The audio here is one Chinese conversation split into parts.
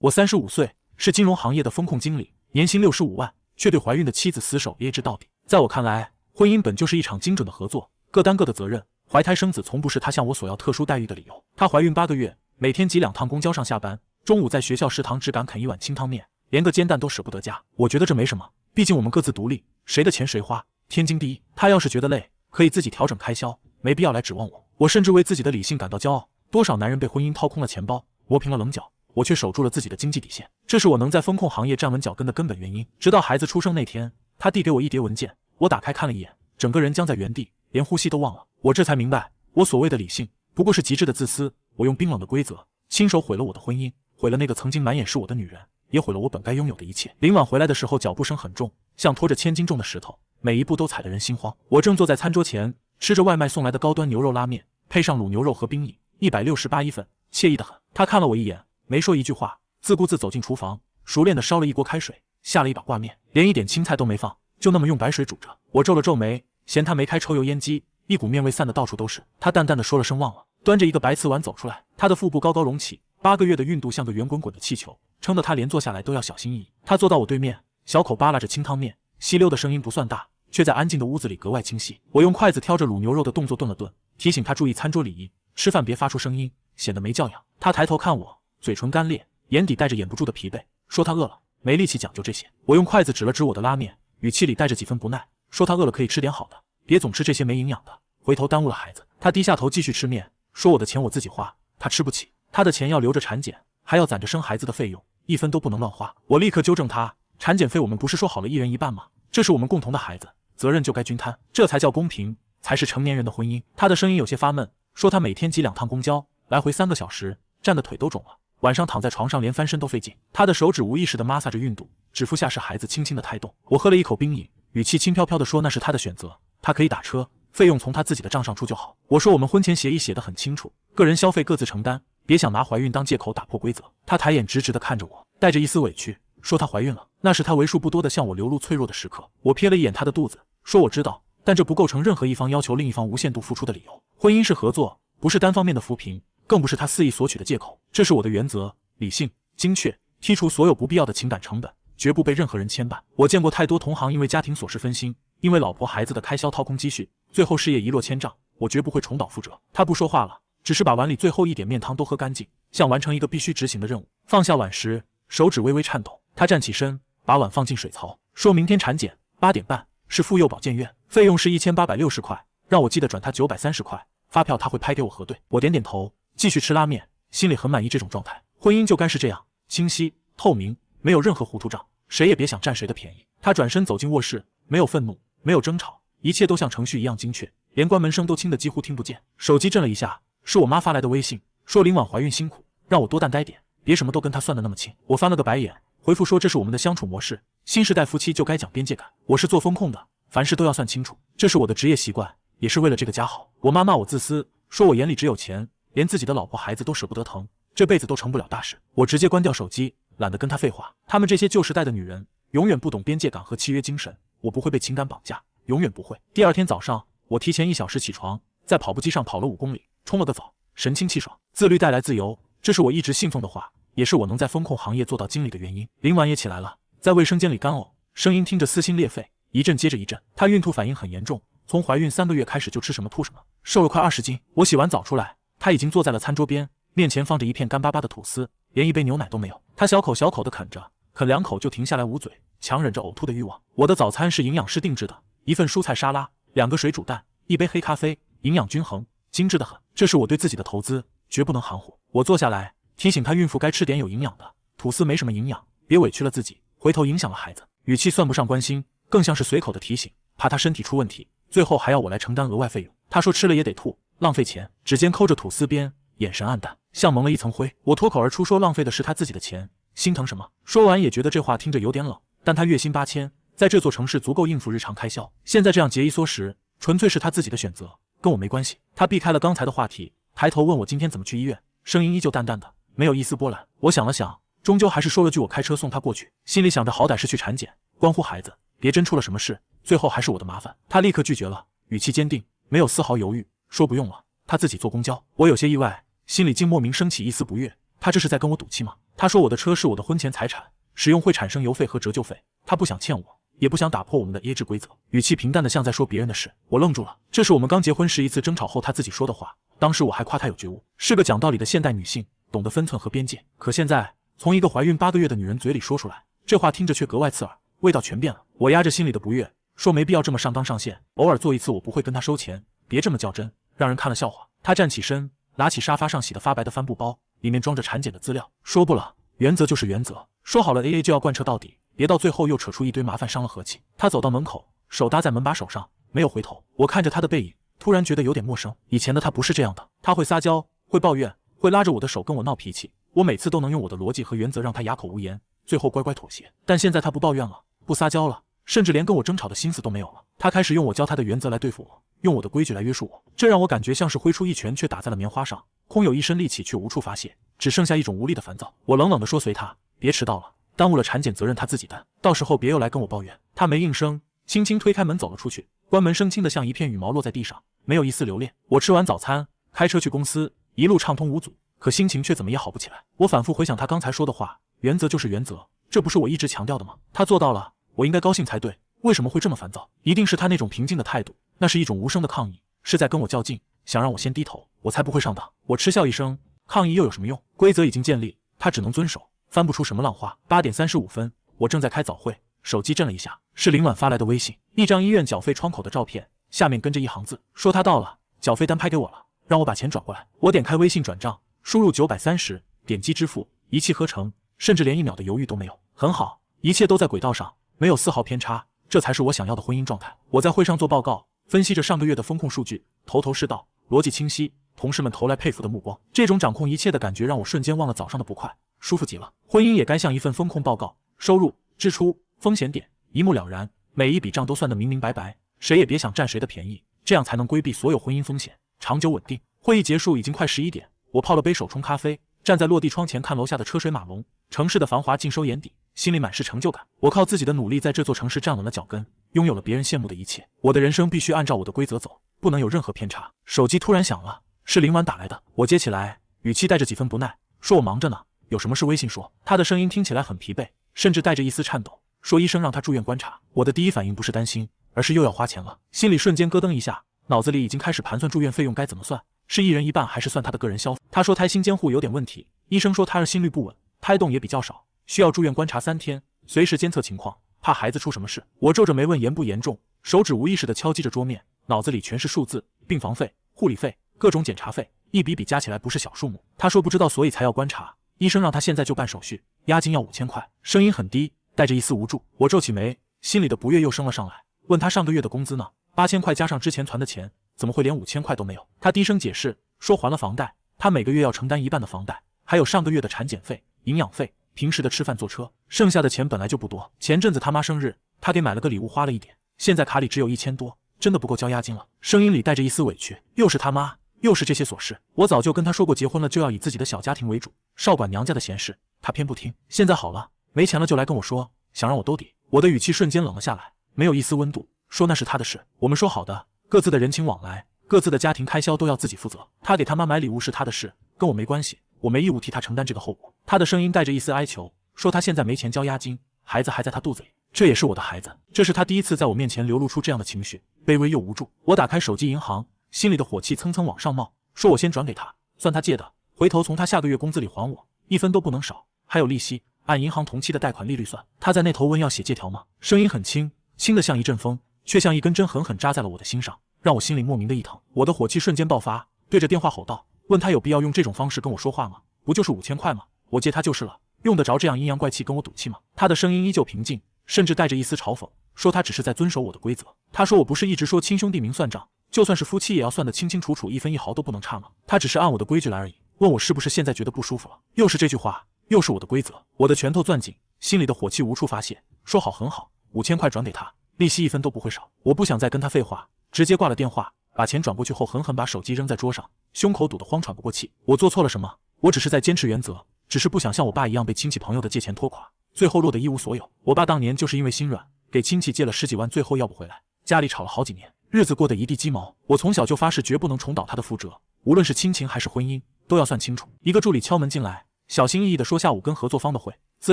我35岁，是金融行业的风控经理，年薪65万，却对怀孕的妻子死守 AA 制到底。在我看来，婚姻本就是一场精准的合作，各担各的责任。怀胎生子从不是他向我索要特殊待遇的理由。她怀孕8个月，每天挤2趟公交上下班，中午在学校食堂只敢啃一碗清汤面，连个煎蛋都舍不得加。我觉得这没什么，毕竟我们各自独立，谁的钱谁花，天经地义。她要是觉得累，可以自己调整开销，没必要来指望我。我甚至为自己的理性感到骄傲。多少男人被婚姻掏空了钱包，磨平了棱角，我却守住了自己的经济底线。这是我能在风控行业站稳脚跟的根本原因。直到孩子出生那天，他递给我一叠文件，我打开看了一眼，整个人僵在原地，连呼吸都忘了。我这才明白，我所谓的理性不过是极致的自私。我用冰冷的规则亲手毁了我的婚姻，毁了那个曾经满眼是我的女人，也毁了我本该拥有的一切。临晚回来的时候，脚步声很重，像拖着1000斤重的石头，每一步都踩得人心慌。我正坐在餐桌前，吃着外卖送来的高端牛肉拉面，配上卤牛肉和冰饮，168一份，惬意得很。他看了我一眼，没说一句话，自顾自走进厨房，熟练地烧了一锅开水，下了一把挂面，连一点青菜都没放，就那么用白水煮着。我皱了皱眉，嫌他没开抽油烟机，一股面味散得到处都是。他淡淡的说了声忘了，端着一个白瓷碗走出来。他的腹部高高隆起，8个月的孕肚像个圆滚滚的气球，撑得他连坐下来都要小心翼翼。他坐到我对面，小口扒拉着清汤面，吸溜的声音不算大，却在安静的屋子里格外清晰。我用筷子挑着卤牛肉的动作顿了顿，提醒他注意餐桌礼仪，吃饭别发出声音，显得没教养。他抬头看我，嘴唇干裂，眼底带着掩不住的疲惫，说他饿了，没力气讲究这些。我用筷子指了指我的拉面，语气里带着几分不耐，说他饿了可以吃点好的，别总吃这些没营养的，回头耽误了孩子。他低下头继续吃面，说我的钱我自己花，他吃不起，他的钱要留着产检，还要攒着生孩子的费用，一分都不能乱花。我立刻纠正他，产检费我们不是说好了1人1半吗？这是我们共同的孩子，责任就该均摊，这才叫公平，才是成年人的婚姻。他的声音有些发闷，说他每天挤2趟公交，来回3个小时，站得腿都肿了，晚上躺在床上连翻身都费劲。他的手指无意识地摩挲着孕肚，指腹下是孩子轻轻的胎动。我喝了一口冰饮，语气轻飘飘地说那是他的选择，他可以打车，费用从他自己的账上出就好。我说我们婚前协议写得很清楚，个人消费各自承担，别想拿怀孕当借口打破规则。他抬眼直直地看着我，带着一丝委屈，说她怀孕了，那是她为数不多的向我流露脆弱的时刻。我瞥了一眼她的肚子，说我知道，但这不构成任何一方要求另一方无限度付出的理由。婚姻是合作，不是单方面的扶贫，更不是他肆意索取的借口。这是我的原则，理性、精确，剔除所有不必要的情感成本，绝不被任何人牵绊。我见过太多同行因为家庭琐事分心，因为老婆孩子的开销掏空积蓄，最后事业一落千丈。我绝不会重蹈覆辙。他不说话了，只是把碗里最后一点面汤都喝干净，像完成一个必须执行的任务。放下碗时，手指微微颤抖。他站起身，把碗放进水槽，说明天产检8点半，是妇幼保健院，费用是1860块，让我记得转他930块，发票他会拍给我核对。我点点头，继续吃拉面，心里很满意这种状态。婚姻就该是这样，清晰透明，没有任何糊涂账，谁也别想占谁的便宜。他转身走进卧室，没有愤怒，没有争吵，一切都像程序一样精确，连关门声都轻得几乎听不见。手机震了一下，是我妈发来的微信，说临晚怀孕辛苦，让我多担待点，别什么都跟她算得那么清。我翻了个白眼，回复说这是我们的相处模式，新时代夫妻就该讲边界感。我是做风控的，凡事都要算清楚，这是我的职业习惯，也是为了这个家好。我妈骂我自私，说我眼里只有钱，连自己的老婆孩子都舍不得疼，这辈子都成不了大事。我直接关掉手机，懒得跟她废话。她们这些旧时代的女人永远不懂边界感和契约精神，我不会被情感绑架，永远不会。第二天早上，我提前1小时起床，在跑步机上跑了5公里，冲了个澡，神清气爽。自律带来自由，这是我一直信奉的话，也是我能在风控行业做到经理的原因。林婉也起来了，在卫生间里干呕，声音听着撕心裂肺，一阵接着一阵。她孕吐反应很严重，从怀孕3个月开始就吃什么吐什么，瘦了快20斤。我洗完澡出来，她已经坐在了餐桌边，面前放着一片干巴巴的吐司，连一杯牛奶都没有。她小口小口地啃着，啃2口就停下来捂嘴，强忍着呕吐的欲望。我的早餐是营养师定制的，1份蔬菜沙拉，2个水煮蛋，1杯黑咖啡，营养均衡，精致得很。这是我对自己的投资，绝不能含糊。我坐下来提醒她孕妇该吃点有营养的，吐司没什么营养，别委屈了自己，回头影响了孩子。语气算不上关心，更像是随口的提醒，怕她身体出问题，最后还要我来承担额外费用。她说吃了也得吐，浪费钱，指尖抠着吐司边，眼神暗淡，像蒙了一层灰。我脱口而出说浪费的是她自己的钱，心疼什么？说完也觉得这话听着有点冷，但她月薪8000，在这座城市足够应付日常开销，现在这样节衣缩食，纯粹是她自己的选择，跟我没关系。她避开了刚才的话题，抬头问我今天怎么去医院，声音依旧淡淡的，没有一丝波澜。我想了想，终究还是说了句我开车送她过去，心里想着好歹是去产检，关乎孩子，别真出了什么事，最后还是我的麻烦。她立刻拒绝了，语气坚定，没有丝毫犹豫，说不用了，她自己坐公交。我有些意外，心里竟莫名升起一丝不悦。他这是在跟我赌气吗？他说我的车是我的婚前财产，使用会产生油费和折旧费，他不想欠我，也不想打破我们的 AA 制规则，语气平淡的像在说别人的事。我愣住了，这是我们刚结婚时一次争吵后他自己说的话，当时我还夸他有觉悟，是个讲道理的现代女性，懂得分寸和边界。可现在从一个怀孕8个月的女人嘴里说出来，这话听着却格外刺耳，味道全变了。我压着心里的不悦，说没必要这么上纲上线，偶尔做一次我不会跟他收钱，别这么较真，让人看了笑话。他站起身，拿起沙发上洗得发白的帆布包，里面装着产检的资料，说不了，原则就是原则，说好了 AA 就要贯彻到底，别到最后又扯出一堆麻烦伤了和气。他走到门口，手搭在门把手上，没有回头。我看着他的背影，突然觉得有点陌生。以前的他不是这样的，他会撒娇，会抱怨，会拉着我的手跟我闹脾气，我每次都能用我的逻辑和原则让他哑口无言，最后乖乖妥协。但现在他不抱怨了，不撒娇了，甚至连跟我争吵的心思都没有了。他开始用我教他的原则来对付我，用我的规矩来约束我，这让我感觉像是挥出一拳却打在了棉花上，空有一身力气却无处发泄，只剩下一种无力的烦躁。我冷冷地说随他，别迟到了，耽误了产检责任他自己担，到时候别又来跟我抱怨。他没应声，轻轻推开门走了出去，关门声轻的像一片羽毛落在地上，没有一丝留恋。我吃完早餐，开车去公司，一路畅通无阻，可心情却怎么也好不起来。我反复回想他刚才说的话，原则就是原则，这不是我一直强调的吗？他做到了，我应该高兴才对，为什么会这么烦躁？一定是他那种平静的态度，那是一种无声的抗议，是在跟我较劲，想让我先低头，我才不会上当。我嗤笑一声，抗议又有什么用？规则已经建立，他只能遵守，翻不出什么浪花。8点35分，我正在开早会，手机震了一下，是林婉发来的微信，一张医院缴费窗口的照片，下面跟着一行字，说他到了，缴费单拍给我了，让我把钱转过来。我点开微信转账，输入930，点击支付，一气呵成，甚至连1秒的犹豫都没有。很好，一切都在轨道上，没有丝毫偏差，这才是我想要的婚姻状态。我在会上做报告，分析着上个月的风控数据，头头是道，逻辑清晰，同事们投来佩服的目光。这种掌控一切的感觉让我瞬间忘了早上的不快，舒服极了。婚姻也该像一份风控报告，收入、支出、风险点一目了然，每一笔账都算得明明白白，谁也别想占谁的便宜，这样才能规避所有婚姻风险，长久稳定。会议结束已经快11点，我泡了杯手冲咖啡，站在落地窗前看楼下的车水马龙，城市的繁华尽收眼底，心里满是成就感。我靠自己的努力在这座城市站稳了脚跟，拥有了别人羡慕的一切。我的人生必须按照我的规则走，不能有任何偏差。手机突然响了，是林婉打来的。我接起来，语气带着几分不耐，说我忙着呢，有什么事微信说。他的声音听起来很疲惫，甚至带着一丝颤抖，说医生让他住院观察。我的第一反应不是担心，而是又要花钱了，心里瞬间咯噔一下，脑子里已经开始盘算住院费用该怎么算，是一人一半还是算他的个人消费。他说胎心监护有点问题，医生说他儿心率不稳，胎动也比较少，需要住院观察3天，随时监测情况，怕孩子出什么事。我皱着眉问严不严重，手指无意识地敲击着桌面，脑子里全是数字，病房费、护理费、各种检查费，一笔笔加起来不是小数目。他说不知道所以才要观察，医生让他现在就办手续，押金要5000块，声音很低，带着一丝无助。我皱起眉，心里的不悦又升了上来，问他上个月的工资呢？8000块加上之前团的钱，怎么会连5000块都没有？他低声解释说还了房贷，他每个月要承担1半的房贷，还有上个月的产检费、营养费，平时的吃饭坐车，剩下的钱本来就不多。前阵子他妈生日，他给买了个礼物花了一点，现在卡里只有1000多，真的不够交押金了。声音里带着一丝委屈，又是他妈，又是这些琐事。我早就跟他说过，结婚了就要以自己的小家庭为主，少管娘家的闲事，他偏不听。现在好了，没钱了就来跟我说，想让我兜底。我的语气瞬间冷了下来，没有一丝温度，说那是他的事，我们说好的，各自的人情往来，各自的家庭开销都要自己负责。他给他妈买礼物是他的事，跟我没关系，我没义务替他承担这个后果。他的声音带着一丝哀求，说他现在没钱交押金，孩子还在他肚子里，这也是我的孩子。这是他第一次在我面前流露出这样的情绪，卑微又无助。我打开手机银行，心里的火气蹭蹭往上冒，说我先转给他，算他借的，回头从他下个月工资里还我，1分都不能少，还有利息，按银行同期的贷款利率算。他在那头问要写借条吗？声音很轻，轻得像一阵风，却像一根针狠狠扎在了我的心上，让我心里莫名的一疼。我的火气瞬间爆发，对着电话吼道，问他有必要用这种方式跟我说话吗？不就是5000块吗？我借他就是了，用得着这样阴阳怪气跟我赌气吗？他的声音依旧平静，甚至带着一丝嘲讽，说他只是在遵守我的规则。他说我不是一直说亲兄弟明算账，就算是夫妻也要算得清清楚楚，1分1毫都不能差吗？他只是按我的规矩来而已，问我是不是现在觉得不舒服了。又是这句话，又是我的规则。我的拳头攥紧，心里的火气无处发泄，说好很好，5000块转给他，利息1分都不会少。我不想再跟他废话，直接挂了电话，把钱转过去后狠狠把手机扔在桌上，胸口堵得慌喘不过气。我做错了什么？我只是在坚持原则，只是不想像我爸一样被亲戚朋友的借钱拖垮，最后落得一无所有。我爸当年就是因为心软，给亲戚借了10几万，最后要不回来，家里吵了好几年，日子过得一地鸡毛。我从小就发誓绝不能重蹈他的覆辙，无论是亲情还是婚姻，都要算清楚。一个助理敲门进来，小心翼翼地说下午跟合作方的会，资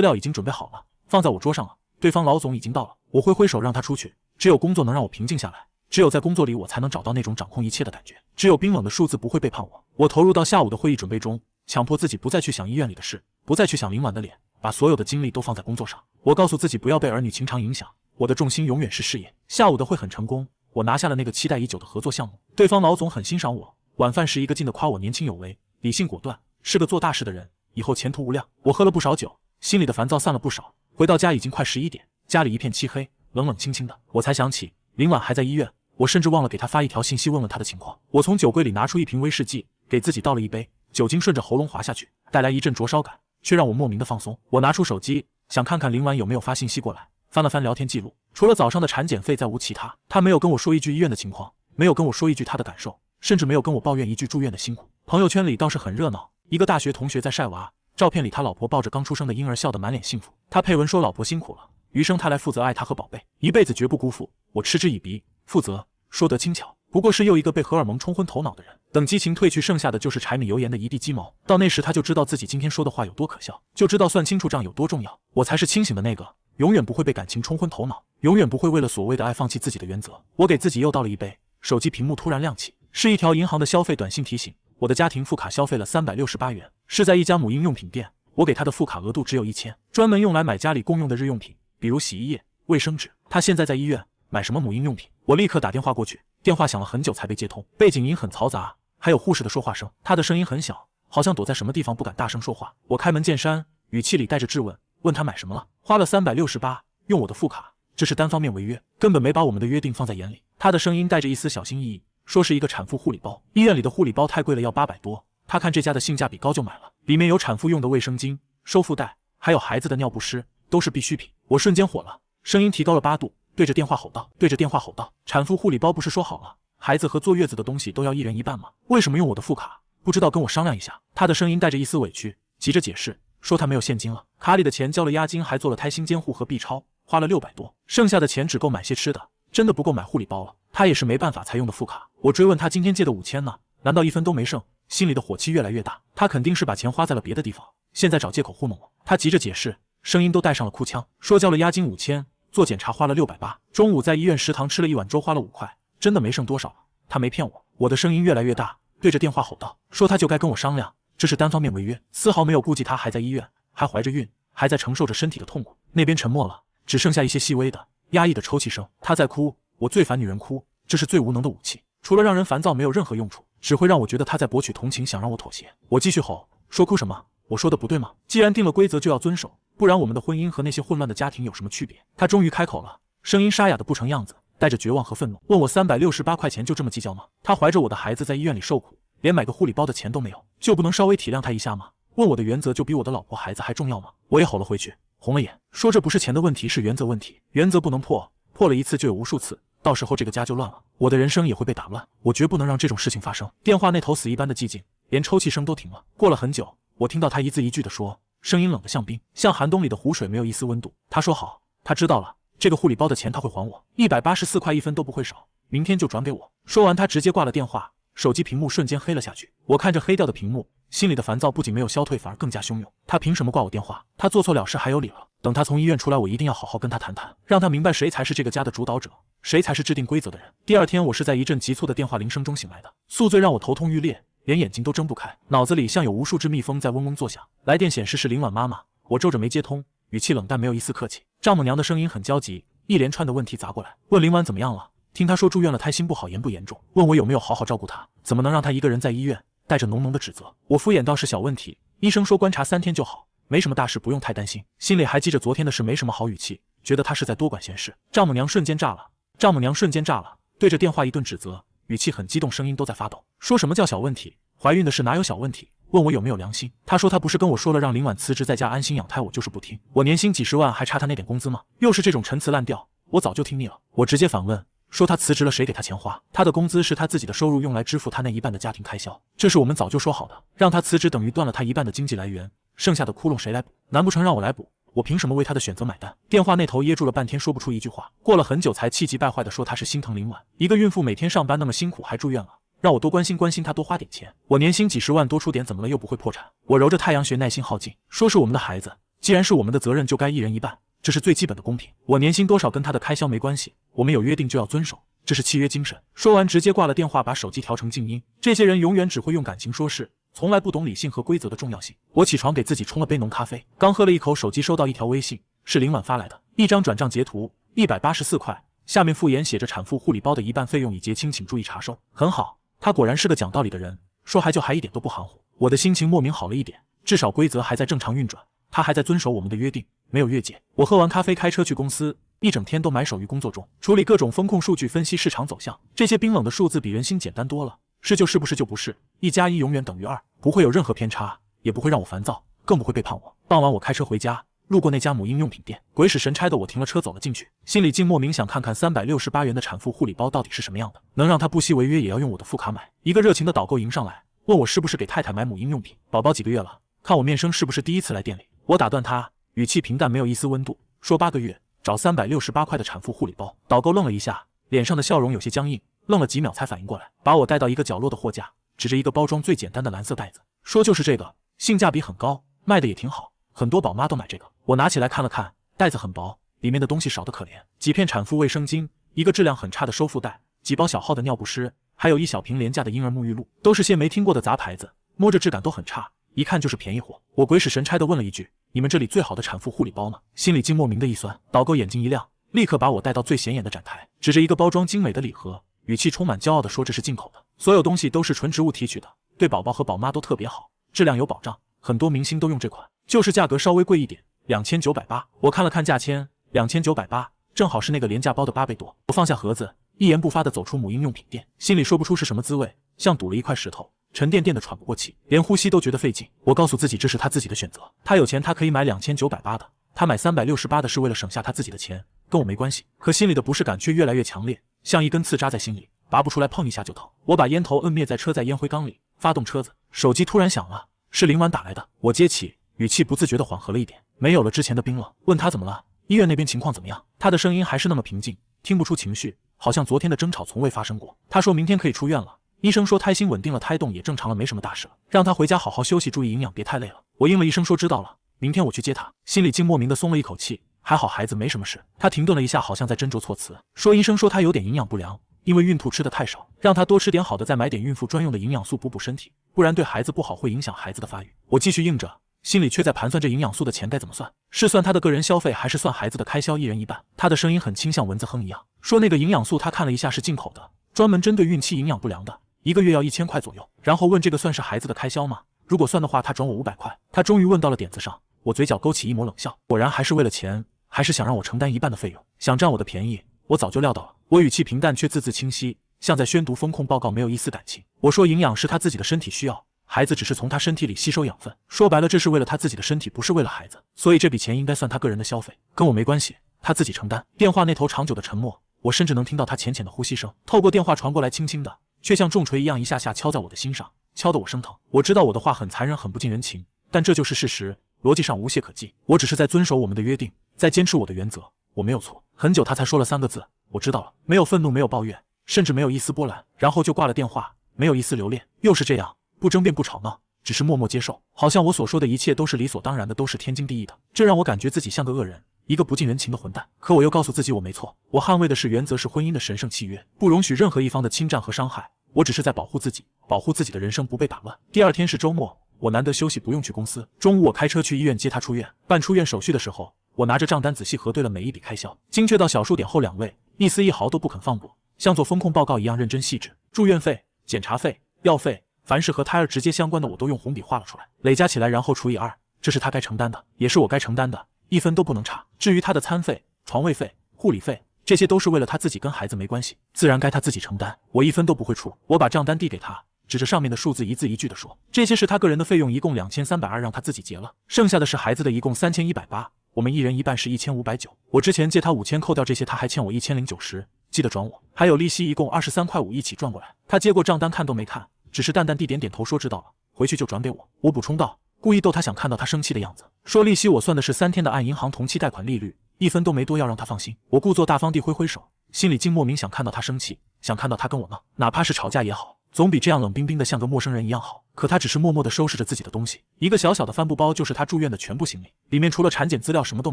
料已经准备好了，放在我桌上了。对方老总已经到了，我挥挥手让他出去。只有工作能让我平静下来，只有在工作里我才能找到那种掌控一切的感觉，只有冰冷的数字不会背叛我。我投入到下午的会议准备中，强迫自己不再去想医院里的事，不再去想林婉的脸，把所有的精力都放在工作上。我告诉自己不要被儿女情长影响，我的重心永远是事业。下午的会很成功，我拿下了那个期待已久的合作项目。对方老总很欣赏我，晚饭时一个劲地夸我年轻有为，理性果断，是个做大事的人，以后前途无量。我喝了不少酒，心里的烦躁散了不少。回到家已经快11点，家里一片漆黑，冷冷清清的。我才想起林婉还在医院，我甚至忘了给她发一条信息问问她的情况。我从酒柜里拿出一瓶威士忌，给自己倒了一杯，酒精顺着喉咙滑下去，带来一阵灼烧感，却让我莫名的放松。我拿出手机，想看看林婉有没有发信息过来，翻了翻聊天记录，除了早上的产检费再无其他。她没有跟我说一句医院的情况，没有跟我说一句她的感受，甚至没有跟我抱怨一句住院的辛苦。朋友圈里倒是很热闹，一个大学同学在晒娃，照片里他老婆抱着刚出生的婴儿，笑得满脸幸福。他配文说老婆辛苦了，余生他来负责爱他和宝贝，一辈子绝不辜负。我嗤之以鼻，负责说得轻巧，不过是又一个被荷尔蒙冲昏头脑的人。等激情褪去，剩下的就是柴米油盐的一地鸡毛。到那时他就知道自己今天说的话有多可笑，就知道算清楚账有多重要。我才是清醒的那个，永远不会被感情冲昏头脑，永远不会为了所谓的爱放弃自己的原则。我给自己又倒了一杯，手机屏幕突然亮起，是一条银行的消费短信提醒。我的家庭副卡消费了368元，是在一家母婴用品店。我给他的副卡额度只有1000，专门用来买家里共用的日用品，比如洗衣液、卫生纸。他现在在医院，买什么母婴用品？我立刻打电话过去，电话响了很久才被接通，背景音很嘈杂，还有护士的说话声。他的声音很小，好像躲在什么地方不敢大声说话。我开门见山，语气里带着质问，问他买什么了？花了368，用我的副卡，这是单方面违约，根本没把我们的约定放在眼里。他的声音带着一丝小心翼翼，说是一个产妇护理包，医院里的护理包太贵了，要800多。他看这家的性价比高就买了，里面有产妇用的卫生巾、收腹带，还有孩子的尿不湿，都是必需品。我瞬间火了，声音提高了8度，对着电话吼道，产妇护理包不是说好了，孩子和坐月子的东西都要1人1半吗？为什么用我的副卡？不知道跟我商量一下。他的声音带着一丝委屈，急着解释，说他没有现金了，卡里的钱交了押金，还做了胎心监护和 B 超，花了600多，剩下的钱只够买些吃的，真的不够买护理包了。他也是没办法才用的副卡。我追问他今天借的5000呢，难道1分都没剩？心里的火气越来越大，他肯定是把钱花在了别的地方，现在找借口糊弄我。他急着解释，声音都带上了哭腔，说交了押金5000，做检查花了680，中午在医院食堂吃了一碗粥花了5块，真的没剩多少了。他没骗我。我的声音越来越大，对着电话吼道，说他就该跟我商量，这是单方面违约，丝毫没有顾及他还在医院，还怀着孕，还在承受着身体的痛苦。那边沉默了，只剩下一些细微的压抑的抽泣声。他在哭，我最烦女人哭，这是最无能的武器，除了让人烦躁没有任何用处，只会让我觉得他在博取同情，想让我妥协。我继续吼，说哭什么？我说的不对吗？既然定了规则就要遵守，不然我们的婚姻和那些混乱的家庭有什么区别？他终于开口了，声音沙哑的不成样子，带着绝望和愤怒，问我368块钱就这么计较吗？他怀着我的孩子在医院里受苦，连买个护理包的钱都没有，就不能稍微体谅他一下吗？问我的原则就比我的老婆孩子还重要吗？我也吼了回去，红了眼，说这不是钱的问题，是原则问题，原则不能破，破了一次就有无数次，到时候这个家就乱了，我的人生也会被打乱，我绝不能让这种事情发生。电话那头死一般的寂静，连抽泣声都停了。过了很久，我听到他一字一句地说，声音冷得像冰，像寒冬里的湖水，没有一丝温度。他说好，他知道了，这个护理包的钱他会还我，184块1分都不会少，明天就转给我。说完他直接挂了电话，手机屏幕瞬间黑了下去。我看着黑掉的屏幕，心里的烦躁不仅没有消退，反而更加汹涌。他凭什么挂我电话？他做错了事还有理了。等他从医院出来，我一定要好好跟他谈谈，让他明白谁才是这个家的主导者，谁才是制定规则的人。第二天我是在一阵急促的电话铃声中醒来的，宿醉让我头痛欲裂，连眼睛都睁不开，脑子里像有无数只蜜蜂在嗡嗡作响。来电显示是林婉妈妈，我皱着眉接通，语气冷淡，没有一丝客气。丈母娘的声音很焦急，一连串的问题砸过来，问林婉怎么样了，听她说住院了，胎心不好，严不严重，问我有没有好好照顾她，怎么能让她一个人在医院，带着浓浓的指责。我敷衍道是小问题，医生说观察3天就好，没什么大事，不用太担心。心里还记着昨天的事，没什么好语气，觉得他是在多管闲事。丈母娘瞬间炸了，对着电话一顿指责，语气很激动，声音都在发抖，说什么叫小问题，怀孕的事哪有小问题，问我有没有良心。他说他不是跟我说了让林婉辞职在家安心养胎，我就是不听。我年薪几十万，还差他那点工资吗？又是这种陈词滥调，我早就听腻了。我直接反问，说他辞职了谁给他钱花？他的工资是他自己的收入，用来支付他那一半的家庭开销，这是我们早就说好的，让他辞职等于断了他一半的经济来源，剩下的窟窿谁来补？难不成让我来补？我凭什么为他的选择买单？电话那头噎住了半天，说不出一句话。过了很久才气急败坏地说他是心疼林婉，一个孕妇每天上班那么辛苦还住院了，让我多关心关心他，多花点钱。我年薪几十万，多出点怎么了？又不会破产。我揉着太阳穴，耐心耗尽，说是我们的孩子，既然是我们的责任，就该一人一半，这是最基本的公平。我年薪多少跟他的开销没关系，我们有约定就要遵守，这是契约精神。说完直接挂了电话，把手机调成静音。这些人永远只会用感情说事，从来不懂理性和规则的重要性。我起床给自己冲了杯浓咖啡，刚喝了一口，手机收到一条微信，是林婉发来的，一张转账截图，184块，下面附言写着产妇护理包的一半费用已结清，请注意查收。很好，他果然是个讲道理的人，说还就还一点都不含糊。我的心情莫名好了一点，至少规则还在正常运转，他还在遵守我们的约定，没有越界。我喝完咖啡开车去公司，一整天都埋首于工作中，处理各种风控数据，分析市场走向。这些冰冷的数字比人心简单多了，是就是不是就不是，1+1永远等于2，不会有任何偏差，也不会让我烦躁，更不会背叛我。傍晚我开车回家，路过那家母婴用品店，鬼使神差的我停了车走了进去，心里竟莫名想看看368元的产妇护理包到底是什么样的，能让他不惜违约也要用我的副卡买。一个热情的导购迎上来，问我是不是给太太买母婴用品，宝宝几个月了，看我面生是不是第一次来店里。我打断他，语气平淡没有一丝温度，说8个月找368块的产妇护理包。导购愣了一下，脸上的笑容有些僵硬，愣了几秒才反应过来，把我带到一个角落的货架，指着一个包装最简单的蓝色袋子，说就是这个，性价比很高，卖的也挺好，很多宝妈都买这个。我拿起来看了看，袋子很薄，里面的东西少得可怜，几片产妇卫生巾，一个质量很差的收腹带，几包小号的尿不湿，还有一小瓶廉价的婴儿沐浴露，都是些没听过的杂牌子，摸着质感都很差，一看就是便宜货。我鬼使神差地问了一句，你们这里最好的产妇护理包呢？心里竟莫名的一酸。导购眼睛一亮，立刻把我带到最显眼的展台，指着一个包装精美的礼盒，语气充满骄傲地说这是进口的，所有东西都是纯植物提取的，对宝宝和宝妈都特别好，质量有保障，很多明星都用这款，就是价格稍微贵一点，2980。我看了看价签，2980，正好是那个廉价包的8倍多。我放下盒子，一言不发地走出母婴用品店，心里说不出是什么滋味，像堵了一块石头，沉甸甸的喘不过气，连呼吸都觉得费劲。我告诉自己这是他自己的选择，他有钱他可以买2980的，他买368的是为了省下他自己的钱，跟我没关系。可心里的不适感却越来越强烈，像一根刺扎在心里，拔不出来，碰一下就疼。我把烟头摁灭在车载烟灰缸里，发动车子，手机突然响了，是林婉打来的。我接起，语气不自觉地缓和了一点，没有了之前的冰冷。问他怎么了，医院那边情况怎么样？他的声音还是那么平静，听不出情绪，好像昨天的争吵从未发生过。他说明天可以出院了，医生说胎心稳定了，胎动也正常了，没什么大事了，让他回家好好休息，注意营养，别太累了。我应了一声说知道了，明天我去接他。心里竟莫名的松了一口气，还好孩子没什么事。他停顿了一下，好像在斟酌措辞，说医生说他有点营养不良，因为孕吐吃的太少，让他多吃点好的，再买点孕妇专用的营养素补补身体，不然对孩子不好，会影响孩子的发育。我继续应着，心里却在盘算这营养素的钱该怎么算，是算他的个人消费，还是算孩子的开销，一人一半。他的声音很轻，像蚊子哼一样，说那个营养素他看了一下是进口的，专门针对孕期营养不良的，1个月要1000块左右。然后问这个算是孩子的开销吗？如果算的话，他转我500块。他终于问到了点子上，我嘴角勾起一抹冷笑，果然还是为了钱，还是想让我承担一半的费用，想占我的便宜。我早就料到了。我语气平淡却字字清晰，像在宣读风控报告，没有一丝感情。我说营养是他自己的身体需要，孩子只是从他身体里吸收养分，说白了这是为了他自己的身体，不是为了孩子，所以这笔钱应该算他个人的消费，跟我没关系，他自己承担。电话那头长久的沉默，我甚至能听到他浅浅的呼吸声，透过电话传过来，轻轻的，却像重锤一样一下下敲在我的心上，敲得我生疼。我知道我的话很残忍，很不近人情，但这就是事实，逻辑上无懈可击。我只是在遵守我们的约定，在坚持我的原则，我没有错。很久他才说了3个字，我知道了。没有愤怒，没有抱怨，甚至没有一丝波澜，然后就挂了电话，没有一丝留恋。又是这样，不争辩，不吵闹，只是默默接受，好像我所说的一切都是理所当然的，都是天经地义的。这让我感觉自己像个恶人，一个不近人情的混蛋。可我又告诉自己我没错，我捍卫的是原则，是婚姻的神圣契约，不容许任何一方的侵占和伤害。我只是在保护自己，保护自己的人生不被打乱。第二天是周末，我难得休息，不用去公司。中午我开车去医院接他出院。办出院手续的时候，我拿着账单仔细核对了每一笔开销，精确到小数点后2位，一丝一毫都不肯放过，像做风控报告一样认真细致。住院费、检查费、药费，凡是和胎儿直接相关的我都用红笔画了出来，累加起来然后除以2，这是他该承担的，也是我该承担的，一分都不能差。至于他的餐费、床位费、护理费，这些都是为了他自己，跟孩子没关系，自然该他自己承担，我一分都不会出。我把账单递给他，指着上面的数字一字一句地说，这些是他个人的费用，一共2320，让他自己结了，剩下的是孩子的，一共3180，我们一人一半是1590。我之前借他5000，扣掉这些他还欠我1090，记得转我，还有利息一共23.5块一起转过来。他接过账单看都没看，只是淡淡地点点头说知道了，回去就转给我。我补充道，故意逗他，想看到他生气的样子，说利息我算的是3天的按银行同期贷款利率，一分都没多，要让他放心。我故作大方地挥挥手，心里竟莫名想看到他生气，想看到他跟我闹，哪怕是吵架也好。总比这样冷冰冰的像个陌生人一样好。可他只是默默地收拾着自己的东西，一个小小的帆布包就是他住院的全部行李，里面除了产检资料什么都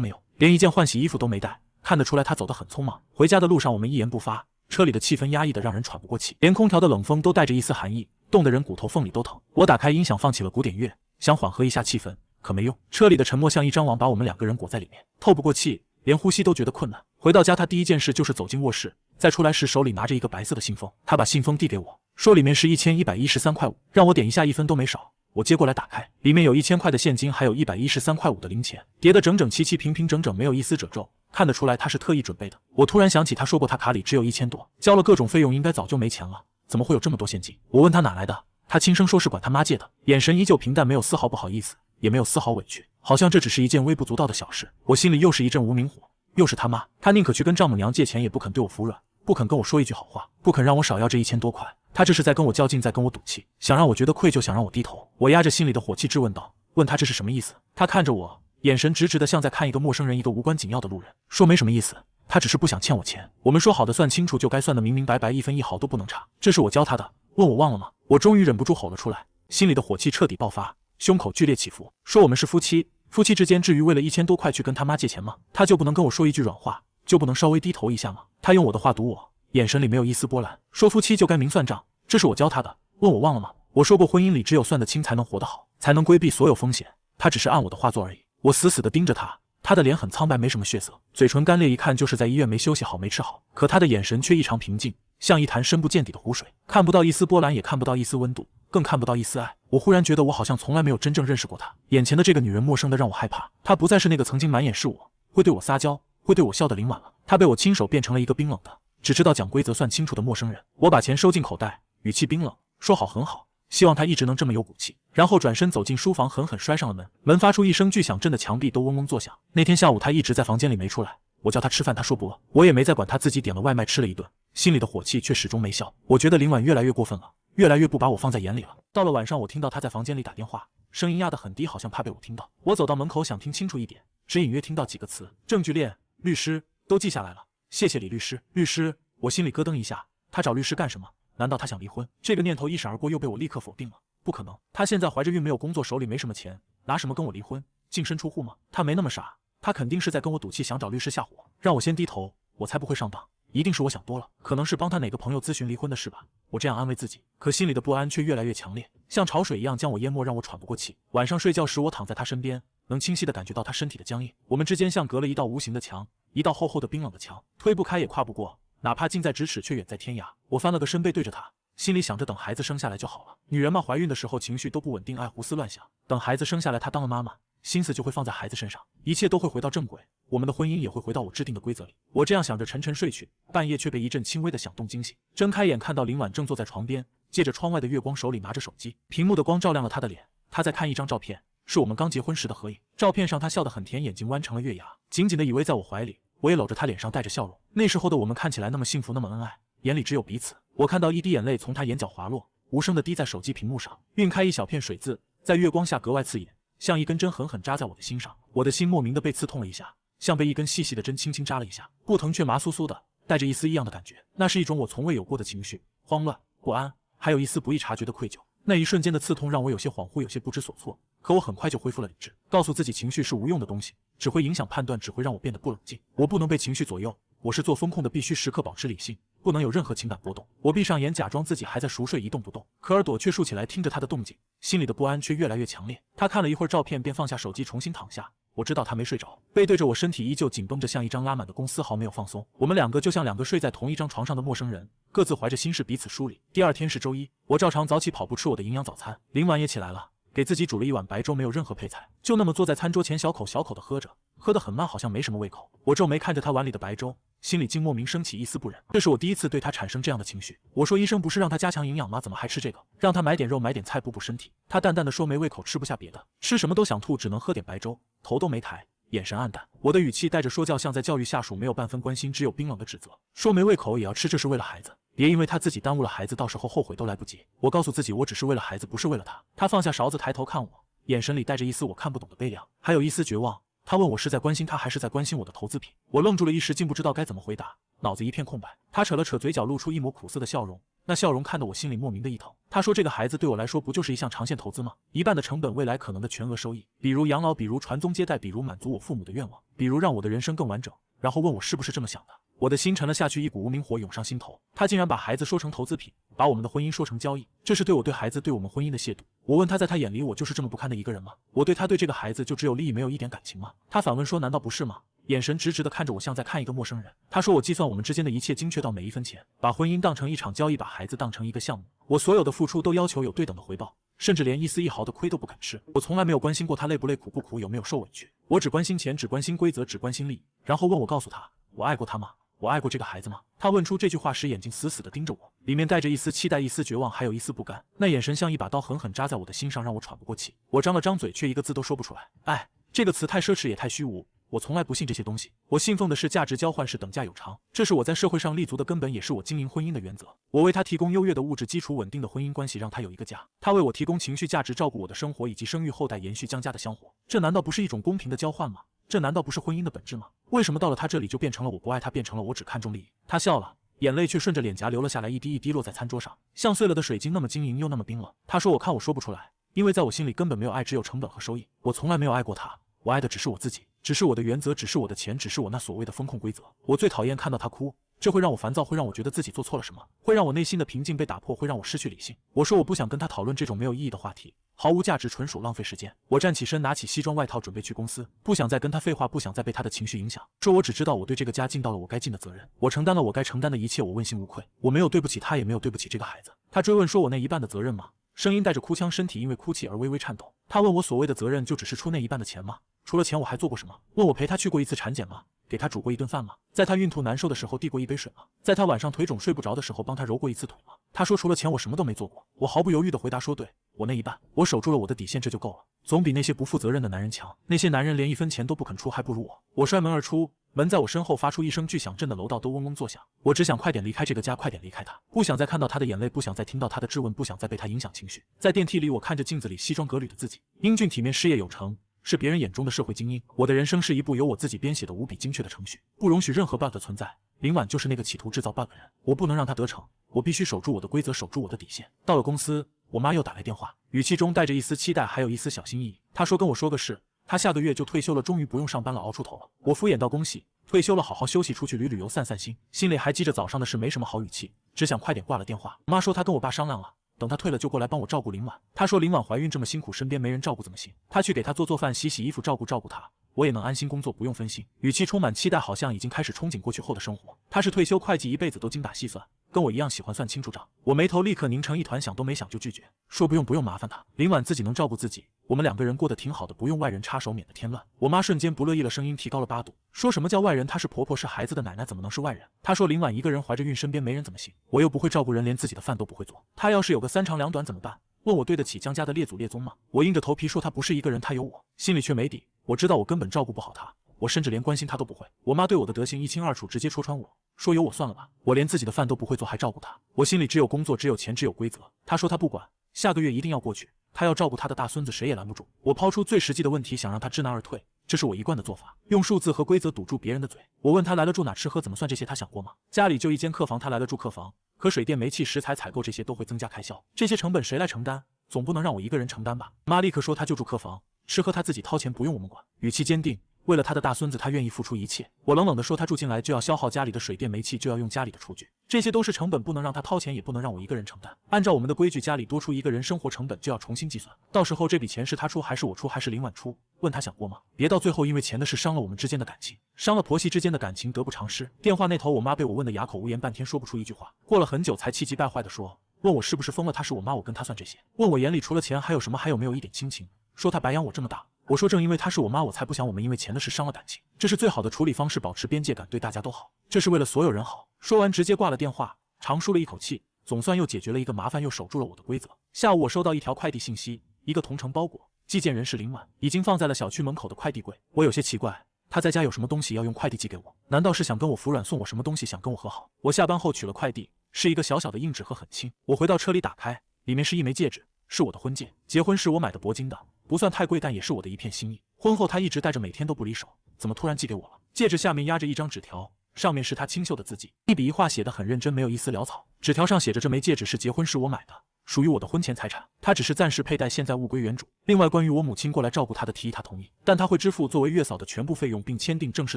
没有，连一件换洗衣服都没带。看得出来他走得很匆忙。回家的路上我们一言不发，车里的气氛压抑得让人喘不过气，连空调的冷风都带着一丝寒意，冻得人骨头缝里都疼。我打开音响放起了古典乐，想缓和一下气氛，可没用，车里的沉默像一张网把我们两个人裹在里面，透不过气，连呼吸都觉得困难。回到家他第一件事就是走进卧室，再出来时手里拿着一个白色的信封，他把信封递给我，说里面是1113块5，让我点一下，1分都没少。我接过来打开，里面有1000块的现金，还有113块5的零钱，叠得整整齐齐，平平整整，没有一丝褶皱，看得出来他是特意准备的。我突然想起他说过他卡里只有1000多，交了各种费用应该早就没钱了，怎么会有这么多现金？我问他哪来的，他轻声说是管他妈借的，眼神依旧平淡，没有丝毫不好意思，也没有丝毫委屈，好像这只是一件微不足道的小事。我心里又是一阵无名火，又是他妈，他宁可去跟丈母娘借钱，也不肯对我服软，不肯跟我说一句好话，不肯让我少要这1000多块。他这是在跟我较劲，在跟我赌气，想让我觉得愧疚，想让我低头。我压着心里的火气质问道，问他这是什么意思。他看着我，眼神直直的，像在看一个陌生人，一个无关紧要的路人，说没什么意思，他只是不想欠我钱，我们说好的算清楚就该算得明明白白，一分一毫都不能差，这是我教他的，问我忘了吗？我终于忍不住吼了出来，心里的火气彻底爆发，胸口剧烈起伏，说我们是夫妻，夫妻之间至于为了1000多块去跟他妈借钱吗？他就不能跟我说一句软话，就不能稍微低头一下吗？他用我的话堵我，眼神里没有一丝波澜，说夫妻就该明算账，这是我教他的，问我忘了吗？我说过婚姻里只有算得清才能活得好，才能规避所有风险，他只是按我的话做而已。我死死地盯着他，他的脸很苍白，没什么血色，嘴唇干裂，一看就是在医院没休息好，没吃好，可他的眼神却异常平静，像一潭深不见底的湖水，看不到一丝波澜，也看不到一丝温度，更看不到一丝爱。我忽然觉得我好像从来没有真正认识过他，眼前的这个女人陌生的让我害怕，她不再是那个曾经满眼是我，会对我撒娇，会对我笑得凌婉了，她被我亲手变成了一个冰冷的，只知道讲规则算清楚的陌生人。我把钱收进口袋，语气冰冷，说好很好，希望他一直能这么有骨气，然后转身走进书房，狠狠摔上了门，门发出一声巨响，震得墙壁都嗡嗡作响。那天下午他一直在房间里没出来，我叫他吃饭他说不饿，我也没再管他，自己点了外卖吃了一顿，心里的火气却始终没消。我觉得林婉越来越过分了，越来越不把我放在眼里了。到了晚上，我听到他在房间里打电话，声音压得很低，好像怕被我听到。我走到门口想听清楚一点，只隐约听到几个词，证据链、律师，都记下来了，谢谢李律师。律师，我心里咯噔一下，他找律师干什么？难道他想离婚？这个念头一闪而过，又被我立刻否定了。不可能，他现在怀着孕，没有工作，手里没什么钱，拿什么跟我离婚？净身出户吗？他没那么傻，他肯定是在跟我赌气，想找律师吓唬我，让我先低头，我才不会上当。一定是我想多了，可能是帮他哪个朋友咨询离婚的事吧，我这样安慰自己，可心里的不安却越来越强烈，像潮水一样将我淹没，让我喘不过气。晚上睡觉时，我躺在他身边，能清晰地感觉到他身体的僵硬，我们之间像隔了一道无形的墙，一道厚厚的冰冷的墙，推不开也跨不过，哪怕近在咫尺，却远在天涯。我翻了个身背对着他，心里想着等孩子生下来就好了。女人嘛，怀孕的时候情绪都不稳定，爱胡思乱想，等孩子生下来，她当了妈妈，心思就会放在孩子身上，一切都会回到正轨，我们的婚姻也会回到我制定的规则里。我这样想着沉沉睡去，半夜却被一阵轻微的响动惊醒，睁开眼看到林婉正坐在床边，借着窗外的月光，手里拿着手机，屏幕的光照亮了她的脸，她在看一张照片，是我们刚结婚时的合影。照片上她笑得很甜，眼睛弯成了月牙，紧紧地依偎在我怀里，我也搂着她，脸上带着笑容。那时候的我们看起来那么幸福，那么恩爱，眼里只有彼此。我看到一滴眼泪从她眼角滑落，无声地滴在手机屏幕上，晕开一小片水渍，在月光下格外刺眼，像一根针狠狠扎在我的心上。我的心莫名的被刺痛了一下，像被一根细细的针轻轻扎了一下，不疼却麻酥酥的，带着一丝异样的感觉。那是一种我从未有过的情绪，慌乱、不安，还有一丝不易察觉的愧疚。那一瞬间的刺痛让我有些恍惚，有些不知所措，可我很快就恢复了理智，告诉自己情绪是无用的东西，只会影响判断，只会让我变得不冷静。我不能被情绪左右，我是做风控的，必须时刻保持理性，不能有任何情感波动。我闭上眼，假装自己还在熟睡，一动不动，可耳朵却竖起来听着他的动静，心里的不安却越来越强烈。他看了一会儿照片，便放下手机，重新躺下。我知道他没睡着，背对着我，身体依旧紧绷着，像一张拉满的弓，丝毫没有放松。我们两个就像两个睡在同一张床上的陌生人，各自怀着心事彼此梳理。第二天是周一，我照常早起跑步，吃我的营养早餐。林婉也起来了，给自己煮了一碗白粥，没有任何配菜，就那么坐在餐桌前，小口小口的喝着，喝得很慢，好像没什么胃口。我皱眉看着他碗里的白粥，心里竟莫名升起一丝不忍。这是我第一次对他产生这样的情绪。我说医生不是让他加强营养吗？怎么还吃这个？让他买点肉，买点菜补补身体。他淡淡的说没胃口，吃不下别的，吃什么都想吐，只能喝点白粥，头都没抬，眼神黯淡。我的语气带着说教，像在教育下属，没有半分关心，只有冰冷的指责。说没胃口也要吃，这是为了孩子，别因为他自己耽误了孩子，到时候后悔都来不及。我告诉自己，我只是为了孩子，不是为了他。他放下勺子，抬头看我，眼神里带着一丝我看不懂的悲凉，还有一丝绝望。他问我是在关心他，还是在关心我的投资品？我愣住了一时，竟不知道该怎么回答，脑子一片空白。他扯了扯嘴角，露出一抹苦涩的笑容，那笑容看得我心里莫名的一疼。他说这个孩子对我来说不就是一项长线投资吗？一半的成本，未来可能的全额收益，比如养老，比如传宗接代，比如满足我父母的愿望，比如让我的人生更完整。然后问我是不是这么想的，我的心沉了下去，一股无名火涌上心头。他竟然把孩子说成投资品，把我们的婚姻说成交易，这是对我对孩子对我们婚姻的亵渎。我问他，在他眼里我就是这么不堪的一个人吗？我对他对这个孩子就只有利益没有一点感情吗？他反问说难道不是吗？眼神直直地看着我，像在看一个陌生人。他说我计算我们之间的一切精确到每一分钱，把婚姻当成一场交易，把孩子当成一个项目，我所有的付出都要求有对等的回报，甚至连一丝一毫的亏都不肯吃。我从来没有关心过他累不累苦不苦，有没有受委屈，我只关心钱，只关心规则，只关心利益。然后问我告诉他我爱过他吗？我爱过这个孩子吗？他问出这句话时，眼睛死死地盯着我，里面带着一丝期待，一丝绝望，还有一丝不甘。那眼神像一把刀，狠狠扎在我的心上，让我喘不过气。我张了张嘴，却一个字都说不出来。爱这个词太奢侈，也太虚无。我从来不信这些东西，我信奉的是价值交换，是等价有偿，这是我在社会上立足的根本，也是我经营婚姻的原则。我为他提供优越的物质基础，稳定的婚姻关系，让他有一个家；他为我提供情绪价值，照顾我的生活以及生育后代，延续江家的香火。这难道不是一种公平的交换吗？这难道不是婚姻的本质吗？为什么到了他这里就变成了我不爱他，变成了我只看重利益？他笑了，眼泪却顺着脸颊流了下来，一滴一滴落在餐桌上，像碎了的水晶，那么晶莹又那么冰冷。他说我看我说不出来，因为在我心里根本没有爱，只有成本和收益。我从来没有爱过他，我爱的只是我自己，只是我的原则，只是我的钱，只是我那所谓的风控规则。我最讨厌看到他哭，这会让我烦躁，会让我觉得自己做错了什么，会让我内心的平静被打破，会让我失去理性。我说我不想跟他讨论这种没有意义的话题，毫无价值，纯属浪费时间。我站起身，拿起西装外套，准备去公司，不想再跟他废话，不想再被他的情绪影响。说我只知道我对这个家尽到了我该尽的责任，我承担了我该承担的一切，我问心无愧，我没有对不起他，也没有对不起这个孩子。他追问说我那一半的责任吗？声音带着哭腔，身体因为哭泣而微微颤抖。他问我所谓的责任就只是出那一半的钱吗？除了钱我还做过什么？问我陪他去过一次产检吗？给他煮过一顿饭吗？在他孕吐难受的时候递过一杯水吗？在他晚上腿肿睡不着的时候帮他揉过一次腿吗？他说除了钱我什么都没做过。我毫不犹豫地回答说对，我那一半，我守住了我的底线，这就够了，总比那些不负责任的男人强。那些男人连一分钱都不肯出，还不如我。我摔门而出，门在我身后发出一声巨响，震得楼道都嗡嗡作响。我只想快点离开这个家，快点离开他，不想再看到他的眼泪，不想再听到他的质问，不想再被他影响情绪。在电梯里，我看着镜子里西装革履的自己，英俊体面，事业有成，是别人眼中的社会精英。我的人生是一部由我自己编写的无比精确的程序，不容许任何 bug 的存在。林婉就是那个企图制造 bug 的人，我不能让他得逞，我必须守住我的规则，守住我的底线。到了公司，我妈又打来电话，语气中带着一丝期待，还有一丝小心翼翼。她说跟我说个事，她下个月就退休了，终于不用上班了，熬出头了。我敷衍道恭喜，退休了好好休息，出去旅旅游散散心，心里还记着早上的事，没什么好语气，只想快点挂了电话。妈说她跟我爸商量了，等她退了就过来帮我照顾林婉。她说林婉怀孕这么辛苦，身边没人照顾怎么行？她去给她做饭、洗洗衣服，照顾她，我也能安心工作，不用分心。语气充满期待，好像已经开始憧憬过去后的生活。她是退休会计，一辈子都精打细算，跟我一样喜欢算清楚账。我眉头立刻拧成一团，想都没想就拒绝，说不用麻烦她，林婉自己能照顾自己，我们两个人过得挺好的，不用外人插手，免得添乱。我妈瞬间不乐意了，声音提高了8度，说什么叫外人？她是婆婆，是孩子的奶奶，怎么能是外人？她说林婉一个人怀着孕，身边没人怎么行？我又不会照顾人，连自己的饭都不会做，她要是有个3长2短怎么办？问我对得起江家的列祖列宗吗？我硬着头皮说她不是一个人，她有我，心里却没底。我知道我根本照顾不好她，我甚至连关心她都不会。我妈对我的德行一清二楚，直接戳穿我，说有我算了吧，我连自己的饭都不会做还照顾她。我心里只有工作，只有钱，只有规则。她说她不管，下个月一定要过去，她要照顾她的大孙子，谁也拦不住。我抛出最实际的问题，想让她知难而退，这是我一贯的做法，用数字和规则堵住别人的嘴。我问她来了住哪吃喝怎么算，这些她想过吗？家里就一间客房，她来了住客房，可水电煤气食材采购这些都会增加开销，这些成本谁来承担？总不能让我一个人承担吧。妈立刻说她就住客房，吃喝她自己掏钱，不用我们管，语气坚定，为了她的大孙子她愿意付出一切。我冷冷地说她住进来就要消耗家里的水电煤气，就要用家里的厨具，这些都是成本，不能让她掏钱，也不能让我一个人承担。按照我们的规矩，家里多出一个人生活成本就要重新计算，到时候这笔钱是她出还是我出还是林婉出？问她想过吗？别到最后因为钱的事伤了我们之间的感情，伤了婆媳之间的感情，得不偿失。电话那头我妈被我问得哑口无言，半天说不出一句话，过了很久才气急败坏地说，问我是不是疯了，她是我妈，我跟她算这些？问我眼里除了钱还有什么，还有没有一点亲情？说她白养我这么大。我说正因为她是我妈，我才不想我们因为钱的事伤了感情，这是最好的处理方式，保持边界感，对大家都好，这是为了所有人好。说完直接挂了电话，长舒了一口气，总算又解决了一个麻烦，又守住了我的规则。下午我收到一条快递信息，一个同城包裹，寄件人是林婉，已经放在了小区门口的快递柜。我有些奇怪，她在家有什么东西要用快递寄给我？难道是想跟我服软，送我什么东西，想跟我和好？我下班后取了快递，是一个小小的硬纸盒，很轻。我回到车里打开，里面是一枚戒指，是我的婚戒，结婚时我买的铂金的，不算太贵，但也是我的一片心意。婚后他一直戴着，每天都不离手，怎么突然寄给我了？戒指下面压着一张纸条，上面是他清秀的字迹，一笔一画写得很认真，没有一丝潦草。纸条上写着：这枚戒指是结婚时我买的，属于我的婚前财产，他只是暂时佩戴，现在物归原主。另外，关于我母亲过来照顾他的提议，他同意，但他会支付作为月嫂的全部费用，并签订正式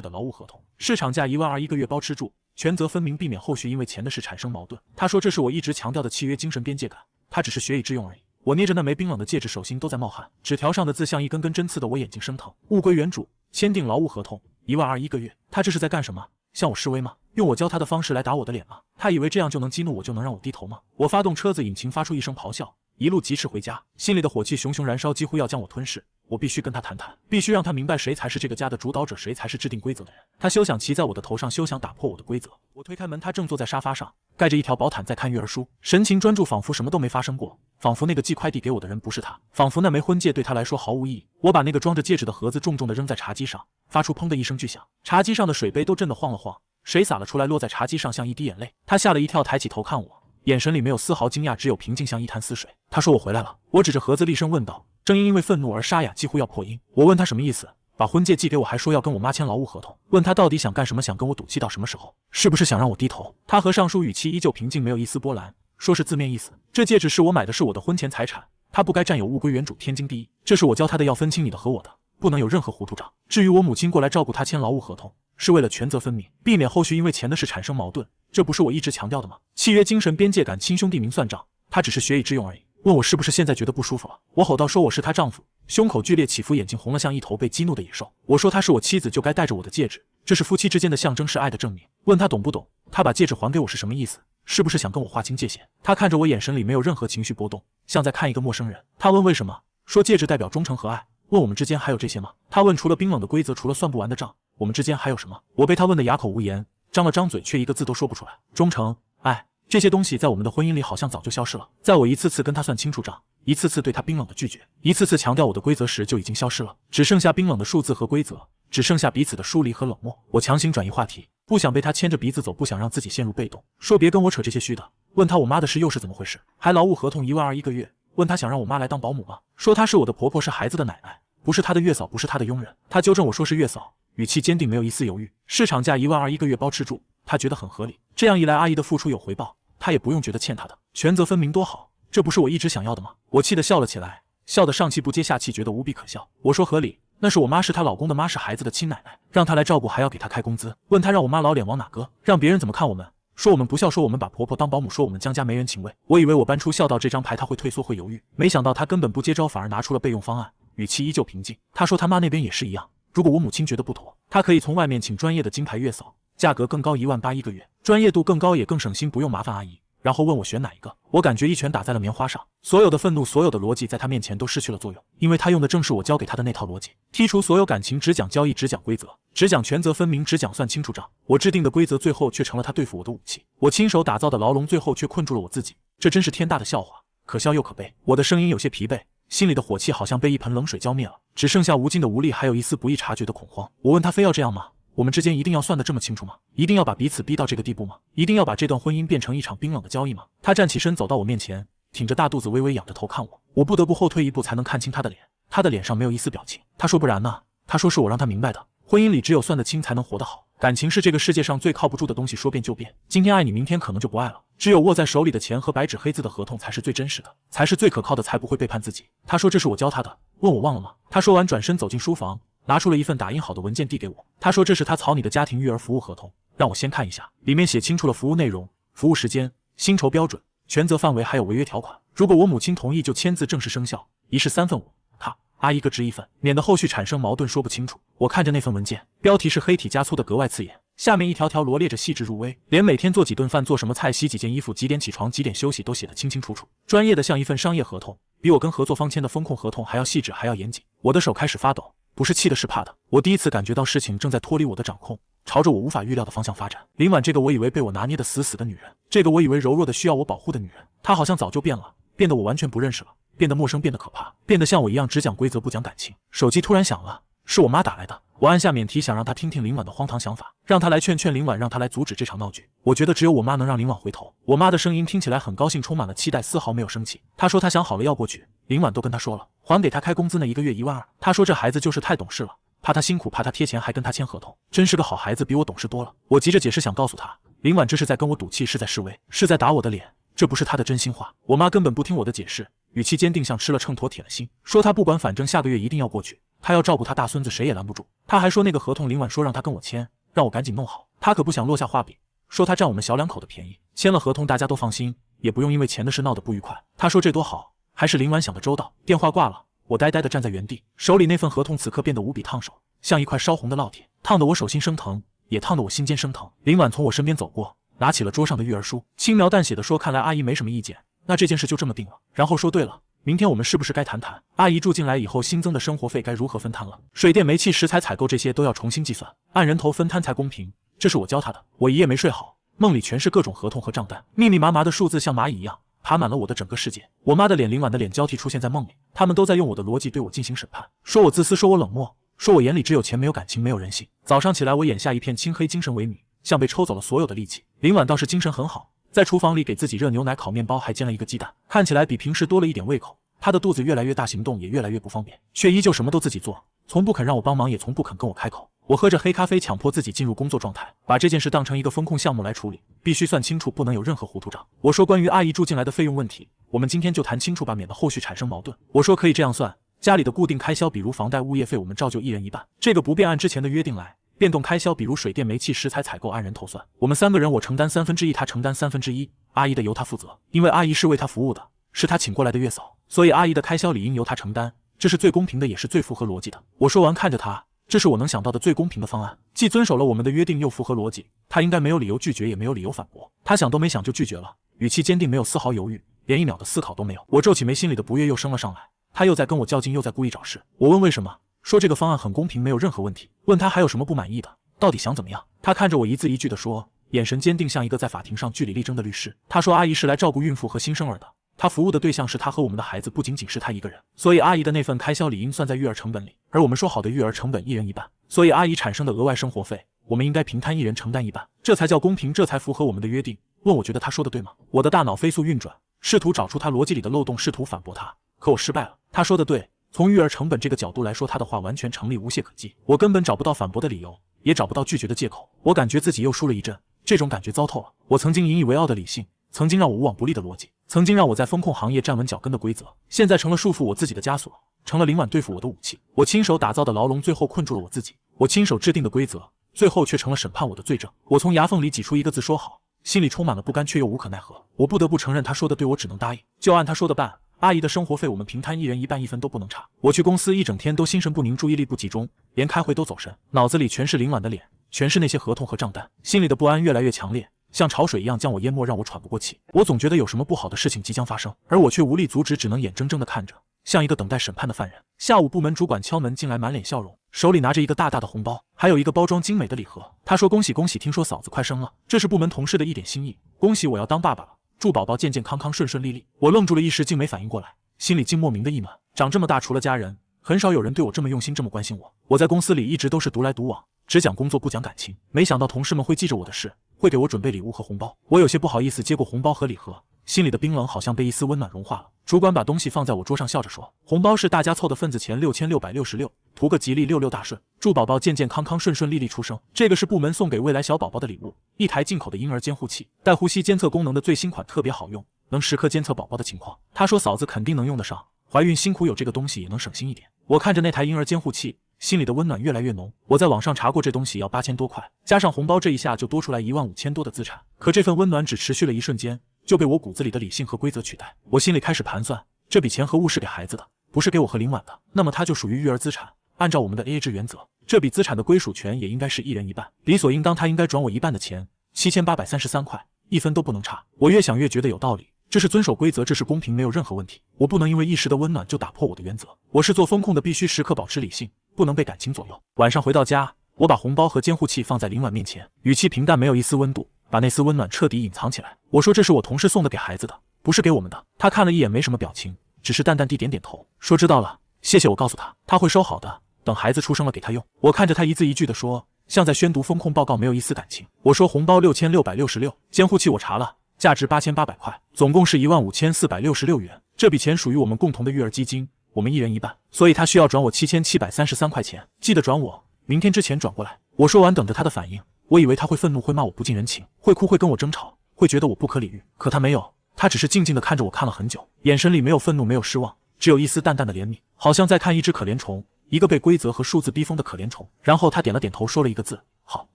的劳务合同，市场价12000一个月，包吃住，权责分明，避免后续因为钱的事产生矛盾。他说这是我一直强调的契约精神边界感，他只是学以致用而已。我捏着那枚冰冷的戒指，手心都在冒汗，纸条上的字像一根根针刺的我眼睛生疼。物归原主，签订劳务合同，12000一个月，他这是在干什么？向我示威吗？用我教他的方式来打我的脸吗？他以为这样就能激怒我，就能让我低头吗？我发动车子引擎，发出一声咆哮，一路疾驰回家，心里的火气熊熊燃烧，几乎要将我吞噬。我必须跟他谈谈，必须让他明白谁才是这个家的主导者，谁才是制定规则的人。他休想骑在我的头上，休想打破我的规则。我推开门，他正坐在沙发上，盖着一条薄毯在看育儿书，神情专注，仿佛什么都没发生过，仿佛那个寄快递给我的人不是他，仿佛那枚婚戒对他来说毫无意义。我把那个装着戒指的盒子重重地扔在茶几上，发出砰的一声巨响，茶几上的水杯都震得晃了晃，水洒了出来，落在茶几上像一滴眼泪。他吓了一跳，抬起头看我，眼神里没有丝毫惊讶，只有平静，像一潭死水。他说我回来了。我指着盒子厉声问道，声音因为愤怒而沙哑，几乎要破音。我问他什么意思，把婚戒寄给我，还说要跟我妈签劳务合同，问他到底想干什么，想跟我赌气到什么时候，是不是想让我低头？他和上书语气依旧平静，没有一丝波澜，说是字面意思，这戒指是我买的，是我的婚前财产，他不该占有，物归原主，天经地义。这是我教他的，要分清你的和我的，不能有任何糊涂账。至于我母亲过来照顾他签劳务合同，是为了权责分明，避免后续因为钱的事产生矛盾，这不是我一直强调的吗？契约精神边界感，亲兄弟明算账，他只是学以致用而已。问我是不是现在觉得不舒服了？我吼道，说我是她丈夫，胸口剧烈起伏，眼睛红了，像一头被激怒的野兽。我说她是我妻子，就该戴着我的戒指，这是夫妻之间的象征，是爱的证明。问他懂不懂，他把戒指还给我是什么意思？是不是想跟我划清界限？他看着我，眼神里没有任何情绪波动，像在看一个陌生人。他问为什么，说戒指代表忠诚和爱。问我们之间还有这些吗？他问除了冰冷的规则，除了算不完的账，我们之间还有什么？我被他问得哑口无言，张了张嘴，却一个字都说不出来。忠诚、爱，这些东西在我们的婚姻里好像早就消失了。在我一次次跟他算清楚账，一次次对他冰冷的拒绝，一次次强调我的规则时，就已经消失了，只剩下冰冷的数字和规则，只剩下彼此的疏离和冷漠。我强行转移话题，不想被他牵着鼻子走，不想让自己陷入被动，说别跟我扯这些虚的。问他我妈的事又是怎么回事？还劳务合同12000一个月。问他想让我妈来当保姆吗？说她是我的婆婆，是孩子的奶奶，不是她的月嫂，不是她的佣人。他纠正我说是月嫂，语气坚定，没有一丝犹豫。市场价12000一个月，包吃住，他觉得很合理。这样一来，阿姨的付出有回报，他也不用觉得欠她的，权责分明多好，这不是我一直想要的吗？我气得笑了起来，笑得上气不接下气，觉得无比可笑。我说合理，那是我妈，是她老公的妈，是孩子的亲奶奶，让她来照顾还要给她开工资。问她让我妈老脸往哪搁，让别人怎么看我们？说我们不孝，说我们把婆婆当保姆，说我们江家没人情味。我以为我搬出孝道这张牌他会退缩，会犹豫，没想到他根本不接招，反而拿出了备用方案，语气依旧平静。他说他妈那边也是一样，如果我母亲觉得不妥，他可以从外面请专业的金牌月嫂，价格更高，18000一个月，专业度更高，也更省心，不用麻烦阿姨。然后问我选哪一个，我感觉一拳打在了棉花上，所有的愤怒，所有的逻辑在他面前都失去了作用，因为他用的正是我教给他的那套逻辑，剔除所有感情，只讲交易，只讲规则，只讲权责分明，只讲算清楚账。我制定的规则最后却成了他对付我的武器，我亲手打造的牢笼最后却困住了我自己，这真是天大的笑话，可笑又可悲。我的声音有些疲惫，心里的火气好像被一盆冷水浇灭了，只剩下无尽的无力，还有一丝不易察觉的恐慌。我问他非要这样吗？我们之间一定要算得这么清楚吗？一定要把彼此逼到这个地步吗？一定要把这段婚姻变成一场冰冷的交易吗？他站起身走到我面前，挺着大肚子，微微仰着头看我，我不得不后退一步才能看清他的脸，他的脸上没有一丝表情。他说不然呢？他说是我让他明白的，婚姻里只有算得清才能活得好，感情是这个世界上最靠不住的东西，说变就变，今天爱你，明天可能就不爱了，只有握在手里的钱和白纸黑字的合同才是最真实的，才是最可靠的，才不会背叛自己。他说这是我教他的，问我忘了吗？他说完转身走进书房，拿出了一份打印好的文件递给我，他说这是他草拟的家庭育儿服务合同，让我先看一下，里面写清楚了服务内容、服务时间、薪酬标准、权责范围，还有违约条款，如果我母亲同意就签字正式生效，一式3份我，他阿姨各执1份，免得后续产生矛盾说不清楚。我看着那份文件，标题是黑体加粗的格外刺眼，下面一条条罗列着细致入微，连每天做几顿饭、做什么菜、洗几件衣服、几点起床、几点休息都写得清清楚楚，专业的像一份商业合同，比我跟合作方签的风控合同还要细致，还要严谨。我的手开始发抖，不是气的，是怕的。我第一次感觉到事情正在脱离我的掌控，朝着我无法预料的方向发展。林婉这个我以为被我拿捏的死死的女人，这个我以为柔弱的需要我保护的女人，她好像早就变了，变得我完全不认识了，变得陌生，变得可怕，变得像我一样只讲规则不讲感情。手机突然响了，是我妈打来的。我按下免提，想让她听听林婉的荒唐想法，让她来劝劝林婉，让她来阻止这场闹剧。我觉得只有我妈能让林婉回头。我妈的声音听起来很高兴，充满了期待，丝毫没有生气。她说她想好了要过去，林婉都跟她说了，还给她开工资那1个月12000。她说这孩子就是太懂事了，怕他辛苦，怕他贴钱，还跟他签合同，真是个好孩子，比我懂事多了。我急着解释，想告诉他，林婉这是在跟我赌气，是在示威，是在打我的脸，这不是他的真心话。我妈根本不听我的解释，语气坚定，像吃了秤砣铁了心，说他不管，反正下个月一定要过去，他要照顾他大孙子，谁也拦不住。他还说那个合同林婉说让他跟我签，让我赶紧弄好，他可不想落下画笔，说他占我们小两口的便宜，签了合同大家都放心，也不用因为钱的事闹得不愉快。他说这多好，还是林婉想的周到。电话挂了，我呆呆地站在原地，手里那份合同此刻变得无比烫手，像一块烧红的烙铁，烫得我手心生疼，也烫得我心尖生疼。林婉从我身边走过，拿起了桌上的育儿书，轻描淡写地说，看来阿姨没什么意见，那这件事就这么定了。然后说，对了，明天我们是不是该谈谈阿姨住进来以后新增的生活费该如何分摊了？水电煤气食材采购这些都要重新计算，按人头分摊才公平，这是我教她的。我一夜没睡好，梦里全是各种合同和账单，密密麻麻的数字像蚂蚁一样爬满了我的整个世界。我妈的脸、林婉的脸交替出现在梦里，他们都在用我的逻辑对我进行审判，说我自私，说我冷漠，说我眼里只有钱没有感情没有人性。早上起来我眼下一片青黑，精神萎靡，像被抽走了所有的力气。林婉倒是精神很好，在厨房里给自己热牛奶、烤面包，还煎了一个鸡蛋，看起来比平时多了一点胃口。她的肚子越来越大，行动也越来越不方便，却依旧什么都自己做，从不肯让我帮忙，也从不肯跟我开口。我喝着黑咖啡，强迫自己进入工作状态，把这件事当成一个风控项目来处理，必须算清楚，不能有任何糊涂账。我说关于阿姨住进来的费用问题，我们今天就谈清楚吧，免得后续产生矛盾。我说可以这样算，家里的固定开销，比如房贷、物业费，我们照旧一人一半，这个不变，按之前的约定来。变动开销，比如水电煤气食材采购，按人头算，我们3个人，我承担1/3，他承担1/3，阿姨的由他负责，因为阿姨是为他服务的，是他请过来的月嫂，所以阿姨的开销理应由他承担，这是最公平的，也是最符合逻辑的。我说完看着他，这是我能想到的最公平的方案，既遵守了我们的约定，又符合逻辑，他应该没有理由拒绝，也没有理由反驳。他想都没想就拒绝了，语气坚定，没有丝毫犹豫，连一秒的思考都没有。我皱起眉，心里的不悦又升了上来，他又在跟我较劲，又在故意找事。我问为什么，说这个方案很公平，没有任何问题。问他还有什么不满意的，到底想怎么样？他看着我一字一句地说，眼神坚定，像一个在法庭上据理力争的律师。他说阿姨是来照顾孕妇和新生儿的，他服务的对象是他和我们的孩子，不仅仅是他一个人，所以阿姨的那份开销理应算在育儿成本里，而我们说好的育儿成本一人一半，所以阿姨产生的额外生活费，我们应该平摊，一人承担一半，这才叫公平，这才符合我们的约定。问我觉得他说的对吗？我的大脑飞速运转，试图找出他逻辑里的漏洞，试图反驳他，可我失败了。他说的对，从育儿成本这个角度来说，他的话完全成立，无懈可击，我根本找不到反驳的理由，也找不到拒绝的借口。我感觉自己又输了一阵，这种感觉糟透了。我曾经引以为傲的理性，曾经让我无往不利的逻辑，曾经让我在风控行业站稳脚跟的规则，现在成了束缚我自己的枷锁，成了林婉对付我的武器。我亲手打造的牢笼，最后困住了我自己；我亲手制定的规则，最后却成了审判我的罪证。我从牙缝里挤出一个字，说好，心里充满了不甘，却又无可奈何。我不得不承认他说的对，我只能答应，就按他说的办。阿姨的生活费我们平摊，一人一半，一分都不能差。我去公司一整天都心神不宁，注意力不集中，连开会都走神，脑子里全是林婉的脸，全是那些合同和账单，心里的不安越来越强烈，像潮水一样将我淹没，让我喘不过气。我总觉得有什么不好的事情即将发生，而我却无力阻止，只能眼睁睁地看着，像一个等待审判的犯人。下午部门主管敲门进来，满脸笑容，手里拿着一个大大的红包，还有一个包装精美的礼盒。他说恭喜恭喜，听说嫂子快生了，这是部门同事的一点心意，恭喜我要当爸爸了，祝宝宝健健康康顺顺利利。我愣住了一时，竟没反应过来，心里竟莫名的一暖。长这么大除了家人，很少有人对我这么用心，这么关心我。我在公司里一直都是独来独往，只讲工作不讲感情，没想到同事们会记着我的事，会给我准备礼物和红包。我有些不好意思接过红包和礼盒，心里的冰冷好像被一丝温暖融化了。主管把东西放在我桌上，笑着说，红包是大家凑的份子钱，6666，图个吉利，66大顺，祝宝宝健健康康顺顺利利出生。这个是部门送给未来小宝宝的礼物，一台进口的婴儿监护器，带呼吸监测功能的最新款，特别好用，能时刻监测宝宝的情况。他说嫂子肯定能用得上，怀孕辛苦，有这个东西也能省心一点。我看着那台婴儿监护器，心里的温暖越来越浓。我在网上查过，这东西要8000多块，加上红包，这一下就多出来15000多的资产。可这份温暖只持续了一瞬间，就被我骨子里的理性和规则取代。我心里开始盘算，这笔钱和物是给孩子的，不是给我和林婉的，那么它就属于育儿资产。按照我们的 AA 制原则，这笔资产的归属权也应该是一人一半，理所应当他应该转我一半的钱，7833块，一分都不能差。我越想越觉得有道理，这是遵守规则，这是公平，没有任何问题。我不能因为一时的温暖就打破我的原则。我是做风控的，必须时刻保持理性，不能被感情左右。晚上回到家，我把红包和监护器放在林婉面前，语气平淡，没有一丝温度，把那丝温暖彻底隐藏起来。我说这是我同事送的，给孩子的，不是给我们的。他看了一眼，没什么表情，只是淡淡地点点头，说知道了，谢谢。我告诉他，他会收好的，等孩子出生了给他用。我看着他一字一句地说，像在宣读风控报告，没有一丝感情。我说红包6666，监护器我查了，价值8800块，总共是15466元。这笔钱属于我们共同的育儿基金，我们一人一半，所以他需要转我7733块钱，记得转我，明天之前转过来。我说完，等着他的反应。我以为他会愤怒，会骂我不近人情，会哭，会跟我争吵，会觉得我不可理喻。可他没有，他只是静静地看着我，看了很久，眼神里没有愤怒，没有失望，只有一丝淡淡的怜悯，好像在看一只可怜虫，一个被规则和数字逼疯的可怜虫。然后他点了点头，说了一个字：好。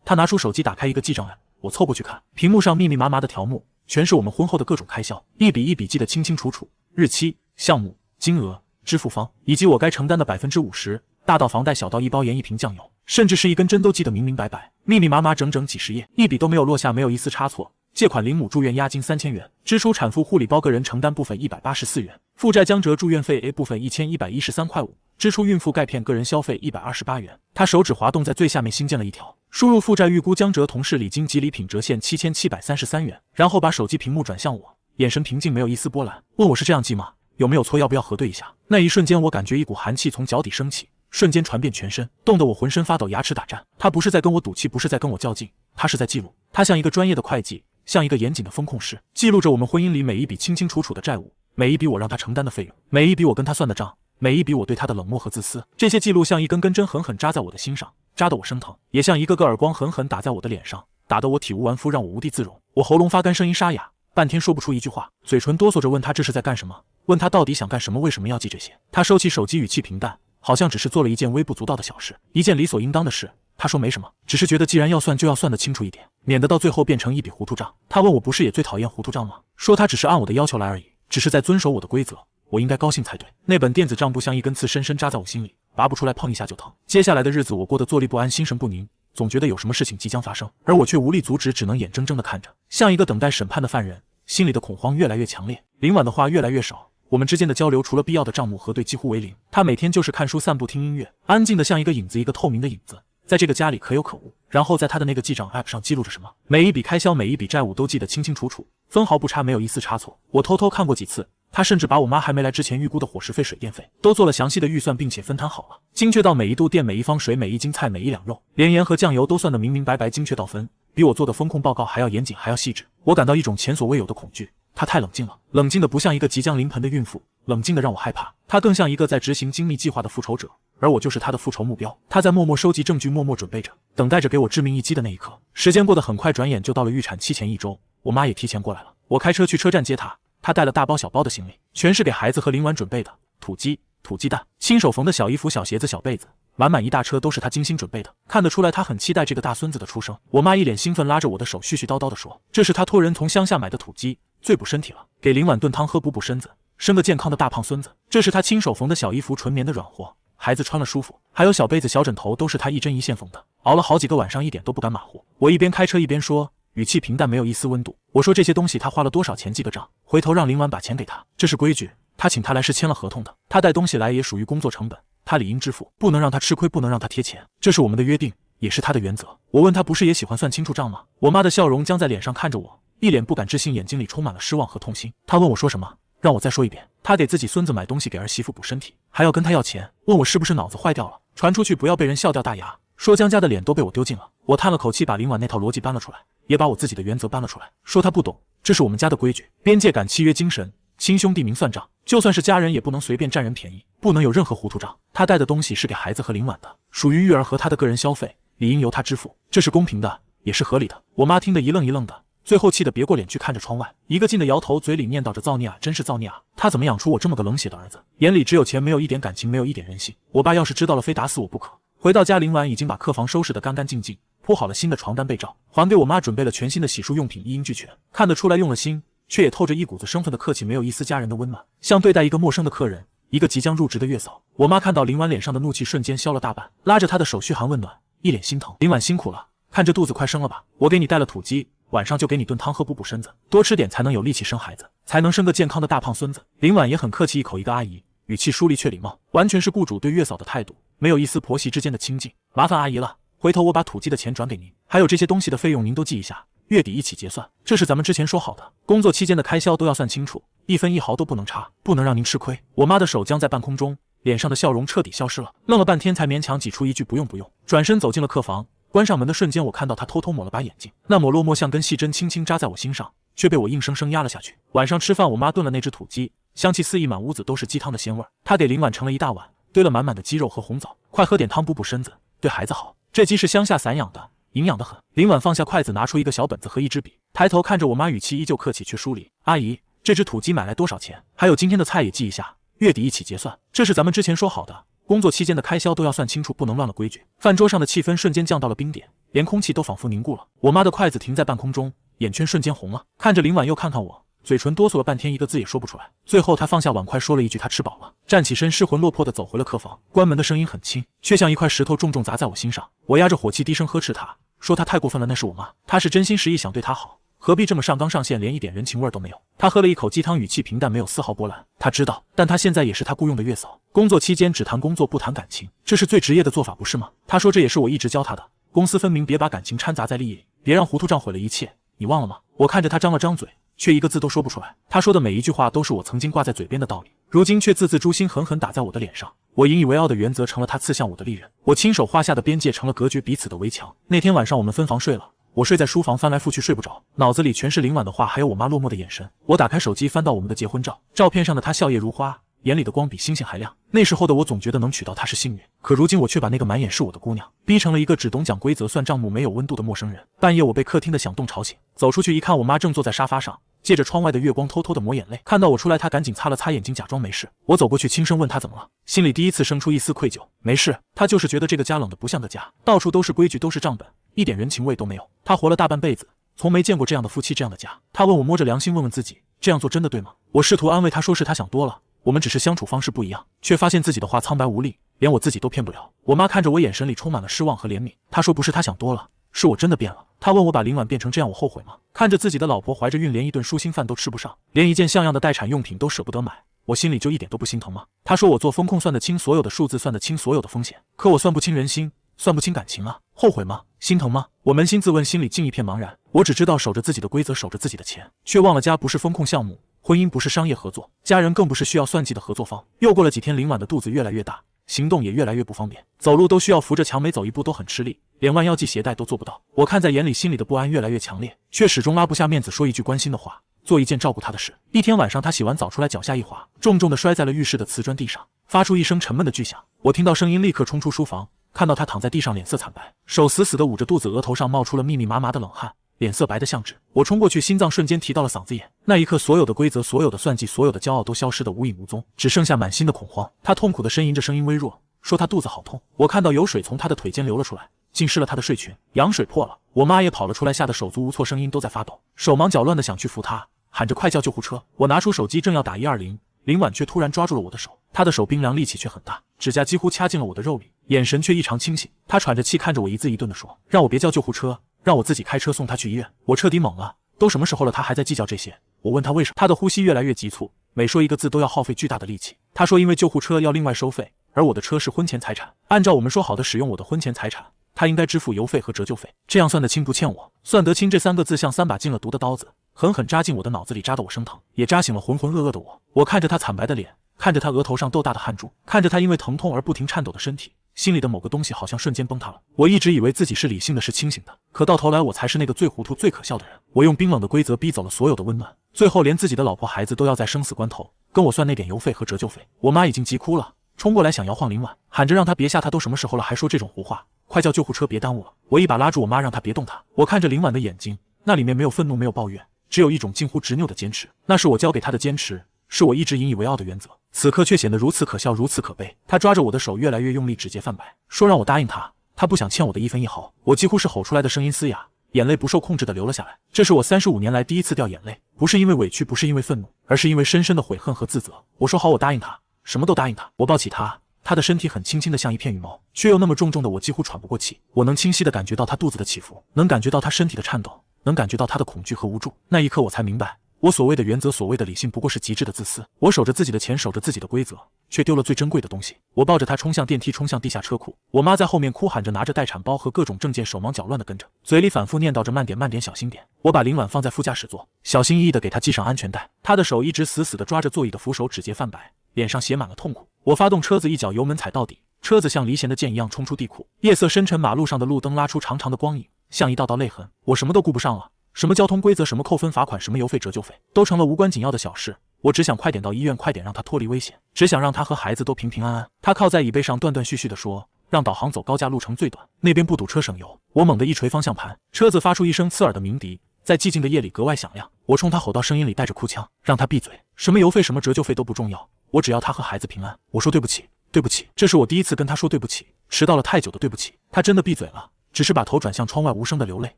他拿出手机，打开一个记账 app， 我凑过去看，屏幕上密密麻麻的条目，全是我们婚后的各种开销，一笔一笔记得清清楚楚，日期、项目、金额、支付方，以及我该承担的50%，大到房贷，小到一包盐一瓶酱油，甚至是一根针都记得明明白白，密密麻麻整整几十页，一笔都没有落下，没有一丝差错。借款林母住院押金3000元，支出产妇护理包个人承担部分184元，负债江浙住院费 A 部分1113块5，支出孕妇钙片个人消费128元。他手指滑动在最下面新建了一条，输入负债预估江浙同事礼金及礼品折现7733元，然后把手机屏幕转向我，眼神平静，没有一丝波澜，问我是这样记吗？有没有错？要不要核对一下？那一瞬间我感觉一股寒气从脚底升起，瞬间传遍全身，冻得我浑身发抖，牙齿打颤。他不是在跟我赌气，不是在跟我较劲，他是在记录。他像一个专业的会计，像一个严谨的风控师，记录着我们婚姻里每一笔清清楚楚的债务，每一笔我让他承担的费用，每一笔我跟他算的账，每一笔我对他的冷漠和自私。这些记录像一根根针狠狠扎在我的心上，扎得我生疼，也像一个个耳光狠狠打在我的脸上，打得我体无完肤，让我无地自容。我喉咙发干，声音沙哑，半天说不出一句话，嘴唇哆嗦着问他这是在干什么，问他到底想干什么，为什么要记这些。他收起手机，语气平淡，好像只是做了一件微不足道的小事，一件理所应当的事。他说没什么，只是觉得既然要算就要算得清楚一点，免得到最后变成一笔糊涂账。他问我不是也最讨厌糊涂账吗？说他只是按我的要求来而已，只是在遵守我的规则，我应该高兴才对。那本电子账簿像一根刺深深扎在我心里，拔不出来，碰一下就疼。接下来的日子我过得坐立不安，心神不宁，总觉得有什么事情即将发生，而我却无力阻止，只能眼睁睁地看着，像一个等待审判的犯人，心里的恐慌越来越强烈。林婉的话越来越少，我们之间的交流除了必要的账目核对几乎为零。他每天就是看书、散步、听音乐，安静的像一个影子，一个透明的影子，在这个家里可有可无。然后在他的那个记账 app 上记录着什么，每一笔开销，每一笔债务都记得清清楚楚，分毫不差，没有一丝差错。我偷偷看过几次，他甚至把我妈还没来之前预估的伙食费、水电费都做了详细的预算，并且分摊好了，精确到每一度电、每一方水、每一斤菜、每一两肉，连盐和酱油都算得明明白白，精确到分，比我做的风控报告还要严谨，还要细致。我感到一种前所未有的恐惧。他太冷静了，冷静的不像一个即将临盆的孕妇，冷静的让我害怕。他更像一个在执行精密计划的复仇者，而我就是他的复仇目标。他在默默收集证据，默默准备着，等待着给我致命一击的那一刻。时间过得很快，转眼就到了预产期前1周，我妈也提前过来了。我开车去车站接她，她带了大包小包的行李，全是给孩子和林婉准备的，土鸡、土鸡蛋、亲手缝的小衣服、小鞋子、小被子，满满一大车都是她精心准备的。看得出来她很期待这个大孙子的出生。我妈一脸兴奋，拉着我的手絮絮叨叨地说，这是她托人从乡下买的土鸡，最补身体了，给林婉炖汤喝补补身子，生个健康的大胖孙子。这是她亲手缝的小衣服，纯棉的软和，孩子穿了舒服，还有小被子、小枕头都是她一针一线缝的，熬了好几个晚上，一点都不敢马虎。我一边开车一边说，语气平淡，没有一丝温度。我说这些东西他花了多少钱，记个账，回头让林婉把钱给他，这是规矩。他请他来是签了合同的，他带东西来也属于工作成本，他理应支付，不能让他吃亏，不能让他贴钱，这是我们的约定，也是他的原则。我问他不是也喜欢算清楚账吗？我妈的笑容僵在脸上，看着我，一脸不敢置信，眼睛里充满了失望和痛心。他问我说什么？让我再说一遍。他给自己孙子买东西，给儿媳妇补身体，还要跟他要钱，问我是不是脑子坏掉了，传出去不要被人笑掉大牙。说江家的脸都被我丢尽了。我叹了口气，把林婉那套逻辑搬了出来，也把我自己的原则搬了出来，说他不懂，这是我们家的规矩，边界感、契约精神，亲兄弟明算账，就算是家人也不能随便占人便宜，不能有任何糊涂账。他带的东西是给孩子和林婉的，属于育儿和他的个人消费，理应由他支付，这是公平的，也是合理的。我妈听得一愣一愣的，最后气得别过脸去看着窗外，一个劲的摇头，嘴里念叨着造孽啊，真是造孽啊！他怎么养出我这么个冷血的儿子？眼里只有钱，没有一点感情，没有一点人性。我爸要是知道了，非打死我不可。回到家，林婉已经把客房收拾得干干净净，铺好了新的床单被罩，还给我妈准备了全新的洗漱用品，一应俱全。看得出来用了心，却也透着一股子生分的客气，没有一丝家人的温暖，像对待一个陌生的客人，一个即将入职的月嫂。我妈看到林婉脸上的怒气瞬间消了大半，拉着她的手嘘寒问暖，一脸心疼。林婉辛苦了，看这肚子快生了吧，我给你带了土鸡，晚上就给你炖汤喝补补身子，多吃点才能有力气生孩子，才能生个健康的大胖孙子。林婉也很客气，一口一个阿姨，语气疏离却礼貌，完全是雇主对月嫂的态度，没有一丝婆媳之间的亲近。麻烦阿姨了，回头我把土鸡的钱转给您，还有这些东西的费用您都记一下，月底一起结算，这是咱们之前说好的，工作期间的开销都要算清楚，一分一毫都不能差，不能让您吃亏。我妈的手僵在半空中，脸上的笑容彻底消失了，愣了半天才勉强挤出一句不用不用，转身走进了客房。关上门的瞬间，我看到她偷偷抹了把眼睛，那抹落寞像根细针轻轻扎在我心上，却被我硬生生压了下去。晚上吃饭，我妈炖了那只土鸡，香气四溢，满屋子都是鸡汤的鲜味。他给林婉盛了一大碗，堆了满满的鸡肉和红枣，快喝点汤补补身子，对孩子好。这鸡是乡下散养的，营养的很。林婉放下筷子，拿出一个小本子和一支笔，抬头看着我妈，语气依旧客气却疏离。阿姨，这只土鸡买来多少钱？还有今天的菜也记一下，月底一起结算。这是咱们之前说好的，工作期间的开销都要算清楚，不能乱了规矩。饭桌上的气氛瞬间降到了冰点，连空气都仿佛凝固了。我妈的筷子停在半空中，眼圈瞬间红了，看着林婉又看看我，嘴唇哆嗦了半天，一个字也说不出来。最后她放下碗筷，说了一句她吃饱了，站起身，失魂落魄地走回了客房。关门的声音很轻，却像一块石头重重砸在我心上。我压着火气低声呵斥她，说她太过分了，那是我妈，她是真心实意想对她好，何必这么上纲上线，连一点人情味都没有。她喝了一口鸡汤，语气平淡，没有丝毫波澜。她知道，但她现在也是她雇佣的月嫂，工作期间只谈工作不谈感情，这是最职业的做法，不是吗？她说这也是我一直教她的，公私分明，别把感情掺杂在利益里，别让糊涂账毁了一切，你忘了吗？我看着她张了张嘴，却一个字都说不出来。她说的每一句话都是我曾经挂在嘴边的道理，如今却字字诛心，狠狠打在我的脸上。我引以为傲的原则成了她刺向我的利刃，我亲手画下的边界成了隔绝彼此的围墙。那天晚上我们分房睡了，我睡在书房，翻来覆去睡不着，脑子里全是林婉的话，还有我妈落寞的眼神。我打开手机，翻到我们的结婚照，照片上的她笑靥如花，眼里的光比星星还亮。那时候的我总觉得能娶到她是幸运，可如今我却把那个满眼是我的姑娘逼成了一个只懂讲规则算账目没有温度的陌生人。半夜我被客厅的响动吵醒，走出去一看，我妈正坐在沙发上，借着窗外的月光偷偷的抹眼泪。看到我出来，她赶紧擦了擦眼睛，假装没事。我走过去轻声问她怎么了，心里第一次生出一丝愧疚。没事，她就是觉得这个家冷得不像个家，到处都是规矩，都是账本，一点人情味都没有。她活了大半辈子，从没见过这样的夫妻，这样的家。她问我，摸着良心问问自己，这样做真的对吗？我试图安慰她，说是她想多了，我们只是相处方式不一样，却发现自己的话苍白无力，连我自己都骗不了。我妈看着我，眼神里充满了失望和怜悯。她说不是她想多了，是我真的变了。她问我把林婉变成这样，我后悔吗？看着自己的老婆怀着孕，连一顿舒心饭都吃不上，连一件像样的待产用品都舍不得买，我心里就一点都不心疼吗？她说我做风控算得清所有的数字，算得清所有的风险，可我算不清人心，算不清感情啊，后悔吗？心疼吗？我扪心自问，心里竟一片茫然。我只知道守着自己的规则，守着自己的钱，却忘了家不是风控项目，婚姻不是商业合作，家人更不是需要算计的合作方。又过了几天，林婉的肚子越来越大，行动也越来越不方便，走路都需要扶着墙，每走一步都很吃力，连弯腰系鞋带都做不到。我看在眼里，心里的不安越来越强烈，却始终拉不下面子说一句关心的话，做一件照顾她的事。一天晚上，她洗完澡出来，脚下一滑，重重地摔在了浴室的瓷砖地上，发出一声沉闷的巨响。我听到声音，立刻冲出书房，看到她躺在地上，脸色惨白，手死死地捂着肚子，额头上冒出了密密麻麻的冷汗，脸色白得像纸。我冲过去，心脏瞬间提到了嗓子眼。那一刻，所有的规则，所有的算计，所有的骄傲都消失得无影无踪，只剩下满心的恐慌。她痛苦地呻吟着，声音微弱，说她肚子好痛。我看到有水从她的腿间流了出来，浸湿了她的睡裙，羊水破了。我妈也跑了出来，吓得手足无措，声音都在发抖，手忙脚乱地想去扶她，喊着快叫救护车。我拿出手机正要打120，林婉却突然抓住了我的手，她的手冰凉，力气却很大，指甲几乎掐进了我的肉里，眼神却异常清醒。她喘着气看着我，一字一顿地说，让我别叫救护车，让我自己开车送她去医院。我彻底懵了，都什么时候了，她还在计较这些？我问她为什么，她的呼吸越来越急促，每说一个字都要耗费巨大的力气。她说因为救护车要另外收费，而我的车是婚前财产，按照我们说好的使用我的婚前财产，她应该支付油费和折旧费，这样算得清不欠我。算得清这3个字像3把进了毒的刀子，狠狠扎进我的脑子里，扎得我生疼，也扎醒了浑浑噩噩的我。我看着她惨白的脸，看着她额头上豆大的汗珠，看着她因为疼痛而不停颤抖的身体，心里的某个东西好像瞬间崩塌了。我一直以为自己是理性的，是清醒的，可到头来我才是那个最糊涂最可笑的人。我用冰冷的规则逼走了所有的温暖，最后连自己的老婆孩子都要在生死关头跟我算那点油费和折旧费。我妈已经急哭了，冲过来想摇晃林婉，喊着让她别吓她，都什么时候了还说这种胡话，快叫救护车，别耽误了。我一把拉住我妈，让她别动她。我看着林婉的眼睛，那里面没有愤怒，没有抱怨，只有一种近乎执拗的坚持，那是我教给她的坚持，是我一直引以为傲的原则，此刻却显得如此可笑，如此可悲。她抓着我的手越来越用力，指节泛白，说让我答应她，她不想欠我的一分一毫。我几乎是吼出来的声音嘶哑，眼泪不受控制地流了下来。这是我35年来第一次掉眼泪，不是因为委屈，不是因为愤怒，而是因为深深的悔恨和自责。我说好，我答应她，什么都答应她。我抱起她，她的身体很轻轻的像一片羽毛，却又那么重重的我几乎喘不过气。我能清晰地感觉到她肚子的起伏，能感觉到她身体的颤抖，能感觉到她的恐惧和无助。那一刻我才明白，我所谓的原则，所谓的理性，不过是极致的自私。我守着自己的钱，守着自己的规则，却丢了最珍贵的东西。我抱着她冲向电梯，冲向地下车库。我妈在后面哭喊着，拿着待产包和各种证件，手忙脚乱地跟着，嘴里反复念叨着慢点慢点，小心点。我把林婉放在副驾驶座，小心翼翼地给她系上安全带。她的手一直死死地抓着座椅的扶手，指节泛白，脸上写满了痛苦。我发动车子，一脚油门踩到底，车子像离弦的箭一样冲出地库。夜色深沉，马路上的路灯拉出长长的光影，像一道道泪痕。我什么都顾不上了，什么交通规则，什么扣分罚款，什么油费折旧费，都成了无关紧要的小事。我只想快点到医院，快点让他脱离危险，只想让他和孩子都平平安安。他靠在椅背上断断续续地说，让导航走高架路程最短，那边不堵车省油。我猛地一捶方向盘，车子发出一声刺耳的鸣笛，在寂静的夜里格外响亮。我冲他吼道，声音里带着哭腔，让他闭嘴，什么油费什么折旧费都不重要，我只要他和孩子平安。我说对不起，对不起，这是我第一次跟他说对不起，迟到了太久的对不起。他真的闭嘴了，只是把头转向窗外，无声的流泪，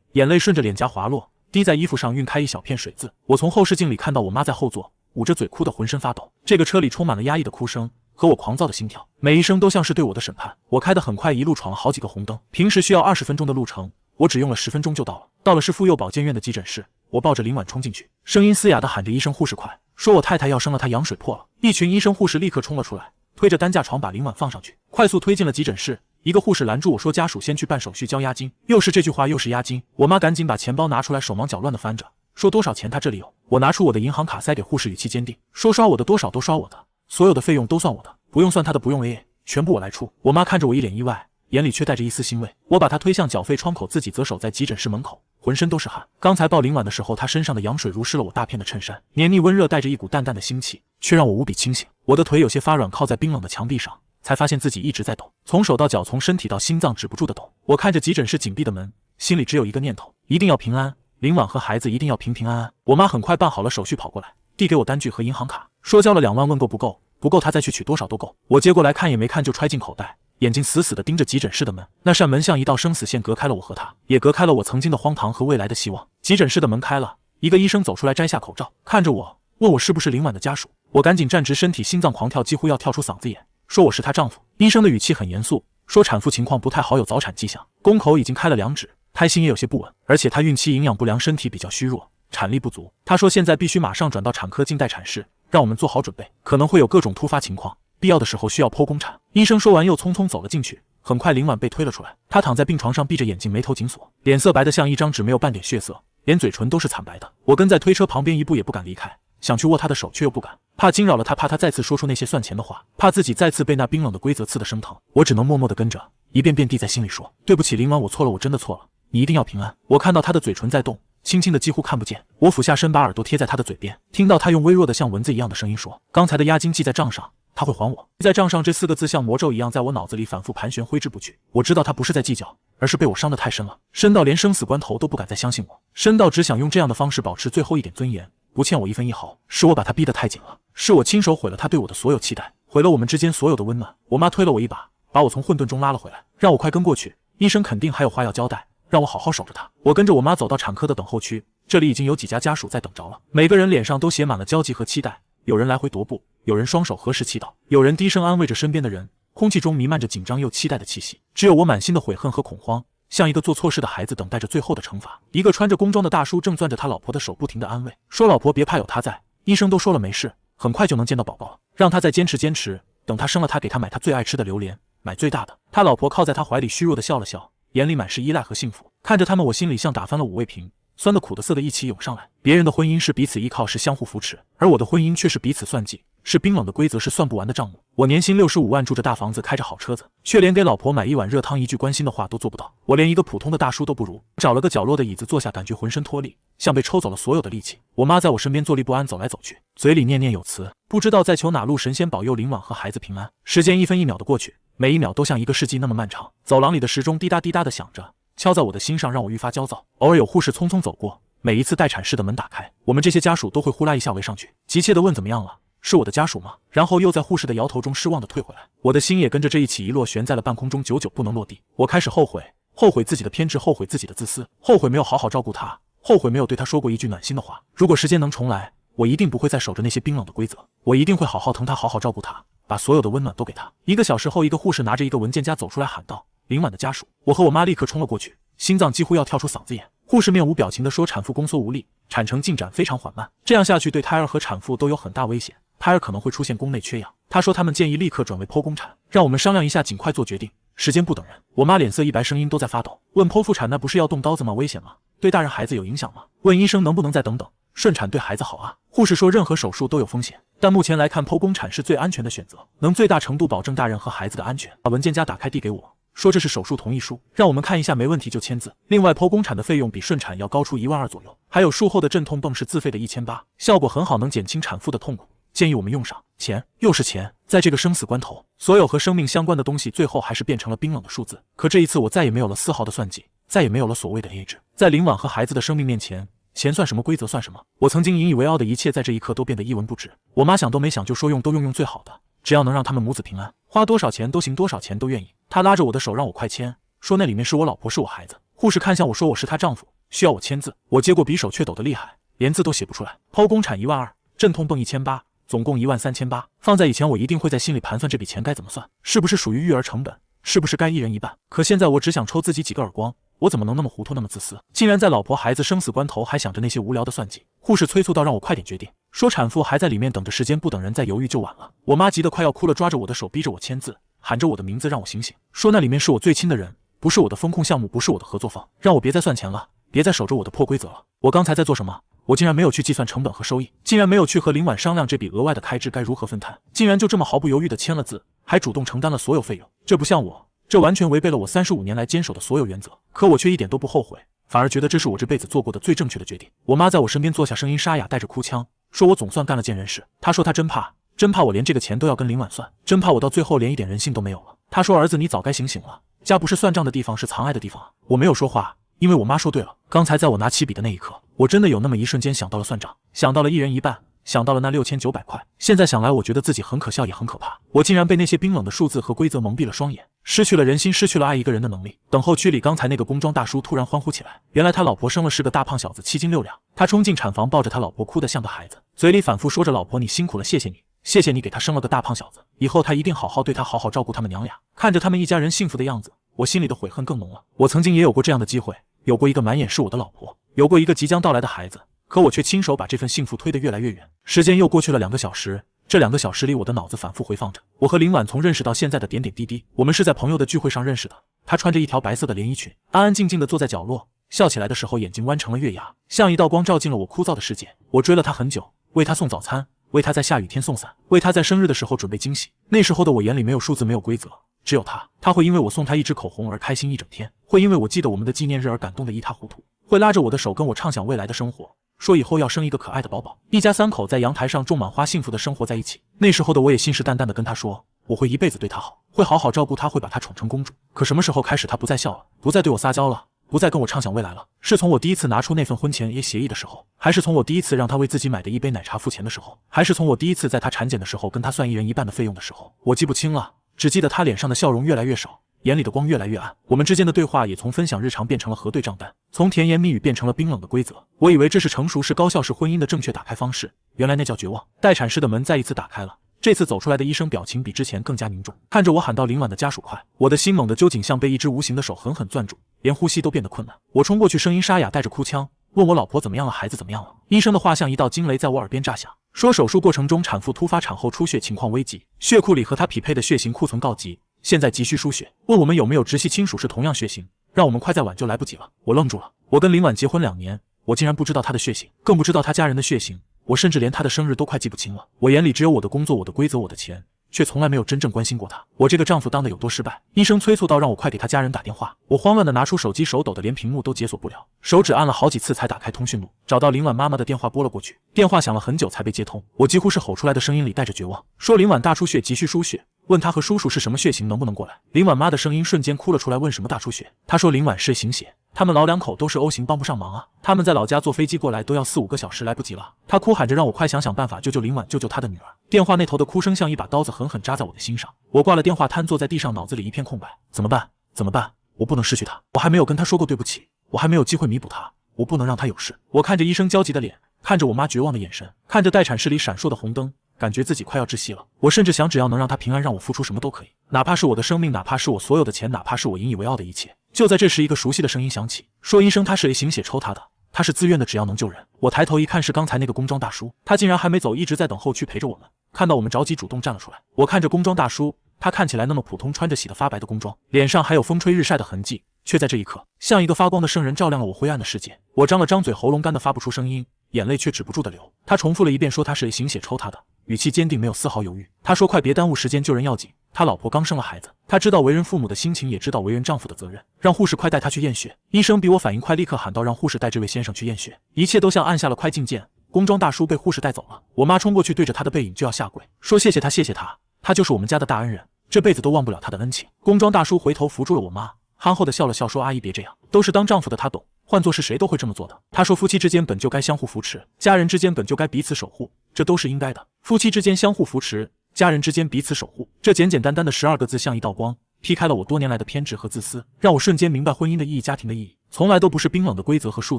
眼泪顺着脸颊滑落，滴在衣服上，晕开一小片水渍。我从后视镜里看到我妈在后座捂着嘴哭得浑身发抖。这个车里充满了压抑的哭声和我狂躁的心跳，每一声都像是对我的审判。我开得很快，一路闯了好几个红灯，平时需要20分钟的路程，我只用了10分钟就到了。到了是妇幼保健院的急诊室，我抱着林婉冲进去，声音嘶哑地喊着医生护士快，说我太太要生了，她羊水破了。一群医生护士立刻冲了出来，推着担架床把林婉放上去，快速推进了急诊室。一个护士拦住我说，家属先去办手续交押金。又是这句话，又是押金。我妈赶紧把钱包拿出来，手忙脚乱地翻着，说多少钱她这里有。我拿出我的银行卡塞给护士，语气坚定，说刷我的多少都刷我的，所有的费用都算我的，不用算她的，不用 AA， 全部我来出。我妈看着我一脸意外，眼里却带着一丝欣慰。我把她推向缴费窗口，自己则守在急诊室门口，浑身都是汗。刚才抱林婉的时候，她身上的羊水如湿了我大片的衬衫，黏腻温热，带着一股淡淡的腥气，却让我无比清醒。我的腿有些发软，靠在冰冷的墙壁上，才发现自己一直在抖，从手到脚，从身体到心脏，止不住的抖。我看着急诊室紧闭的门，心里只有一个念头，一定要平安，林婉和孩子一定要平平安安。我妈很快办好了手续跑过来，递给我单据和银行卡，说交了2万，问够不够，不够她再去取多少都够。我接过来看也没看就揣进口袋，眼睛死死地盯着急诊室的门。那扇门像一道生死线，隔开了我和他，也隔开了我曾经的荒唐和未来的希望。急诊室的门开了，一个医生走出来，摘下口罩，看着我，问我是不是林婉的家属。我赶紧站直身体，心脏狂跳，几乎要跳出嗓子眼，说我是她丈夫。医生的语气很严肃，说产妇情况不太好，有早产迹象，宫口已经开了2指，胎心也有些不稳，而且她孕期营养不良，身体比较虚弱，产力不足。他说现在必须马上转到产科静待产室，让我们做好准备，可能会有各种突发情况，必要的时候需要剖宫产。医生说完又匆匆走了进去。很快林婉被推了出来，她躺在病床上，闭着眼睛，眉头紧锁，脸色白得像一张纸，没有半点血色，连嘴唇都是惨白的。我跟在推车旁边，一步也不敢离开，想去握她的手却又不敢，怕惊扰了她，怕她再次说出那些算钱的话，怕自己再次被那冰冷的规则刺得生疼。我只能默默地跟着，一遍遍地在心里说，对不起林婉，我错了，我真的错了，你一定要平安。我看到她的嘴唇在动，轻轻的几乎看不见。我俯下身，把耳朵贴在她的嘴边，听到她用微弱的像蚊子一样的声音说，刚才的押金记在账上，他会还我。在账上这4个字像魔咒一样在我脑子里反复盘旋，挥之不去。我知道他不是在计较，而是被我伤得太深了，深到连生死关头都不敢再相信我，深到只想用这样的方式保持最后一点尊严，不欠我一分一毫。是我把他逼得太紧了，是我亲手毁了他对我的所有期待，毁了我们之间所有的温暖。我妈推了我一把，把我从混沌中拉了回来，让我快跟过去，医生肯定还有话要交代，让我好好守着他。我跟着我妈走到产科的等候区，这里已经有几家家属在等着了，每个人脸上都写满了焦急和期待，有人来回踱步，有人双手合十祈祷，有人低声安慰着身边的人，空气中弥漫着紧张又期待的气息。只有我满心的悔恨和恐慌，像一个做错事的孩子，等待着最后的惩罚。一个穿着工装的大叔正攥着他老婆的手，不停地安慰，说老婆别怕，有他在，医生都说了没事，很快就能见到宝宝了，让他再坚持坚持，等他生了他给他买他最爱吃的榴莲，买最大的。他老婆靠在他怀里虚弱地笑了笑，眼里满是依赖和幸福。看着他们，我心里像打翻了5味瓶，酸的苦的涩的一起涌上来。别人的婚姻是彼此依靠，是相互扶持，而我的婚姻却是彼此算计，是冰冷的规则，是算不完的账目。我年薪65万，住着大房子，开着好车子，却连给老婆买一碗热汤，一句关心的话都做不到。我连一个普通的大叔都不如。找了个角落的椅子坐下，感觉浑身脱力，像被抽走了所有的力气。我妈在我身边坐立不安，走来走去，嘴里念念有词，不知道在求哪路神仙保佑林婉和孩子平安。时间一分一秒的过去，每一秒都像一个世纪那么漫长。走廊里的时钟滴答滴答的响着，敲在我的心上，让我愈发焦躁。偶尔有护士匆匆走过，每一次待产室的门打开，我们这些家属都会呼啦一下围上去，急切地问怎么样了，是我的家属吗？然后又在护士的摇头中失望地退回来。我的心也跟着这一起一落，悬在了半空中，久久不能落地。我开始后悔，后悔自己的偏执，后悔自己的自私，后悔没有好好照顾他，后悔没有对他说过一句暖心的话。如果时间能重来，我一定不会再守着那些冰冷的规则，我一定会好好疼他，好好照顾他，把所有的温暖都给他。1个小时后，一个护士拿着一个文件夹走出来，喊道，林婉的家属。我和我妈立刻冲了过去，心脏几乎要跳出嗓子眼。护士面无表情地说，产妇宫缩无力，产程进展非常缓慢，这样下去对胎儿和产妇都有很大危险，胎儿可能会出现宫内缺氧。他说他们建议立刻转为剖宫产，让我们商量一下，尽快做决定，时间不等人。我妈脸色一白，声音都在发抖，问剖腹产那不是要动刀子吗？危险吗？对大人孩子有影响吗？问医生能不能再等等，顺产对孩子好啊。护士说任何手术都有风险，但目前来看剖宫产是最安全的选择，能最大程度保证大人和孩子的安全。把文件夹打开递给我，说这是手术同意书，让我们看一下，没问题就签字。另外剖宫产的费用比顺产要高出1万2左右，还有术后的镇痛泵是自费的1800，效果很好，能减轻产妇的痛苦。建议我们用上钱，又是钱。在这个生死关头，所有和生命相关的东西最后还是变成了冰冷的数字。可这一次我再也没有了丝毫的算计，再也没有了所谓的 AA 制。在林婉和孩子的生命面前，钱算什么，规则算什么？我曾经引以为傲的一切在这一刻都变得一文不值。我妈想都没想就说用都用最好的，只要能让他们母子平安，花多少钱都行，多少钱都愿意。她拉着我的手让我快签，说那里面是我老婆，是我孩子。护士看向我说我是她丈夫，需要我签字。我接过笔手却抖得厉害，连字都写不出来。剖宫产12000，阵痛泵1800，总共13800。放在以前我一定会在心里盘算这笔钱该怎么算，是不是属于育儿成本，是不是该一人一半。可现在我只想抽自己几个耳光，我怎么能那么糊涂那么自私，竟然在老婆孩子生死关头还想着那些无聊的算计。护士催促到让我快点决定，说产妇还在里面等着，时间不等人，再犹豫就晚了。我妈急得快要哭了，抓着我的手逼着我签字，喊着我的名字让我醒醒，说那里面是我最亲的人，不是我的风控项目，不是我的合作方，让我别再算钱了，别再守着我的破规则了。我刚才在做什么？我竟然没有去计算成本和收益，竟然没有去和林婉商量这笔额外的开支该如何分摊，竟然就这么毫不犹豫地签了字，还主动承担了所有费用。这不像我，这完全违背了我35年来坚守的所有原则。可我却一点都不后悔，反而觉得这是我这辈子做过的最正确的决定。我妈在我身边坐下，声音沙哑，带着哭腔，说我总算干了件人事。她说她真怕我连这个钱都要跟林婉算，真怕我到最后连一点人性都没有了。她说儿子，你早该醒醒了，家不是算账的地方，是藏爱的地方啊。我没有说话，因为我妈说对了。刚才在我拿起笔的那一刻，我真的有那么一瞬间想到了算账，想到了一人一半，想到了那6900块。现在想来，我觉得自己很可笑也很可怕。我竟然被那些冰冷的数字和规则蒙蔽了双眼，失去了人心，失去了爱一个人的能力。等候区里，刚才那个工装大叔突然欢呼起来，原来他老婆生了是个大胖小子，7斤6两。他冲进产房，抱着他老婆，哭得像个孩子，嘴里反复说着老婆你辛苦了，谢谢你，谢谢你给他生了个大胖小子，以后他一定好好对他，好好照顾他们娘俩。看着他们一家人幸福的样子，我心里的悔恨更浓了。我曾经也有过这样的机会，有过一个满眼是我的老婆，有过一个即将到来的孩子，可我却亲手把这份幸福推得越来越远。时间又过去了2个小时，这2个小时里，我的脑子反复回放着我和林婉从认识到现在的点点滴滴。我们是在朋友的聚会上认识的，她穿着一条白色的连衣裙，安安静静地坐在角落，笑起来的时候眼睛弯成了月牙，像一道光照进了我枯燥的世界。我追了她很久，为她送早餐，为她在下雨天送伞，为她在生日的时候准备惊喜。那时候的我眼里没有数字，没有规则，只有她。她会因为我送她一支口红而开心一整天，会因为我记得我们的纪念日而感动得一塌糊涂，会拉着我的手跟我畅想未来的生活，说以后要生一个可爱的宝宝，一家3口在阳台上种满花，幸福的生活在一起。那时候的我也信誓旦旦地跟她说，我会一辈子对她好，会好好照顾她，会把她宠成公主。可什么时候开始，她不再笑了，不再对我撒娇了，不再跟我畅想未来了？是从我第一次拿出那份婚前协议的时候，还是从我第一次让她为自己买的一杯奶茶付钱的时候，还是从我第一次在她产检的时候跟她算一人一半的费用的时候？我记不清了，只记得她脸上的笑容越来越少，眼里的光越来越暗，我们之间的对话也从分享日常变成了核对账单，从甜言蜜语变成了冰冷的规则。我以为这是成熟是高效是婚姻的正确打开方式，原来那叫绝望。待产室的门再一次打开了，这次走出来的医生表情比之前更加凝重，看着我喊到林婉的家属快，我的心猛地揪紧，像被一只无形的手狠狠攥住，连呼吸都变得困难。我冲过去，声音沙哑，带着哭腔，问我老婆怎么样了，孩子怎么样了。医生的话像一道惊雷在我耳边炸响，说手术过程中产妇突发产后出血，情况危急，血库里和她匹配的血型库存告急，现在急需输血，问我们有没有直系亲属是同样血型，让我们快再晚就来不及了。我愣住了，我跟林婉结婚2年，我竟然不知道她的血型，更不知道她家人的血型，我甚至连她的生日都快记不清了。我眼里只有我的工作，我的规则，我的钱，却从来没有真正关心过她。我这个丈夫当得有多失败？医生催促到让我快给她家人打电话，我慌乱地拿出手机，手抖得连屏幕都解锁不了，手指按了好几次才打开通讯录，找到林婉妈妈的电话拨了过去。电话响了很久才被接通，我几乎是吼出来的声音里带着绝望，说林婉大出血，急需输血，问她和叔叔是什么血型，能不能过来。林婉妈的声音瞬间哭了出来，问什么大出血？她说林婉是型血，他们老2口都是 O 型，帮不上忙啊，他们在老家坐飞机过来都要4-5个小时，来不及了。她哭喊着让我快想想办法救救林婉，救救她的女儿。电话那头的哭声像一把刀子狠狠扎在我的心上，我挂了电话，瘫坐在地上，脑子里一片空白。怎么办？怎么办？我不能失去她，我还没有跟她说过对不起，我还没有机会弥补她，我不能让她有事。我看着医生焦急的脸，看着我妈绝望的眼神，看着待产室里闪烁的红灯，感觉自己快要窒息了。我甚至想，只要能让她平安，让我付出什么都可以，哪怕是我的生命，哪怕是我所有的钱，哪怕是我引以为傲的一切。就在这时，一个熟悉的声音响起，说医生他是 A 型血抽他的，他是自愿的，只要能救人。我抬头一看，是刚才那个工装大叔，他竟然还没走，一直在等候区陪着我们。看到我们着急，主动站了出来。我看着工装大叔，他看起来那么普通，穿着洗得发白的工装，脸上还有风吹日晒的痕迹，却在这一刻像一个发光的圣人，照亮了我灰暗的世界。我张了张嘴，喉咙干得发不出声音，眼泪却止不住的流。他重复了一遍，说他是 A 型血抽他的，语气坚定，没有丝毫犹豫。他说快别耽误时间，救人要紧，他老婆刚生了孩子，他知道为人父母的心情，也知道为人丈夫的责任，让护士快带他去验血。医生比我反应快，立刻喊道让护士带这位先生去验血。一切都像按下了快进键，工装大叔被护士带走了。我妈冲过去对着他的背影就要下跪，说谢谢他，谢谢他，他就是我们家的大恩人，这辈子都忘不了他的恩情。工装大叔回头扶住了我妈，憨厚的笑了笑说阿姨别这样，都是当丈夫的他懂，换作是谁都会这么做的。他说夫妻之间本就该相互扶持，家人之间本就该彼此守护，这都是应该的。夫妻之间相互扶持，家人之间彼此守护，这简简单单的12个字像一道光，劈开了我多年来的偏执和自私，让我瞬间明白婚姻的意义，家庭的意义从来都不是冰冷的规则和数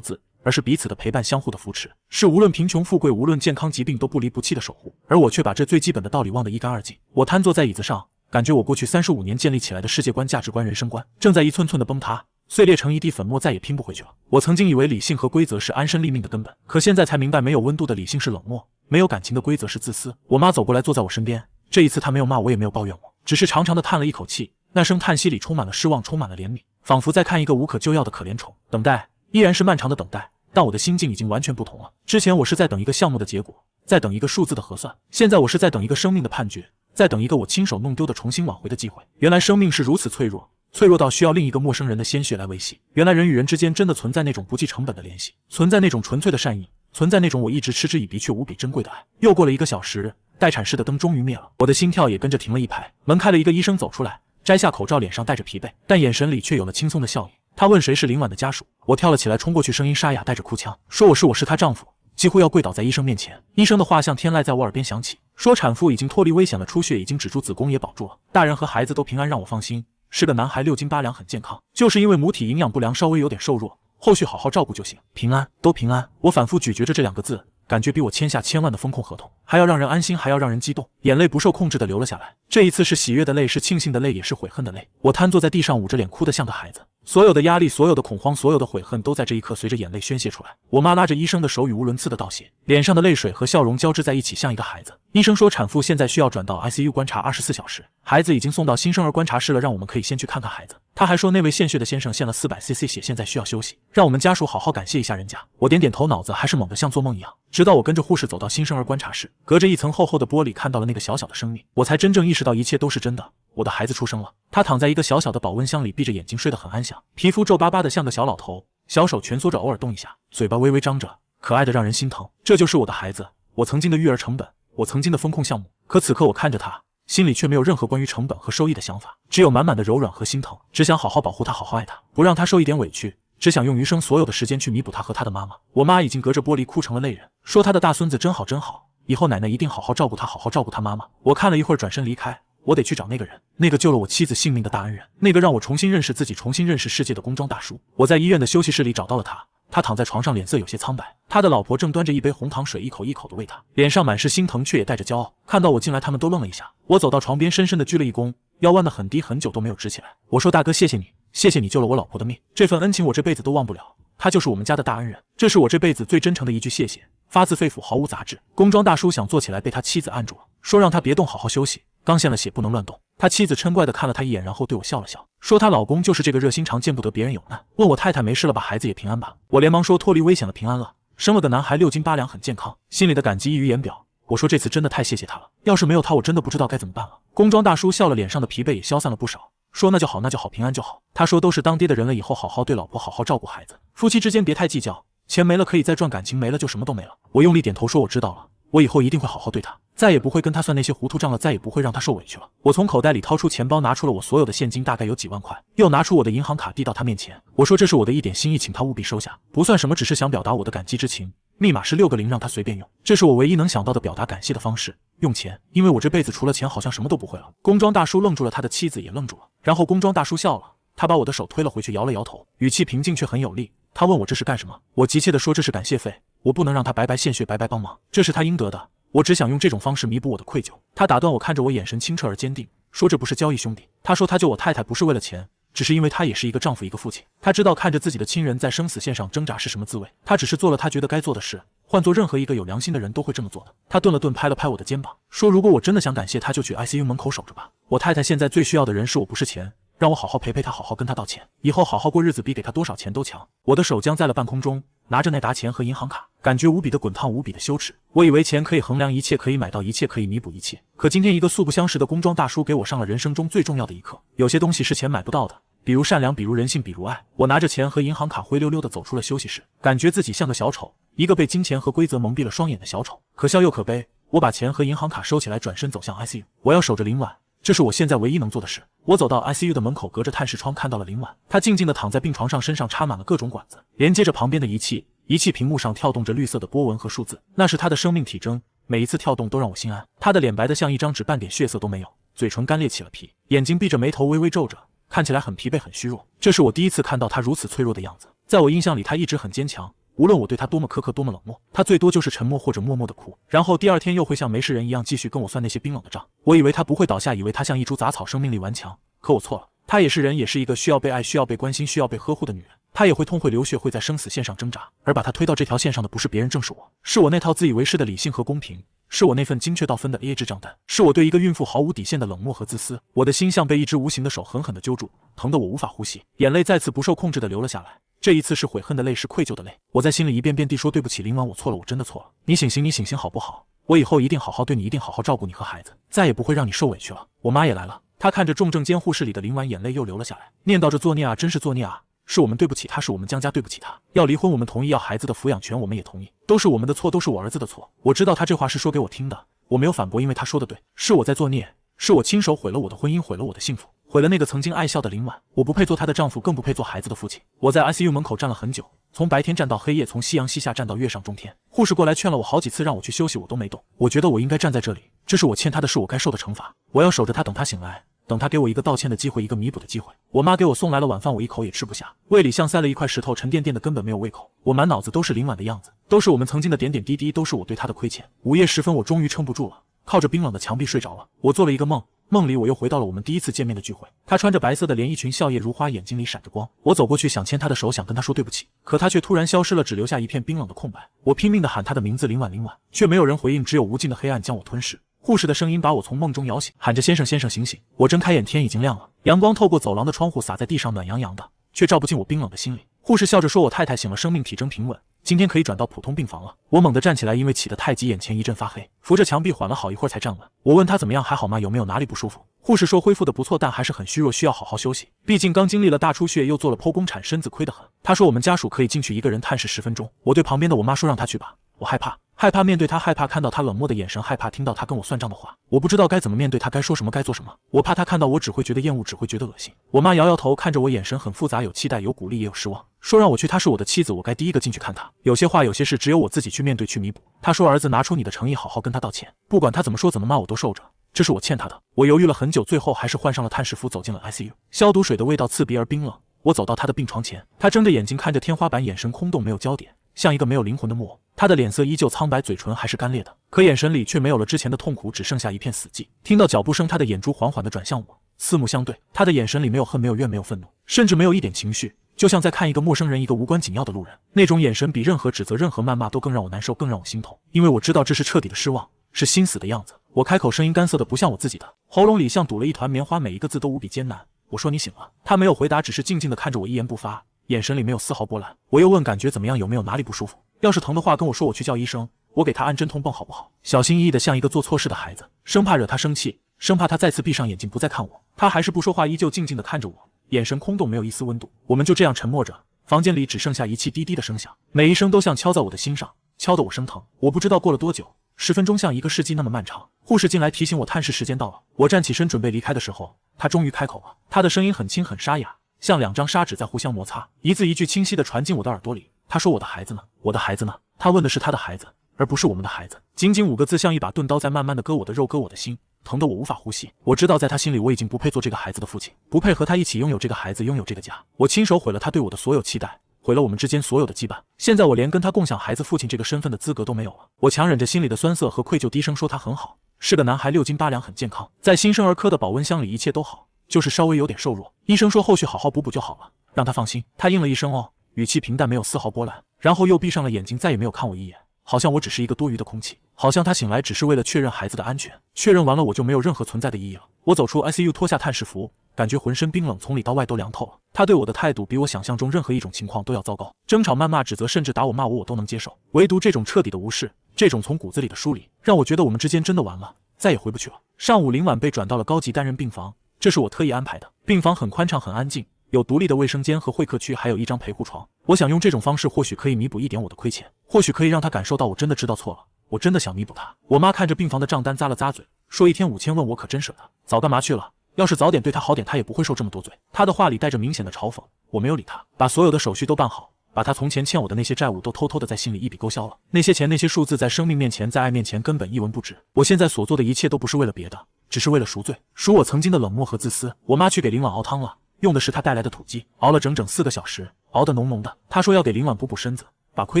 字，而是彼此的陪伴，相互的扶持，是无论贫穷富贵，无论健康疾病都不离不弃的守护。而我却把这最基本的道理忘得一干二净。我瘫坐在椅子上，感觉我过去35年建立起来的世界观、价值观、人生观正在一寸寸的崩塌，碎裂成一地粉末，再也拼不回去了。我曾经以为理性和规则是安身立命的根本，可现在才明白，没有温度的理性是冷漠，没有感情的规则是自私。我妈走过来坐在我身边，这一次她没有骂我，也没有抱怨我，只是长长的叹了一口气，那声叹息里充满了失望，充满了怜悯，仿佛在看一个无可救药的可怜虫。等待依然是漫长的等待，但我的心境已经完全不同了。之前我是在等一个项目的结果，在等一个数字的核算，现在我是在等一个生命的判决，在等一个我亲手弄丢的重新挽回的机会。原来生命是如此脆弱，脆弱到需要另一个陌生人的鲜血来维系。原来人与人之间真的存在那种不计成本的联系，存在那种纯粹的善意，存在那种我一直嗤之以鼻却无比珍贵的爱。又过了1个小时，待产室的灯终于灭了，我的心跳也跟着停了一拍。门开了，一个医生走出来，摘下口罩，脸上带着疲惫，但眼神里却有了轻松的笑意。他问谁是林婉的家属，我跳了起来，冲过去，声音沙哑，带着哭腔，说我是她丈夫。几乎要跪倒在医生面前，医生的话像天籁在我耳边响起，说产妇已经脱离危险了，出血已经止住，子宫也保住了，大人和孩子都平安，让我放心，是个男孩，6斤8两，很健康，就是因为母体营养不良，稍微有点瘦弱，后续好好照顾就行。平安，都平安。我反复咀嚼着这2个字，感觉比我签下千万的风控合同还要让人安心，还要让人激动，眼泪不受控制的流了下来。这一次是喜悦的泪，是庆幸的泪，也是悔恨的泪。我瘫坐在地上，捂着脸，哭得像个孩子。所有的压力，所有的恐慌，所有的悔恨都在这一刻随着眼泪宣泄出来。我妈拉着医生的手，语无伦次的道谢，脸上的泪水和笑容交织在一起，像一个孩子。医生说产妇现在需要转到 ICU 观察24小时，孩子已经送到新生儿观察室了，让我们可以先去看看孩子。他还说那位献血的先生献了400cc 血，现在需要休息，让我们家属好好感谢一下人家。我点点头，脑子还是猛得像做梦一样。直到我跟着护士走到新生儿观察室，隔着一层厚厚的玻璃看到了那个小小的生命，我才真正意识到一切都是真的。我的孩子出生了，他躺在一个小小的保温箱里，闭着眼睛睡得很安详，皮肤皱巴巴的像个小老头，小手蜷缩着，偶尔动一下，嘴巴微微张着，可爱的让人心疼。这就是我的孩子，我曾经的育儿成本，我曾经的风控项目。可此刻我看着他，心里却没有任何关于成本和收益的想法，只有满满的柔软和心疼，只想好好保护他，好好爱他，不让他受一点委屈，只想用余生所有的时间去弥补他和他的妈妈。我妈已经隔着玻璃哭成了泪人，说她的大孙子真好真好，以后奶奶一定好好照顾他，好好照顾他妈妈。我看了一会儿，转身离开。我得去找那个人，那个救了我妻子性命的大恩人，那个让我重新认识自己，重新认识世界的工装大叔。我在医院的休息室里找到了他，他躺在床上，脸色有些苍白，他的老婆正端着一杯红糖水，一口一口的喂他，脸上满是心疼，却也带着骄傲。看到我进来，他们都愣了一下。我走到床边，深深的鞠了一躬，腰弯得很低，很久都没有直起来。我说大哥，谢谢你，谢谢你救了我老婆的命，这份恩情我这辈子都忘不了，他就是我们家的大恩人，这是我这辈子最真诚的一句谢谢，发自肺腑，毫无杂质。工装大叔想坐起来，被他妻子按住了，说让他别动，好好休息，刚献了血，不能乱动。他妻子嗔怪地看了他一眼，然后对我笑了笑，说她老公就是这个热心肠，见不得别人有难，问我太太没事了吧，孩子也平安吧。我连忙说脱离危险了，平安了，生了个男孩，6斤8两，很健康，心里的感激溢于言表。我说这次真的太谢谢他了，要是没有他，我真的不知道该怎么办了。工装大叔笑了，脸上的疲惫也消散了不少，说那就好，那就好，平安就好。他说都是当爹的人了，以后好好对老婆，好好照顾孩子，夫妻之间别太计较，钱没了可以再赚，感情没了就什么都没了。我用力点头说我知道了，我以后一定会好好对他，再也不会跟他算那些糊涂账了，再也不会让他受委屈了。我从口袋里掏出钱包，拿出了我所有的现金，大概有几万块，又拿出我的银行卡递到他面前。我说这是我的一点心意，请他务必收下，不算什么，只是想表达我的感激之情。密码是6个0，让他随便用，这是我唯一能想到的表达感谢的方式。用钱，因为我这辈子除了钱好像什么都不会了。工装大叔愣住了，他的妻子也愣住了，然后工装大叔笑了，他把我的手推了回去，摇了摇头，语气平静却很有力。他问我这是干什么，我急切地说这是感谢费，我不能让他白白献血，白白帮忙，这是他应得的，我只想用这种方式弥补我的愧疚。他打断我，看着我，眼神清澈而坚定，说这不是交易兄弟。他说他救我太太不是为了钱，只是因为他也是一个丈夫，一个父亲。他知道看着自己的亲人在生死线上挣扎是什么滋味，他只是做了他觉得该做的事，换做任何一个有良心的人都会这么做的。他顿了顿，拍了拍我的肩膀，说如果我真的想感谢他，就去 ICU 门口守着吧。我太太现在最需要的人是我，不是钱，让我好好陪陪他，好好跟他道歉，以后好好过日子比给他多少钱都强。我的手僵在了半空中，拿着那沓钱和银行卡，感觉无比的滚烫，无比的羞耻。我以为钱可以衡量一切，可以买到一切，可以弥补一切，可今天一个素不相识的工装大叔给我上了人生中最重要的一课。有些东西是钱买不到的，比如善良，比如人性，比如爱。我拿着钱和银行卡灰溜溜地走出了休息室，感觉自己像个小丑，一个被金钱和规则蒙蔽了双眼的小丑。可笑又可悲，我把钱和银行卡收起来，转身走向 ICU。我要守着林婉，这是我现在唯一能做的事。我走到 ICU 的门口，隔着探视窗看到了林婉，她静静地躺在病床上，身上插满了各种管子，连接着旁边的仪器。仪器屏幕上跳动着绿色的波纹和数字，那是她的生命体征，每一次跳动都让我心安。她的脸白得像一张纸，半点血色都没有，嘴唇干裂起了皮，眼睛闭着，眉头微微皱着，看起来很疲惫很虚弱。这是我第一次看到她如此脆弱的样子。在我印象里，她一直很坚强，无论我对她多么苛刻多么冷漠，她最多就是沉默或者默默的哭，然后第二天又会像没事人一样继续跟我算那些冰冷的账。我以为她不会倒下，以为她像一株杂草，生命力顽强，可我错了。她也是人，也是一个需要被爱、需要被关心、需要被呵护的女人。她也会痛，会流血，会在生死线上挣扎，而把她推到这条线上的不是别人，正是我。是我那套自以为是的理性和公平，是我那份精确到分的 AA 制账单，是我对一个孕妇毫无底线的冷漠和自私。我的心像被一只无形的手狠狠地揪住，疼得我无法呼吸，眼泪再次不受控制地流了下来。这一次是悔恨的泪，是愧疚的泪。我在心里一遍遍地说对不起林婉，我错了，我真的错了。你醒醒，你醒醒好不好？我以后一定好好对你，一定好好照顾你和孩子，再也不会让你受委屈了。我妈也来了，她看着重症监护室里的林婉，眼泪又流了下来，念叨着作孽啊，真是作孽啊。是我们对不起他，是我们江家对不起他。要离婚我们同意，要孩子的抚养权我们也同意，都是我们的错，都是我儿子的错。我知道他这话是说给我听的，我没有反驳，因为他说的对，是我在作孽，是我亲手毁了我的婚姻，毁了我的幸福，毁了那个曾经爱笑的林婉。我不配做她的丈夫，更不配做孩子的父亲。我在 ICU 门口站了很久，从白天站到黑夜，从夕阳西下站到月上中天。护士过来劝了我好几次，让我去休息，我都没动。我觉得我应该站在这里，这是我欠他的，是我该受的惩罚。我要守着他，等他醒来，等他给我一个道歉的机会，一个弥补的机会。我妈给我送来了晚饭，我一口也吃不下，胃里像塞了一块石头，沉甸甸的，根本没有胃口。我满脑子都是林婉的样子，都是我们曾经的点点滴滴，都是我对她的亏欠。午夜时分，我终于撑不住了，靠着冰冷的墙壁睡着了。我做了一个梦，梦里我又回到了我们第一次见面的聚会。她穿着白色的连衣裙，笑靥如花，眼睛里闪着光。我走过去想牵她的手，想跟她说对不起，可她却突然消失了，只留下一片冰冷的空白。我拼命地喊她的名字，林婉，林婉，却没有人回应，只有无尽的黑暗将我吞噬。护士的声音把我从梦中摇醒，喊着先生，先生，醒醒！我睁开眼，天已经亮了，阳光透过走廊的窗户洒在地上，暖洋洋的，却照不进我冰冷的心里。护士笑着说，我太太醒了，生命体征平稳，今天可以转到普通病房了。我猛地站起来，因为起得太急，眼前一阵发黑，扶着墙壁缓了好一会儿才站稳。我问她怎么样，还好吗？有没有哪里不舒服？护士说恢复的不错，但还是很虚弱，需要好好休息，毕竟刚经历了大出血，又做了剖宫产，身子亏得很。她说我们家属可以进去一个人探视10分钟。我对旁边的我妈说，让她去吧，我害怕。害怕面对他，害怕看到他冷漠的眼神，害怕听到他跟我算账的话。我不知道该怎么面对他，该说什么，该做什么。我怕他看到我只会觉得厌恶，只会觉得恶心。我妈摇摇头，看着我，眼神很复杂，有期待，有鼓励，也有失望。说让我去，她是我的妻子，我该第一个进去看她。有些话，有些事，只有我自己去面对，去弥补。她说，儿子，拿出你的诚意，好好跟他道歉，不管他怎么说怎么骂，我都受着，这是我欠他的。我犹豫了很久，最后还是换上了探视服，走进了 ICU。消毒水的味道刺鼻而冰冷。我走到他的病床前，他睁着眼睛看着天花板，眼神空洞，没有焦点，像一个没有灵魂的木偶。他的脸色依旧苍白，嘴唇还是干裂的，可眼神里却没有了之前的痛苦，只剩下一片死寂。听到脚步声，他的眼珠缓缓地转向我，四目相对，他的眼神里没有恨，没有怨，没有愤怒，甚至没有一点情绪，就像在看一个陌生人，一个无关紧要的路人。那种眼神比任何指责、任何谩骂都更让我难受，更让我心痛，因为我知道这是彻底的失望，是心死的样子。我开口，声音干涩的不像我自己的，喉咙里像堵了一团棉花，每一个字都无比艰难。我说你醒了。他没有回答，只是静静地看着我，一言不发，眼神里没有丝毫波澜。我又问感觉怎么样，有没有哪里不舒服？要是疼的话跟我说，我去叫医生，我给他按镇痛泵好不好？小心翼翼的像一个做错事的孩子，生怕惹他生气，生怕他再次闭上眼睛不再看我。他还是不说话，依旧静静地看着我，眼神空洞，没有一丝温度。我们就这样沉默着，房间里只剩下仪器滴滴的声响，每一声都像敲在我的心上，敲得我生疼。我不知道过了多久，10分钟像一个世纪那么漫长。护士进来提醒我探视时间到了，我站起身准备离开的时候，他终于开口了。他的声音很轻很沙哑，像2张砂纸在互相摩擦，一字一句清晰地传进我的耳朵里。他说，我的孩子呢？我的孩子呢？他问的是他的孩子，而不是我们的孩子。仅仅5个字，像一把钝刀在慢慢地割我的肉，割我的心，疼得我无法呼吸。我知道在他心里，我已经不配做这个孩子的父亲，不配和他一起拥有这个孩子，拥有这个家。我亲手毁了他对我的所有期待，毁了我们之间所有的羁绊。现在我连跟他共享孩子父亲这个身份的资格都没有了。我强忍着心里的酸涩和愧疚，低声说他很好，是个男孩，6斤8两，很健康，在新生儿科的保温箱里一切都好，就是稍微有点瘦弱。医生说后续好好补补就好了，让他放心。他应了一声哦，语气平淡，没有丝毫波澜，然后又闭上了眼睛，再也没有看我一眼，好像我只是一个多余的空气，好像他醒来只是为了确认孩子的安全，确认完了我就没有任何存在的意义了。我走出 ICU， 脱下探视服，感觉浑身冰冷，从里到外都凉透了。他对我的态度比我想象中任何一种情况都要糟糕，争吵、谩骂、指责，甚至打我骂我都能接受，唯独这种彻底的无视，这种从骨子里的疏离，让我觉得我们之间真的完了，再也回不去了。上午林婉被转到了高级单人病房，这是我特意安排的。病房很宽敞很安静，有独立的卫生间和会客区，还有一张陪护床。我想用这种方式或许可以弥补一点我的亏欠，或许可以让他感受到我真的知道错了，我真的想弥补他。我妈看着病房的账单咂了咂嘴，说1天5000，问我可真舍得，早干嘛去了？要是早点对他好点，他也不会受这么多罪。他的话里带着明显的嘲讽，我没有理他，把所有的手续都办好，把他从前欠我的那些债务都偷偷的在心里一笔勾销了。那些钱那些数字在生命面前，在爱面前根本一文不值。我现在所做的一切都不是为了别的，只是为了赎罪，赎我曾经的冷漠和自私。我妈去给林婉熬汤了，用的是她带来的土鸡，熬了整整4个小时，熬得浓浓的。她说要给林婉补补身子，把亏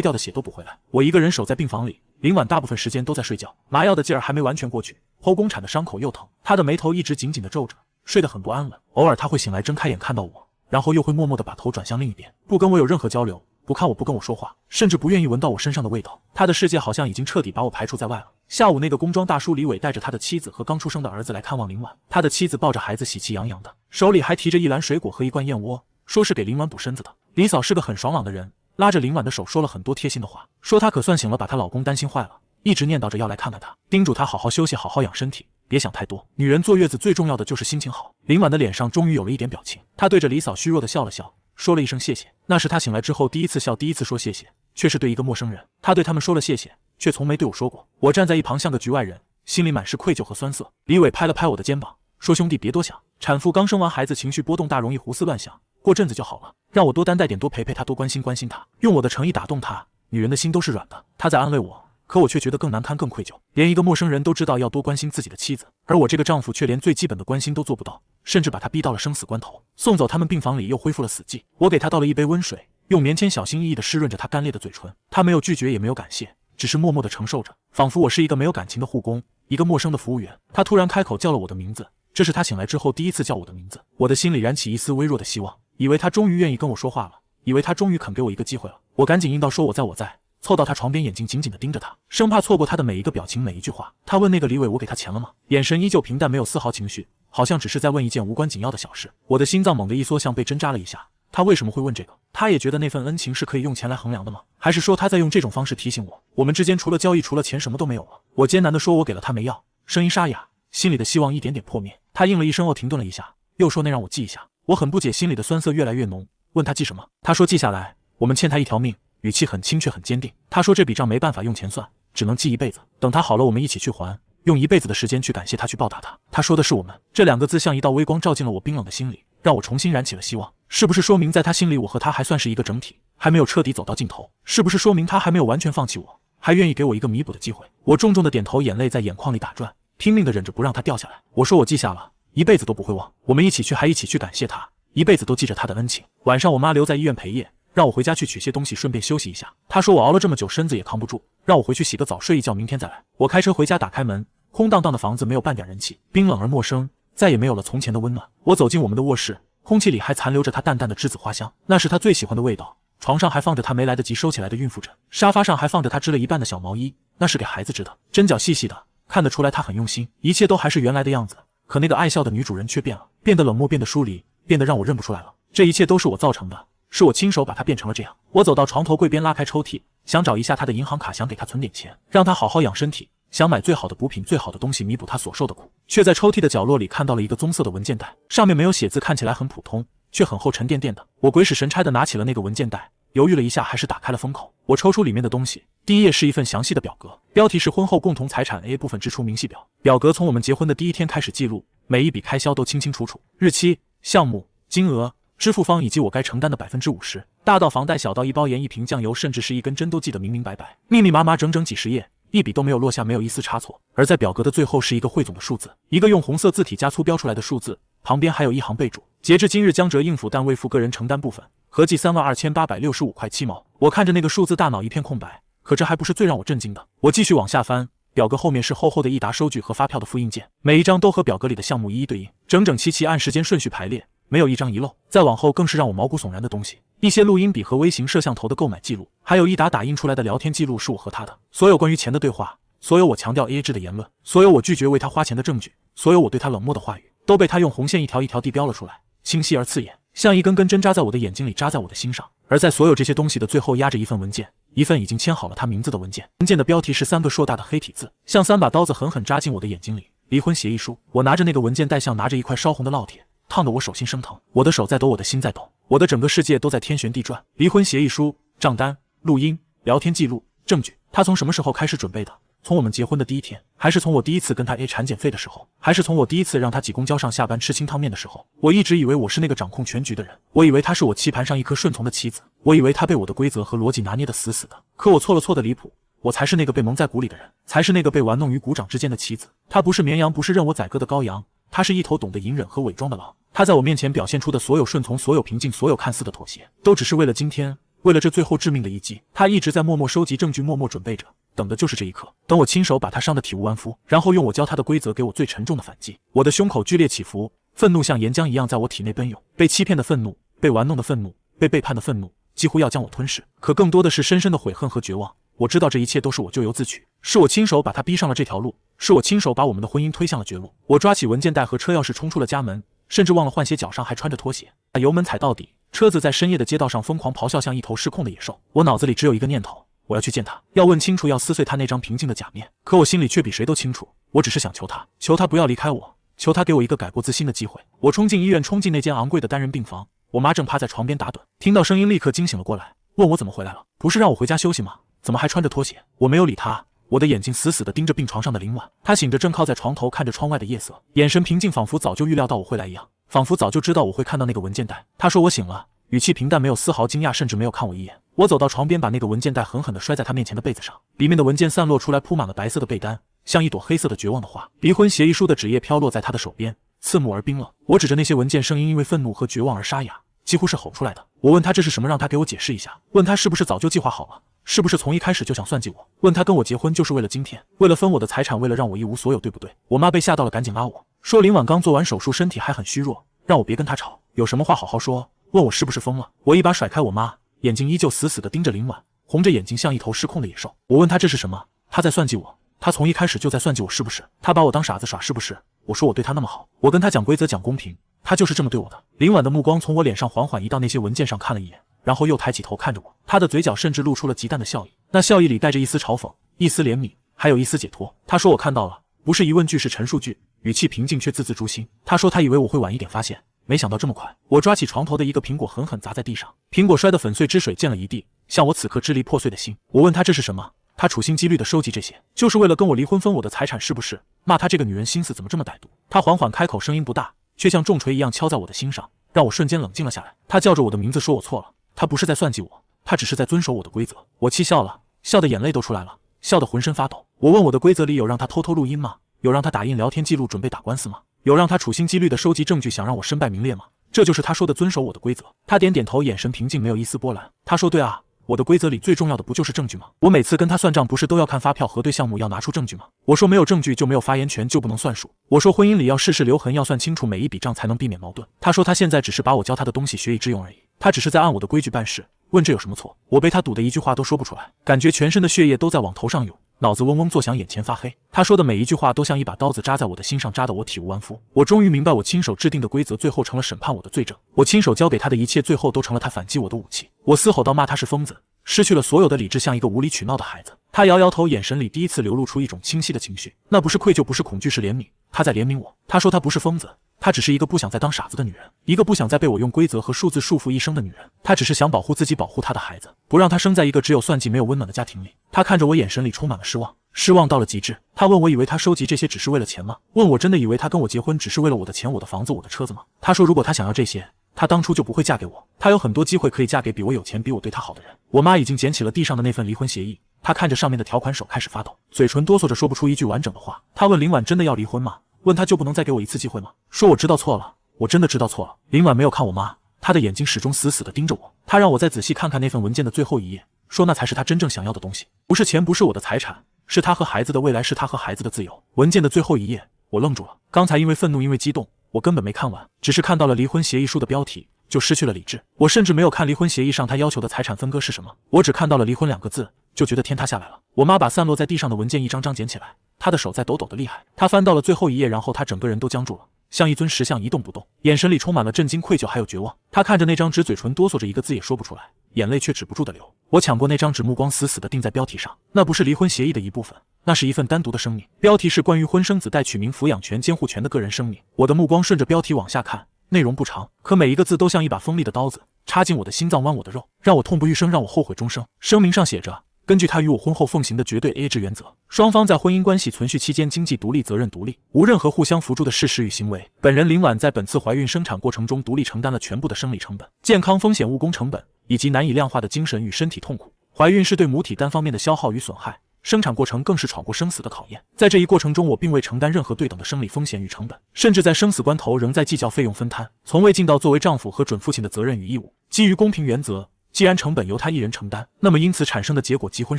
掉的血都补回来。我一个人守在病房里，林婉大部分时间都在睡觉，麻药的劲儿还没完全过去，剖宫产的伤口又疼，她的眉头一直紧紧的皱着，睡得很不安稳。偶尔她会醒来睁开眼看到我，然后又会默默地把头转向另一边，不跟我有任何交流，不看我，不跟我说话，甚至不愿意闻到我身上的味道。他的世界好像已经彻底把我排除在外了。下午那个工装大叔李伟带着他的妻子和刚出生的儿子来看望林婉，他的妻子抱着孩子喜气洋洋的，手里还提着一篮水果和一罐燕窝，说是给林婉补身子的。李嫂是个很爽朗的人，拉着林婉的手说了很多贴心的话，说她可算醒了，把她老公担心坏了，一直念叨着要来看看她，叮嘱她好好休息，好好养身体，别想太多，女人坐月子最重要的就是心情好。林婉的脸上终于有了一点表情，她对着李嫂虚弱的笑了笑，说了一声谢谢。那是她醒来之后第一次笑，第一次说谢谢，却是对一个陌生人。她对他们说了谢谢，却从没对我说过。我站在一旁像个局外人，心里满是愧疚和酸涩。李伟拍了拍我的肩膀，说兄弟别多想，产妇刚生完孩子，情绪波动大，容易胡思乱想，过阵子就好了，让我多担待点，多陪陪她，多关心关心她。用我的诚意打动她，女人的心都是软的。她在安慰我，可我却觉得更难堪更愧疚。连一个陌生人都知道要多关心自己的妻子，而我这个丈夫却连最基本的关心都做不到，甚至把她逼到了生死关头。送走他们，病房里又恢复了死寂。我给她倒了一杯温水，用棉签小心翼翼地湿润着她干裂的嘴唇。她没有拒绝，也没有感谢，只是默默地承受着，仿佛我是一个没有感情的护工，一个陌生的服务员。她突然开口叫了我的名字，这是她醒来之后第一次叫我的名字。我的心里燃起一丝微弱的希望，以为她终于愿意跟我说话了，以为她终于肯给我一个机会了。我赶紧应道说我在，凑到她床边，眼睛紧紧地盯着她，生怕错过她的每一个表情每一句话。她问那个李伟我给他钱了吗？眼神依旧平淡，没有丝毫情绪，好像只是在问一件无关紧要的小事。我的心脏猛地一缩，像被针扎了一下。他为什么会问这个？他也觉得那份恩情是可以用钱来衡量的吗？还是说他在用这种方式提醒我，我们之间除了交易，除了钱什么都没有了？我艰难地说我给了他没药，声音沙哑，心里的希望一点点破灭。他应了一声后停顿了一下，又说那让我记一下。我很不解，心里的酸涩越来越浓，问他记什么？他说记下来，我们欠他一条命，语气很轻却很坚定。他说这笔账没办法用钱算，只能记一辈子，等他好了我们一起去还，用一辈子的时间去感谢他，去报答他。他说的是我们，这2个字像一道微光照进了我冰冷的心里，让我重新燃起了希望。是不是说明在他心里我和他还算是一个整体，还没有彻底走到尽头？是不是说明他还没有完全放弃我，还愿意给我一个弥补的机会？我重重的点头，眼泪在眼眶里打转，拼命的忍着不让它掉下来。我说我记下了，一辈子都不会忘，我们一起去，还一起去感谢他，一辈子都记着他的恩情。晚上我妈留在医院陪夜，让我回家去取些东西，顺便休息一下。她说我熬了这么久，身子也扛不住，让我回去洗个澡，睡一觉，明天再来。我开车回家，打开门，空荡荡的房子没有半点人气，冰冷而陌生，再也没有了从前的温暖。我走进我们的卧室，空气里还残留着她淡淡的栀子花香，那是她最喜欢的味道。床上还放着她没来得及收起来的孕妇枕，沙发上还放着她织了一半的小毛衣，那是给孩子织的，针脚细细的，看得出来她很用心。一切都还是原来的样子，可那个爱笑的女主人却变了，变得冷漠，变得疏离，变得让我认不出来了。这一切都是我造成的，是我亲手把她变成了这样。我走到床头柜边，拉开抽屉，想找一下她的银行卡，想给她存点钱，让她好好养身体，想买最好的补品，最好的东西弥补她所受的苦，却在抽屉的角落里看到了一个棕色的文件袋，上面没有写字，看起来很普通，却很厚，沉甸甸的。我鬼使神差地拿起了那个文件袋，犹豫了一下，还是打开了封口。我抽出里面的东西，第一页是一份详细的表格，标题是婚后共同财产 A 部分支出明细表。表格从我们结婚的第一天开始记录，每一笔开销都清清楚楚，日期、项目、金额、支付方以及我该承担的50%，大到房贷，小到一包盐、一瓶酱油，甚至是一根针，都记得明明白白，密密麻麻，整整几十页，一笔都没有落下，没有一丝差错。而在表格的最后是一个汇总的数字，一个用红色字体加粗标出来的数字，旁边还有一行备注：截至今日将折应付但未付个人承担部分，合计32865块7毛。我看着那个数字，大脑一片空白。可这还不是最让我震惊的，我继续往下翻，表格后面是厚厚的一沓收据和发票的复印件，每一张都和表格里的项目一一对应，整整齐齐按时间顺序排列，没有一张遗漏。再往后更是让我毛骨悚然的东西，一些录音笔和微型摄像头的购买记录，还有一沓打印出来的聊天记录，是我和他的所有关于钱的对话，所有我强调 AA 制的言论，所有我拒绝为他花钱的证据，所有我对他冷漠的话语，都被他用红线一条一条地标了出来，清晰而刺眼，像一根根针扎在我的眼睛里，扎在我的心上。而在所有这些东西的最后压着一份文件，一份已经签好了他名字的文件。文件的标题是3个硕大的黑体字，像3把刀子狠狠扎进我的眼睛里。离婚协议书。我拿着那个文件袋，像拿着一块烧红的烙铁，烫得我手心生疼。我的手在抖，我的心在抖，我的整个世界都在天旋地转。离婚协议书、账单、录音、聊天记录、证据，他从什么时候开始准备的？从我们结婚的第一天，还是从我第一次跟他 A 产检费的时候，还是从我第一次让他挤公交上下班吃清汤面的时候？我一直以为我是那个掌控全局的人，我以为他是我棋盘上一颗顺从的棋子，我以为他被我的规则和逻辑拿捏得死死的。可我错了，错得离谱。我才是那个被蒙在鼓里的人，才是那个被玩弄于股掌之间的棋子。他不是绵羊，不是任我宰割的羔羊，他是一头懂得隐忍和伪装的狼。他在我面前表现出的所有顺从，所有平静，所有看似的妥协，都只是为了今天，为了这最后致命的一击。他一直在默默收集证据，默默准备着，等的就是这一刻，等我亲手把他伤得体无完肤，然后用我教他的规则给我最沉重的反击。我的胸口剧烈起伏，愤怒像岩浆一样在我体内奔涌，被欺骗的愤怒，被玩弄的愤怒，被背叛的愤怒，几乎要将我吞噬。可更多的是深深的悔恨和绝望。我知道这一切都是我咎由自取，是我亲手把他逼上了这条路，是我亲手把我们的婚姻推向了绝路。我抓起文件袋和车钥匙冲出了家门，甚至忘了换鞋，脚上还穿着拖鞋，把油门踩到底。车子在深夜的街道上疯狂咆哮，像一头失控的野兽。我脑子里只有一个念头，我要去见他，要问清楚，要撕碎他那张平静的假面。可我心里却比谁都清楚，我只是想求他，求他不要离开我，求他给我一个改过自新的机会。我冲进医院，冲进那间昂贵的单人病房。我妈正趴在床边打盹，听到声音立刻惊醒了过来，问我怎么回来了，不是让我回家休息吗？怎么还穿着拖鞋？我没有理他，我的眼睛死死地盯着病床上的林婉。他醒着，正靠在床头看着窗外的夜色，眼神平静，仿佛早就预料到我会来一样，仿佛早就知道我会看到那个文件袋。他说我醒了，语气平淡，没有丝毫惊讶，甚至没有看我一眼。我走到床边，把那个文件袋狠狠地摔在他面前的被子上，里面的文件散落出来，铺满了白色的被单，像一朵黑色的绝望的花。离婚协议书的纸页飘落在他的手边，刺目而冰冷。我指着那些文件，声音因为愤怒和绝望而沙哑，几乎是吼出来的。我问他这是什么，让他给我解释一下。问他是不是早就计划好了，是不是从一开始就想算计我？问他跟我结婚就是为了今天，为了分我的财产，为了让我一无所有，对不对？我妈被吓到了，赶紧拉我说林婉刚做完手术，身体还很虚弱，让我别跟他吵，有什么话好好说。问我是不是疯了？我一把甩开我妈，眼睛依旧死死地盯着林婉，红着眼睛像一头失控的野兽。我问他这是什么？他在算计我，他从一开始就在算计我，是不是？他把我当傻子耍，是不是？我说我对他那么好，我跟他讲规则，讲公平，他就是这么对我的。林婉的目光从我脸上缓缓移到那些文件上，看了一眼，然后又抬起头看着我，他的嘴角甚至露出了极淡的笑意，那笑意里带着一丝嘲讽，一丝怜悯，还有一丝解脱。他说我看到了，不是疑问句，是陈述句，语气平静却字字诛心。他说他以为我会晚一点发现，没想到这么快。我抓起床头的一个苹果，狠狠砸在地上，苹果摔得粉碎，汁水溅了一地，像我此刻支离破碎的心。我问他这是什么？他处心积虑地收集这些，就是为了跟我离婚，分我的财产，是不是？骂他这个女人心思怎么这么歹毒。他缓缓开口，声音不大，却像重锤一样敲在我的心上，让我瞬间冷静了下来。他叫着我的名字，说我错了，他不是在算计我，他只是在遵守我的规则。我气笑了，笑得眼泪都出来了，笑得浑身发抖。我问我的规则里有让他偷偷录音吗？有让他打印聊天记录准备打官司吗？有让他处心积虑地收集证据想让我身败名裂吗？这就是他说的遵守我的规则。他点点头，眼神平静，没有一丝波澜。他说对啊，我的规则里最重要的不就是证据吗？我每次跟他算账不是都要看发票核对项目，要拿出证据吗？我说没有证据就没有发言权，就不能算数。我说婚姻里要事事留痕，要算清楚每一笔账才能避免矛盾。他说他现在只是把我教他的东西学以致用而已，他只是在按我的规矩办事，问这有什么错？我被他堵得一句话都说不出来，感觉全身的血液都在往头上涌，脑子嗡嗡作响，眼前发黑。他说的每一句话都像一把刀子扎在我的心上，扎得我体无完肤。我终于明白，我亲手制定的规则最后成了审判我的罪证，我亲手交给他的一切最后都成了他反击我的武器。我嘶吼到骂他是疯子，失去了所有的理智，像一个无理取闹的孩子。他摇摇头，眼神里第一次流露出一种清晰的情绪，那不是愧疚，不是恐惧，是怜悯。他在怜悯我。他说他不是疯子，她只是一个不想再当傻子的女人，一个不想再被我用规则和数字束缚一生的女人。她只是想保护自己，保护她的孩子，不让她生在一个只有算计没有温暖的家庭里。她看着我，眼神里充满了失望，失望到了极致。她问我以为她收集这些只是为了钱吗？问我真的以为她跟我结婚只是为了我的钱、我的房子、我的车子吗？她说如果她想要这些，她当初就不会嫁给我，她有很多机会可以嫁给比我有钱、比我对她好的人。我妈已经捡起了地上的那份离婚协议，她看着上面的条款，手开始发抖，嘴唇哆嗦着说不出一句完整的话。她问林婉真的要离婚吗？问她就不能再给我一次机会吗？说我知道错了，我真的知道错了。林婉没有看我妈，她的眼睛始终死死地盯着我，她让我再仔细看看那份文件的最后一页，说那才是她真正想要的东西，不是钱，不是我的财产，是她和孩子的未来，是她和孩子的自由。文件的最后一页，我愣住了。刚才因为愤怒，因为激动，我根本没看完，只是看到了离婚协议书的标题，就失去了理智。我甚至没有看离婚协议上他要求的财产分割是什么，我只看到了离婚2个字，就觉得天塌下来了。我妈把散落在地上的文件一张张捡起来，她的手在抖抖的厉害。她翻到了最后一页，然后她整个人都僵住了，像一尊石像一动不动，眼神里充满了震惊、愧疚还有绝望。她看着那张纸，嘴唇哆嗦着，一个字也说不出来，眼泪却止不住的流。我抢过那张纸，目光死死地定在标题上，那不是离婚协议的一部分，那是一份单独的声明。标题是关于婚生子代取名抚养权监护权的个人声明。我的目光顺着标题往下看，内容不长，可每一个字都像一把锋利的刀子，插进我的心脏，剜我的肉，让我痛不欲生，让我后悔终生。声明上写着，根据他与我婚后奉行的绝对 AA 制原则，双方在婚姻关系存续期间经济独立、责任独立，无任何互相扶助的事实与行为。本人林婉在本次怀孕生产过程中独立承担了全部的生理成本、健康风险、误工成本以及难以量化的精神与身体痛苦。怀孕是对母体单方面的消耗与损害，生产过程更是闯过生死的考验。在这一过程中，我并未承担任何对等的生理风险与成本，甚至在生死关头仍在计较费用分摊，从未尽到作为丈夫和准父亲的责任与义务。基于公平原则，既然成本由他一人承担，那么因此产生的结果即婚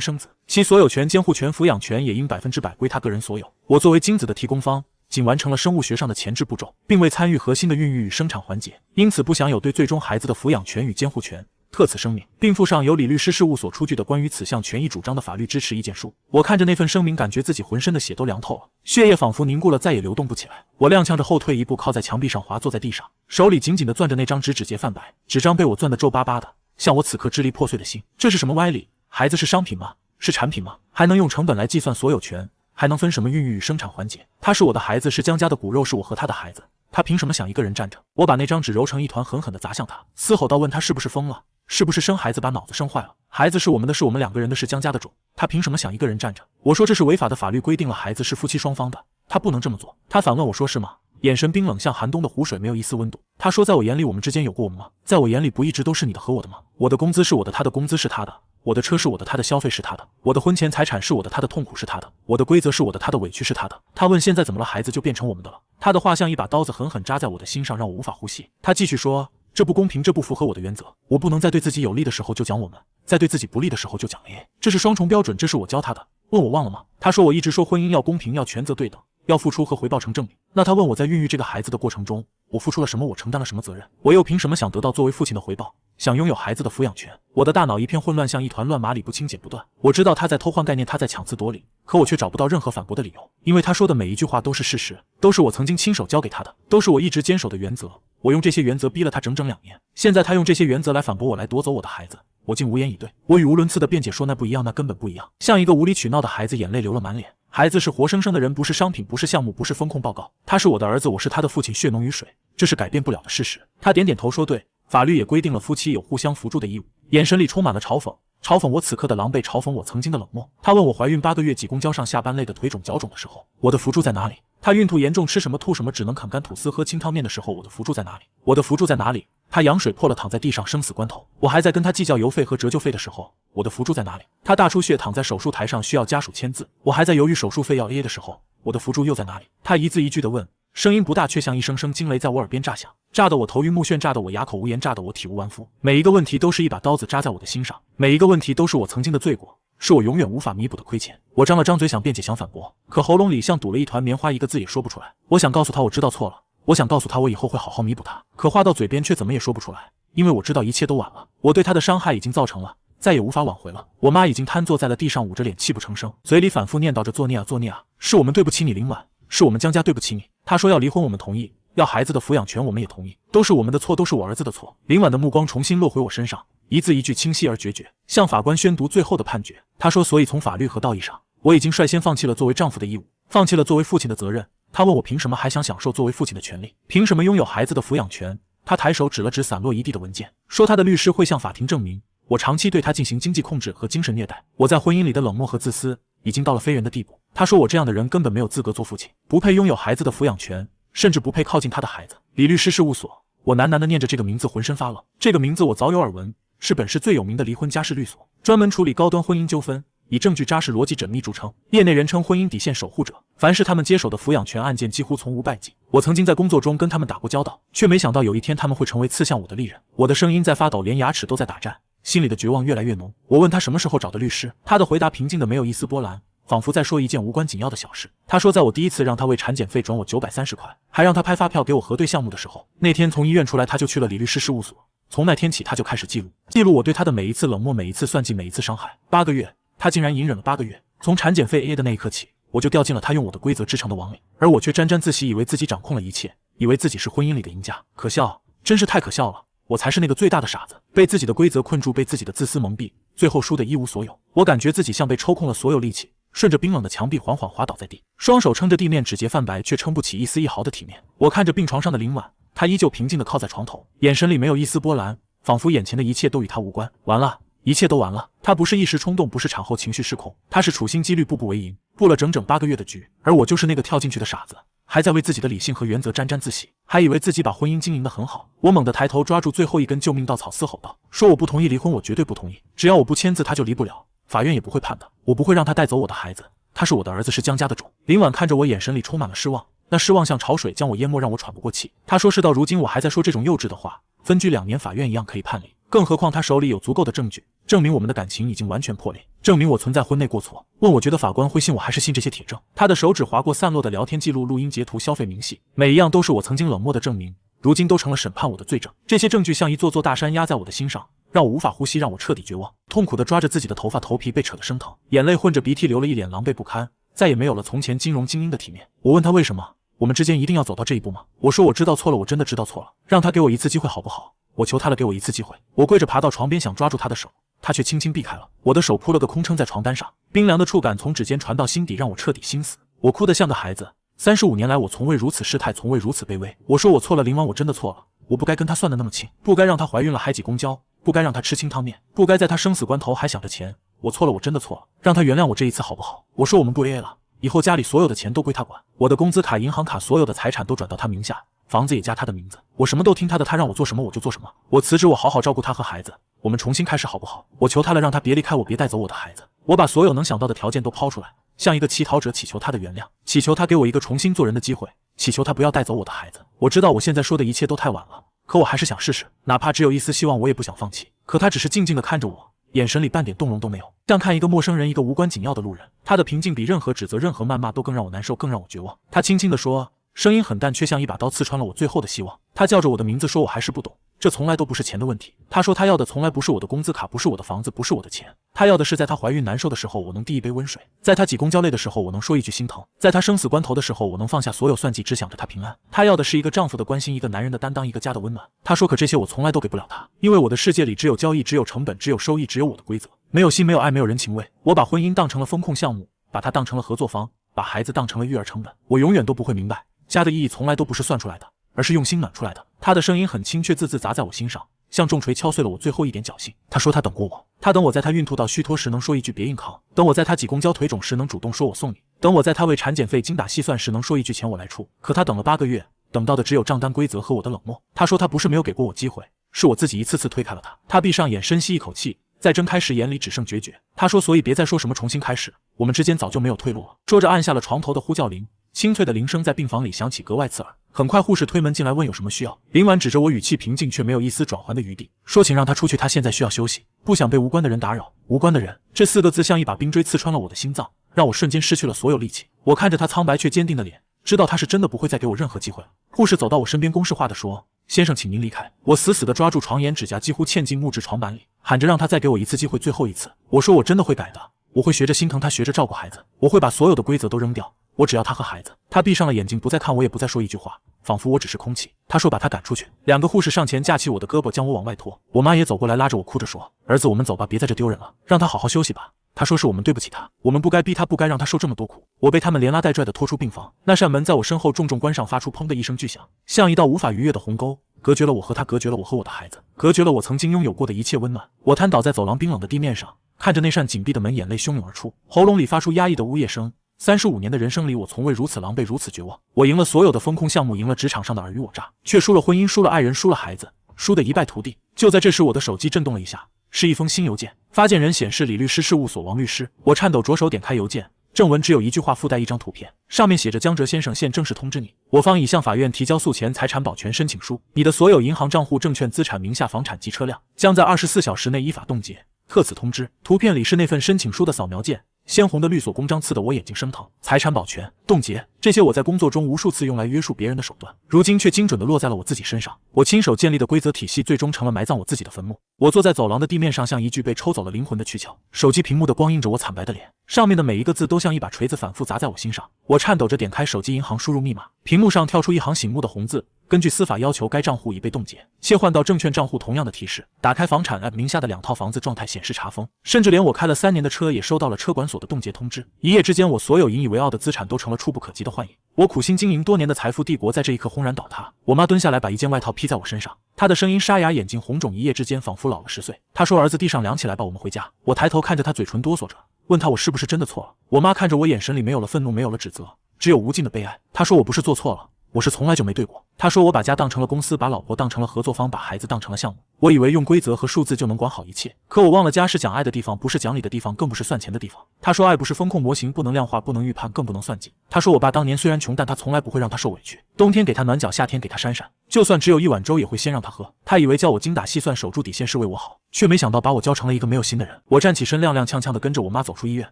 生子，其所有权、监护权、抚养权也应100%归他个人所有。我作为精子的提供方，仅完成了生物学上的前置步骤，并未参与核心的孕育与生产环节，因此不享有对最终孩子的抚养权与监护权。特此声明，并附上由李律师事务所出具的关于此项权益主张的法律支持意见书。我看着那份声明，感觉自己浑身的血都凉透了，血液仿佛凝固了，再也流动不起来。我踉跄着后退一步，靠在墙壁上滑坐在地上，手里紧紧地攥着那张纸，指节泛白，纸张被我攥得皱巴巴的，像我此刻支离破碎的心。这是什么歪理？孩子是商品吗？是产品吗？还能用成本来计算所有权？还能分什么孕育与生产环节？他是我的孩子，是江家的骨肉，是我和他的孩子，他凭什么想一个人站着？我把那张纸揉成一团，狠狠地砸向他，嘶吼道：问他是不是疯了？是不是生孩子把脑子生坏了？孩子是我们的，是我们两个人的，是江家的种，他凭什么想一个人站着？我说这是违法的，法律规定了孩子是夫妻双方的，他不能这么做。他反问我说是吗？眼神冰冷，像寒冬的湖水，没有一丝温度。他说在我眼里，我们之间有过我们吗？在我眼里不一直都是你的和我的吗？我的工资是我的，他的工资是他的，我的车是我的，他的消费是他的，我的婚前财产是我的，他的痛苦是他的，我的规则是我的，他的委屈是他的。他问现在怎么了？孩子就变成我们的了。他的话像一把刀子狠狠扎在我的心上，让我无法呼吸。他继续说，这不公平，这不符合我的原则，我不能在对自己有利的时候就讲我们，在对自己不利的时候就讲 AA， 这是双重标准，这是我教他的。问我忘了吗？他说我一直说婚姻要公平，要权责对等，要付出和回报成正比。那他问我在孕育这个孩子的过程中，我付出了什么？我承担了什么责任？我又凭什么想得到作为父亲的回报，想拥有孩子的抚养权？我的大脑一片混乱，像一团乱麻，理不清剪不断。我知道他在偷换概念，他在强词夺理，可我却找不到任何反驳的理由，因为他说的每一句话都是事实，都是我曾经亲手教给他的，都是我一直坚守的原则。我用这些原则逼了他整整2年，现在他用这些原则来反驳我，来夺走我的孩子，我竟无言以对。我语无伦次的辩解说那不一样，那根本不一样，像一个无理取闹的孩子，眼泪流了满脸。孩子是活生生的人，不是商品，不是项目，不是风控报告。他是我的儿子，我是他的父亲，血浓于水，这是改变不了的事实。他点点头说对，法律也规定了夫妻有互相扶助的义务，眼神里充满了嘲讽，嘲讽我此刻的狼狈，嘲讽我曾经的冷漠。他问我怀孕8个月挤公交上下班累得腿肿脚肿的时候，我的扶助在哪里？他孕吐严重，吃什么吐什么，只能啃干吐丝喝清汤面的时候，我的扶助在哪里？我的扶助在哪里？他羊水破了躺在地上，生死关头，我还在跟他计较邮费和折旧费的时候，我的扶助在哪里？他大出血躺在手术台上需要家属签字，我还在犹豫手术费要 AA 的时候，我的扶助又在哪里？他一字一句地问，声音不大，却像一声声惊雷在我耳边炸响，炸得我头晕目眩，炸得我哑口无言，炸得我体无完肤。每一个问题都是一把刀子扎在我的心上，每一个问题都是我曾经的罪过，是我永远无法弥补的亏欠。我张了张嘴想辩解想反驳，可喉咙里像堵了一团棉花，一个字也说不出来。我想告诉他我知道错了，我想告诉他我以后会好好弥补他，可话到嘴边却怎么也说不出来，因为我知道一切都晚了，我对他的伤害已经造成了，再也无法挽回了。我妈已经瘫坐在了地上，捂着脸泣不成声，嘴里反复念叨着作孽啊作孽啊，是我们对不起你林婉，是我们江家对不起你。他说要离婚我们同意，要孩子的抚养权我们也同意，都是我们的错，都是我儿子的错。林婉的目光重新落回我身上，一字一句清晰而决绝，向法官宣读最后的判决。他说所以从法律和道义上，我已经率先放弃了作为丈夫的义务，放弃了作为父亲的责任。他问我凭什么还想享受作为父亲的权利，凭什么拥有孩子的抚养权。他抬手指了指散落一地的文件，说他的律师会向法庭证明我长期对他进行经济控制和精神虐待，我在婚姻里的冷漠和自私已经到了非人的地步。他说我这样的人根本没有资格做父亲，不配拥有孩子的抚养权，甚至不配靠近他的孩子。李律师事务所，我喃喃地念着这个名字，浑身发冷。这个名字我早有耳闻，是本市最有名的离婚家事律所，专门处理高端婚姻纠纷，以证据扎实、逻辑缜密著称，业内人称婚姻底线守护者。凡是他们接手的抚养权案件，几乎从无败绩。我曾经在工作中跟他们打过交道，却没想到有一天他们会成为刺向我的利刃。我的声音在发抖，连牙齿都在打颤，心里的绝望越来越浓。我问他什么时候找的律师，他的回答平静的没有一丝波澜，仿佛在说一件无关紧要的小事。他说在我第一次让他为产检费转我930块，还让他拍发票给我核对项目的时候，那天从医院出来他就去了李律师事务所，从那天起他就开始记录我对他的每一次冷漠，每一次算计，每一次伤害。8个月，他竟然隐忍了8个月。从产检费 AA 的那一刻起，我就掉进了他用我的规则制成的网里，而我却沾沾自喜，以为自己掌控了一切，以为自己是婚姻里的赢家。可笑，真是太可笑了。我才是那个最大的傻子，被自己的规则困住，被自己的自私蒙蔽，最后输得一无所有。我感觉自己像被抽空了所有力气，顺着冰冷的墙壁缓缓滑倒在地，双手撑着地面，指节泛白，却撑不起一丝一毫的体面。我看着病床上的林婉，她依旧平静地靠在床头，眼神里没有一丝波澜，仿佛眼前的一切都与她无关。完了，一切都完了。他不是一时冲动，不是产后情绪失控，他是处心积虑，步步为营，布了整整8个月的局，而我就是那个跳进去的傻子，还在为自己的理性和原则沾沾自喜，还以为自己把婚姻经营得很好。我猛地抬头抓住最后一根救命稻草，嘶吼道：说我不同意离婚，我绝对不同意，只要我不签字他就离不了，法院也不会判的，我不会让他带走我的孩子，他是我的儿子，是江家的种。林婉看着我，眼神里充满了失望，那失望像潮水将我淹没，让我喘不过气。他说事到如今我还在说这种幼稚的话，分居2年法院一样可以判离，更何况他手里有足够的证据，证明我们的感情已经完全破裂，证明我存在婚内过错。问我觉得法官会信我还是信这些铁证？他的手指划过散落的聊天记录、录音截图、消费明细，每一样都是我曾经冷漠的证明，如今都成了审判我的罪证。这些证据像一座座大山压在我的心上，让我无法呼吸，让我彻底绝望。痛苦地抓着自己的头发，头皮被扯得生疼，眼泪混着鼻涕流了一脸狼狈不堪，再也没有了从前金融精英的体面。我问他为什么？我们之间一定要走到这一步吗？我说我知道错了，我真的知道错了，让他给我一次机会好不好？我求他了，给我一次机会。我跪着爬到床边想抓住他的手，他却轻轻避开了。我的手扑了个空撑在床单上，冰凉的触感从指尖传到心底，让我彻底心死。我哭得像个孩子，35年来我从未如此失态，从未如此卑微。我说我错了，林婉，我真的错了，我不该跟他算得那么清，不该让她怀孕了还挤公交，不该让她吃清汤面，不该在她生死关头还想着钱。我错了，我真的错了，让她原谅我这一次好不好？我说我们不 AA 了，以后家里所有的钱都归他管，我的工资卡、银行卡，所有的财产都转到他名下，房子也加他的名字，我什么都听他的，他让我做什么我就做什么。我辞职，我好好照顾他和孩子，我们重新开始好不好？我求他了，让他别离开我，别带走我的孩子。我把所有能想到的条件都抛出来，像一个乞讨者祈求他的原谅，祈求他给我一个重新做人的机会，祈求他不要带走我的孩子。我知道我现在说的一切都太晚了，可我还是想试试，哪怕只有一丝希望，我也不想放弃。可他只是静静地看着我，眼神里半点动容都没有，像看一个陌生人，一个无关紧要的路人。他的平静比任何指责、任何谩骂都更让我难受，更让我绝望。他轻轻地说，声音很淡，却像一把刀刺穿了我最后的希望。他叫着我的名字，说我还是不懂，这从来都不是钱的问题。他说他要的从来不是我的工资卡，不是我的房子，不是我的钱，他要的是在她怀孕难受的时候我能递一杯温水，在她挤公交累的时候我能说一句心疼，在她生死关头的时候我能放下所有算计，只想着她平安。他要的是一个丈夫的关心，一个男人的担当，一个家的温暖。他说可这些我从来都给不了他，因为我的世界里只有交易，只有成本，只有收益，只有我的规则，没有心，没有爱，没有人情味。我把婚姻当成了风控项目，把它当成了合作方，把孩子当成了育儿成本。我永远都不会明白，家的意义从来都不是算出来的，而是用心暖出来的。他的声音很轻，却字字砸在我心上，像重锤敲碎了我最后一点侥幸。他说他等过我，他等我在他孕吐到虚脱时能说一句别硬扛，等我在他挤公交腿肿时能主动说我送你，等我在他为产检费精打细算时能说一句钱我来出。可他等了8个月，等到的只有账单规则和我的冷漠。他说他不是没有给过我机会，是我自己一次次推开了他。他闭上眼，深吸一口气，再睁开时眼里只剩决绝。他说所以别再说什么重新开始，我们之间早就没有退路了。说着按下了床头的呼叫铃，清脆的铃声在病房里响起，格外刺耳。很快护士推门进来问有什么需要。林婉指着我，语气平静却没有一丝转圜的余地，说请让他出去，他现在需要休息，不想被无关的人打扰。无关的人，这4个字像一把冰锥刺穿了我的心脏，让我瞬间失去了所有力气。我看着他苍白却坚定的脸，知道他是真的不会再给我任何机会了。护士走到我身边，公式化的说，先生请您离开。我死死地抓住床沿，指甲几乎嵌进木质床板里，喊着让他再给我一次机会，最后一次。我说我真的会改的，我会学着心疼他，学着照顾孩子，我会把所有的规则都扔掉，我只要他和孩子。他闭上了眼睛，不再看我，也不再说一句话，仿佛我只是空气。他说把他赶出去。2个护士上前架起我的胳膊，将我往外拖。我妈也走过来拉着我，哭着说，儿子我们走吧，别在这丢人了，让他好好休息吧。他说是我们对不起他，我们不该逼他，不该让他受这么多苦。我被他们连拉带拽地拖出病房，那扇门在我身后重重关上，发出砰的一声巨响，像一道无法逾越的鸿沟，隔绝了我和他，隔绝了我和我的孩子，隔绝了我曾经拥有过的一切温暖。我瘫倒在走廊冰冷的地面上，看着那扇紧闭的门，眼泪汹涌而出，喉咙里发出压抑的呜咽声。35年的人生里，我从未如此狼狈，如此绝望。我赢了所有的风控项目，赢了职场上的尔虞我诈，却输了婚姻，输了爱人，输了孩子，输得一败涂地。就在这时，我的手机震动了一下，是一封新邮件。发件人显示李律师事务所王律师。我颤抖着手点开邮件，正文只有一句话，附带一张图片，上面写着江哲先生，现正式通知你，我方已向法院提交诉前财产保全申请书，你的所有银行账户、证券资产、名下房产及车辆将在24小时内依法冻结，特此通知。图片里是那份申请书的扫描件，鲜红的律所公章刺得我眼睛生疼。财产保全、冻结，这些我在工作中无数次用来约束别人的手段，如今却精准地落在了我自己身上。我亲手建立的规则体系，最终成了埋葬我自己的坟墓。我坐在走廊的地面上，像一具被抽走了灵魂的躯壳。手机屏幕的光映着我惨白的脸，上面的每一个字都像一把锤子反复砸在我心上。我颤抖着点开手机银行，输入密码，屏幕上跳出一行醒目的红字：根据司法要求，该账户已被冻结，切换到证券账户。同样的提示，打开房产 App 名下的2套房子状态显示查封，甚至连我开了3年的车也收到了车管所的冻结通知。一夜之间，我所有引以为傲的资产都成了触不可及的幻影。我苦心经营多年的财富帝国在这一刻轰然倒塌。我妈蹲下来把一件外套披在我身上，她的声音沙哑，眼睛红肿，一夜之间仿佛老了10岁。她说：“儿子，地上凉起来吧，我们回家。”我抬头看着她，嘴唇哆嗦着，问她我是不是真的错了。我妈看着我，眼神里没有了愤怒，没有了指责，只有无尽的悲哀。她说我不是做错了，我是从来就没对过。她说我把家当成了公司，把老婆当成了合作方，把孩子当成了项目。我以为用规则和数字就能管好一切，可我忘了家是讲爱的地方，不是讲理的地方，更不是算钱的地方。她说爱不是风控模型，不能量化，不能预判，更不能算计。她说我爸当年虽然穷，但他从来不会让他受委屈，冬天给他暖脚，夏天给他扇扇，就算只有1碗粥也会先让他喝。他以为叫我精打细算，守住底线是为我好，却没想到把我教成了一个没有心的人。我站起身，踉踉跄跄地跟着我妈走出医院。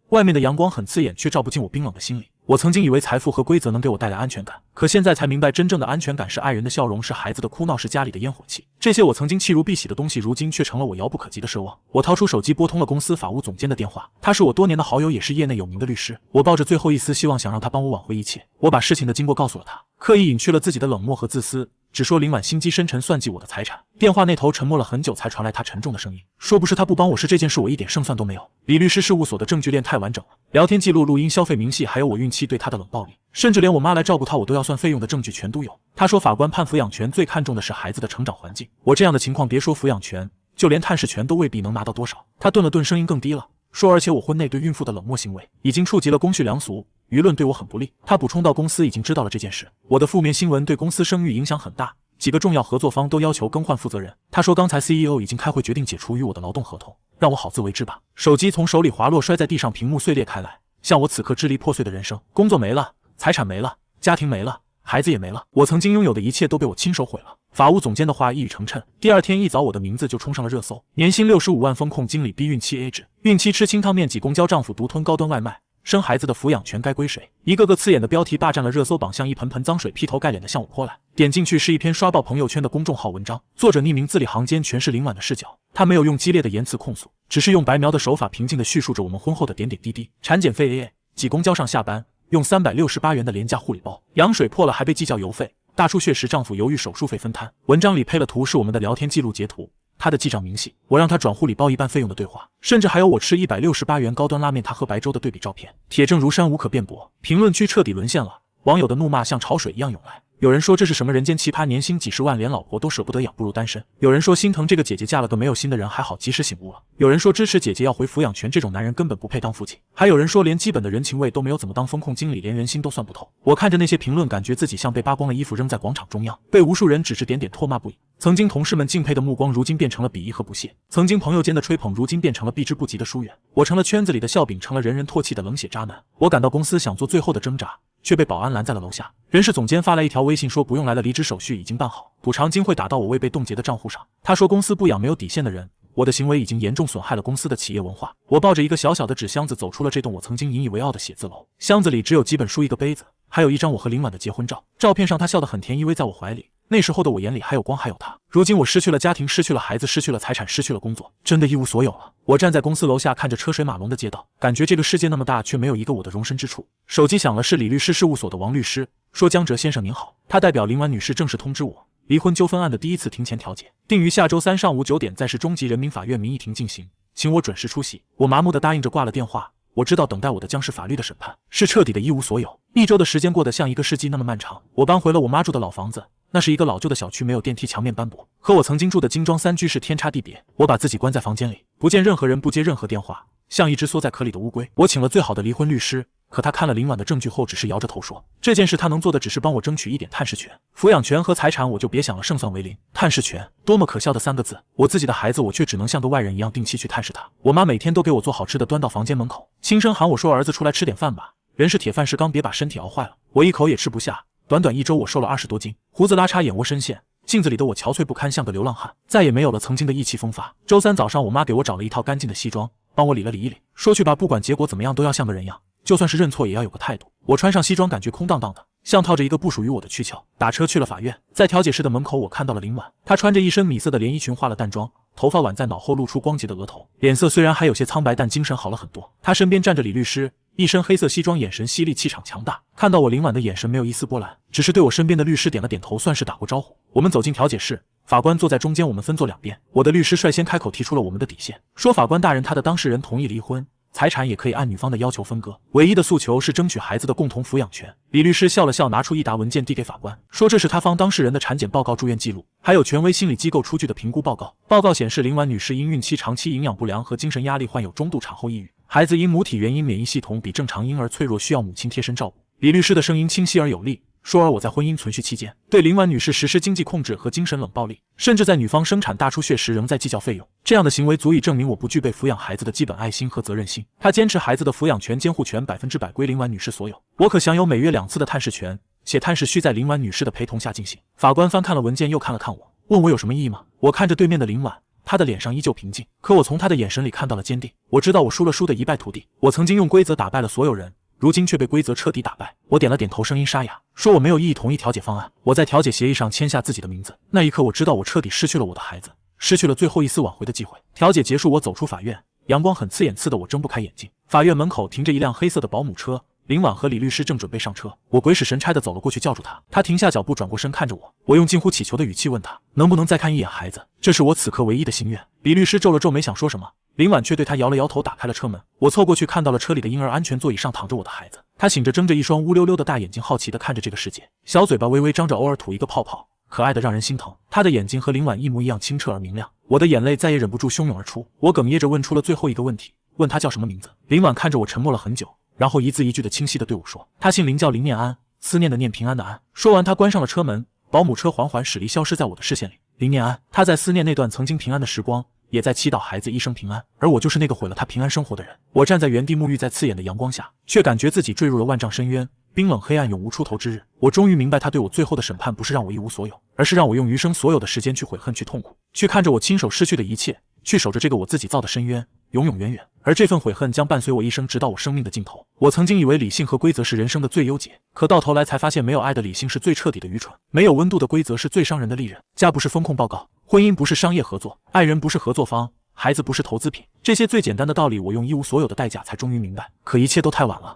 外面的阳光很刺眼，却照不进我冰冷的心里。我曾经以为财富和规则能给我带来安全感，可现在才明白，真正的安全感是爱人的笑容，是孩子的哭闹，是家里的烟火气。这些我曾经弃如敝屣的东西，如今却成了我遥不可及的奢望。我掏出手机，拨通了公司法务总监的电话，他是我多年的好友，也是业内有名的律师。我抱着最后一丝希望，想让他帮我挽回一切。我把事情的经过告诉了他，刻意隐去了自己的冷漠和自私，只说林婉心机深沉，算计我的财产。电话那头沉默了很久，才传来他沉重的声音，说不是他不帮我，是这件事我一点胜算都没有。李律师事务所的证据链太完整了，聊天记录、录音、消费明细，还有我孕期对他的冷暴力，甚至连我妈来照顾他我都要算费用的证据全都有。他说法官判抚养权最看重的是孩子的成长环境，我这样的情况别说抚养权，就连探视权都未必能拿到多少。他顿了顿，声音更低了，说而且我婚内对孕妇的冷漠行为已经触及了公序良俗，舆论对我很不利。他补充到，公司已经知道了这件事，我的负面新闻对公司声誉影响很大，几个重要合作方都要求更换负责人。他说刚才 CEO 已经开会决定解除与我的劳动合同，让我好自为之吧。手机从手里滑落，摔在地上，屏幕碎裂开来，像我此刻支离破碎的人生。工作没了，财产没了，家庭没了，孩子也没了，我曾经拥有的一切都被我亲手毁了。法务总监的话一语成谶，第二天一早我的名字就冲上了热搜，年薪65万风控经理逼孕期 A 制，孕期吃清汤面，挤公交，丈夫独吞高端外卖，生孩子的抚养权该归谁？一个个刺眼的标题霸占了热搜榜，像一盆盆脏水劈头盖脸的向我泼来。点进去是一篇刷爆朋友圈的公众号文章，作者匿名，字里行间全是林婉的视角。他没有用激烈的言辞控诉，只是用白描的手法平静地叙述着我们婚后的点点滴滴：产检费 AA， 挤公交上下班，用368元的廉价护理包，羊水破了还被计较邮费，大出血时丈夫犹豫手术费分摊。文章里配了图，是我们的聊天记录截图，他的记账明细，我让他转护理包一半费用的对话，甚至还有我吃168元高端拉面，他喝白粥的对比照片，铁证如山，无可辩驳。评论区彻底沦陷了，网友的怒骂像潮水一样涌来。有人说这是什么人间奇葩，年薪几十万连老婆都舍不得养，不如单身。有人说心疼这个姐姐嫁了个没有心的人，还好及时醒悟了。有人说支持姐姐要回抚养权，这种男人根本不配当父亲。还有人说连基本的人情味都没有，怎么当风控经理，连人心都算不透。我看着那些评论，感觉自己像被扒光了衣服扔在广场中央，被无数人指指点点，唾骂不已。曾经同事们敬佩的目光，如今变成了鄙夷和不屑；曾经朋友间的吹捧，如今变成了避之不及的疏远。我成了圈子里的笑柄，成了人人唾弃的冷血渣男。我赶到公司想做最后的挣扎，却被保安拦在了楼下。人事总监发来一条微信说不用来了，离职手续已经办好，补偿金会打到我未被冻结的账户上。他说公司不养没有底线的人，我的行为已经严重损害了公司的企业文化。我抱着一个小小的纸箱子走出了这栋我曾经引以为傲的写字楼，箱子里只有几本书，一个杯子，还有一张我和林婉的结婚照。照片上她笑得很甜，依偎在我怀里，那时候的我眼里还有光，还有他。如今我失去了家庭，失去了孩子，失去了财产，失去了工作，真的一无所有了。我站在公司楼下，看着车水马龙的街道，感觉这个世界那么大，却没有一个我的容身之处。手机响了，是李律师事务所的王律师，说江哲先生您好，他代表林婉女士正式通知我，离婚纠纷案的第一次庭前调解定于下周3上午9点在市中级人民法院民议庭进行，请我准时出席。我麻木地答应着挂了电话。我知道等待我的将是法律的审判，是彻底的一无所有。1周的时间过得像一个世纪那么漫长。我搬回了我妈住的老房子，那是一个老旧的小区，没有电梯，墙面斑驳，和我曾经住的精装3居室天差地别。我把自己关在房间里，不见任何人，不接任何电话，像一只缩在壳里的乌龟。我请了最好的离婚律师，可他看了林婉的证据后，只是摇着头说，这件事他能做的只是帮我争取一点探视权，抚养权和财产我就别想了，胜算为零。探视权，多么可笑的3个字！我自己的孩子，我却只能像个外人一样定期去探视他。我妈每天都给我做好吃的，端到房间门口，轻声喊我说，儿子出来吃点饭吧，人是铁饭食缸，别把身体熬坏了。我一口也吃不下。短短1周我瘦了20多斤，胡子拉碴，眼窝深陷，镜子里的我憔悴不堪，像个流浪汉，再也没有了曾经的意气风发。周3早上，我妈给我找了一套干净的西装，帮我理了理一理，说去吧，不管结果怎么样都要像个人样，就算是认错也要有个态度。我穿上西装，感觉空荡荡的，像套着一个不属于我的躯壳。打车去了法院，在调解室的门口，我看到了林婉，她穿着一身米色的连衣裙，化了淡妆，头发挽在脑后，露出光洁的额头，脸色虽然还有些苍白，但精神好了很多。她身边站着李律师，一身黑色西装，眼神犀利，气场强大。看到我，林婉的眼神没有一丝波澜，只是对我身边的律师点了点头，算是打过招呼。我们走进调解室，法官坐在中间，我们分坐两边。我的律师率先开口提出了我们的底线，说法官大人，他的当事人同意离婚，财产也可以按女方的要求分割，唯一的诉求是争取孩子的共同抚养权。李律师笑了笑，拿出一沓文件递给法官，说这是他方当事人的产检报告、住院记录，还有权威心理机构出具的评估报告。报告显示，林婉女士因孕期长期营养不良和精神压力患有中度产后抑郁，孩子因母体原因免疫系统比正常婴儿脆弱，需要母亲贴身照顾。李律师的声音清晰而有力，说而我在婚姻存续期间对林婉女士实施经济控制和精神冷暴力，甚至在女方生产大出血时仍在计较费用，这样的行为足以证明我不具备抚养孩子的基本爱心和责任心。他坚持孩子的抚养权、监护权100%归林婉女士所有，我可享有每月2次的探视权，且探视需在林婉女士的陪同下进行。法官翻看了文件，又看了看我，问我有什么异议吗？我看着对面的林婉，他的脸上依旧平静，可我从他的眼神里看到了坚定。我知道我输了，输得一败涂地。我曾经用规则打败了所有人，如今却被规则彻底打败。我点了点头，声音沙哑，说我没有异议同意调解方案。我在调解协议上签下自己的名字，那一刻我知道我彻底失去了我的孩子，失去了最后一丝挽回的机会。调解结束，我走出法院，阳光很刺眼，刺得我睁不开眼睛。法院门口停着一辆黑色的保姆车，林婉和李律师正准备上车，我鬼使神差地走了过去，叫住他。他停下脚步，转过身看着我，我用近乎祈求的语气问他，能不能再看一眼孩子？这是我此刻唯一的心愿。李律师皱了皱眉，想说什么，林婉却对他摇了摇头，打开了车门。我凑过去，看到了车里的婴儿安全座椅上躺着我的孩子，他醒着，睁着一双乌溜溜的大眼睛，好奇地看着这个世界，小嘴巴微微张着，偶尔吐一个泡泡，可爱的让人心疼。他的眼睛和林婉一模一样清澈而明亮。我的眼泪再也忍不住汹涌而出，我哽咽着问出了最后一个问题，问他叫什么名字。林婉看着我沉默了很久，然后一字一句的清晰的对我说，他姓林，叫林念安，思念的念，平安的安。说完他关上了车门，保姆车缓缓驶离，消失在我的视线里。林念安，他在思念那段曾经平安的时光，也在祈祷孩子一生平安，而我就是那个毁了他平安生活的人。我站在原地沐浴在刺眼的阳光下，却感觉自己坠入了万丈深渊，冰冷黑暗，永无出头之日。我终于明白，他对我最后的审判不是让我一无所有，而是让我用余生所有的时间去悔恨，去痛苦，去看着我亲手失去的一切，去守着这个我自己造的深渊，永永远远。而这份悔恨将伴随我一生，直到我生命的尽头。我曾经以为理性和规则是人生的最优解，可到头来才发现，没有爱的理性是最彻底的愚蠢，没有温度的规则是最伤人的利刃。家不是风控报告，婚姻不是商业合作，爱人不是合作方，孩子不是投资品。这些最简单的道理，我用一无所有的代价才终于明白，可一切都太晚了。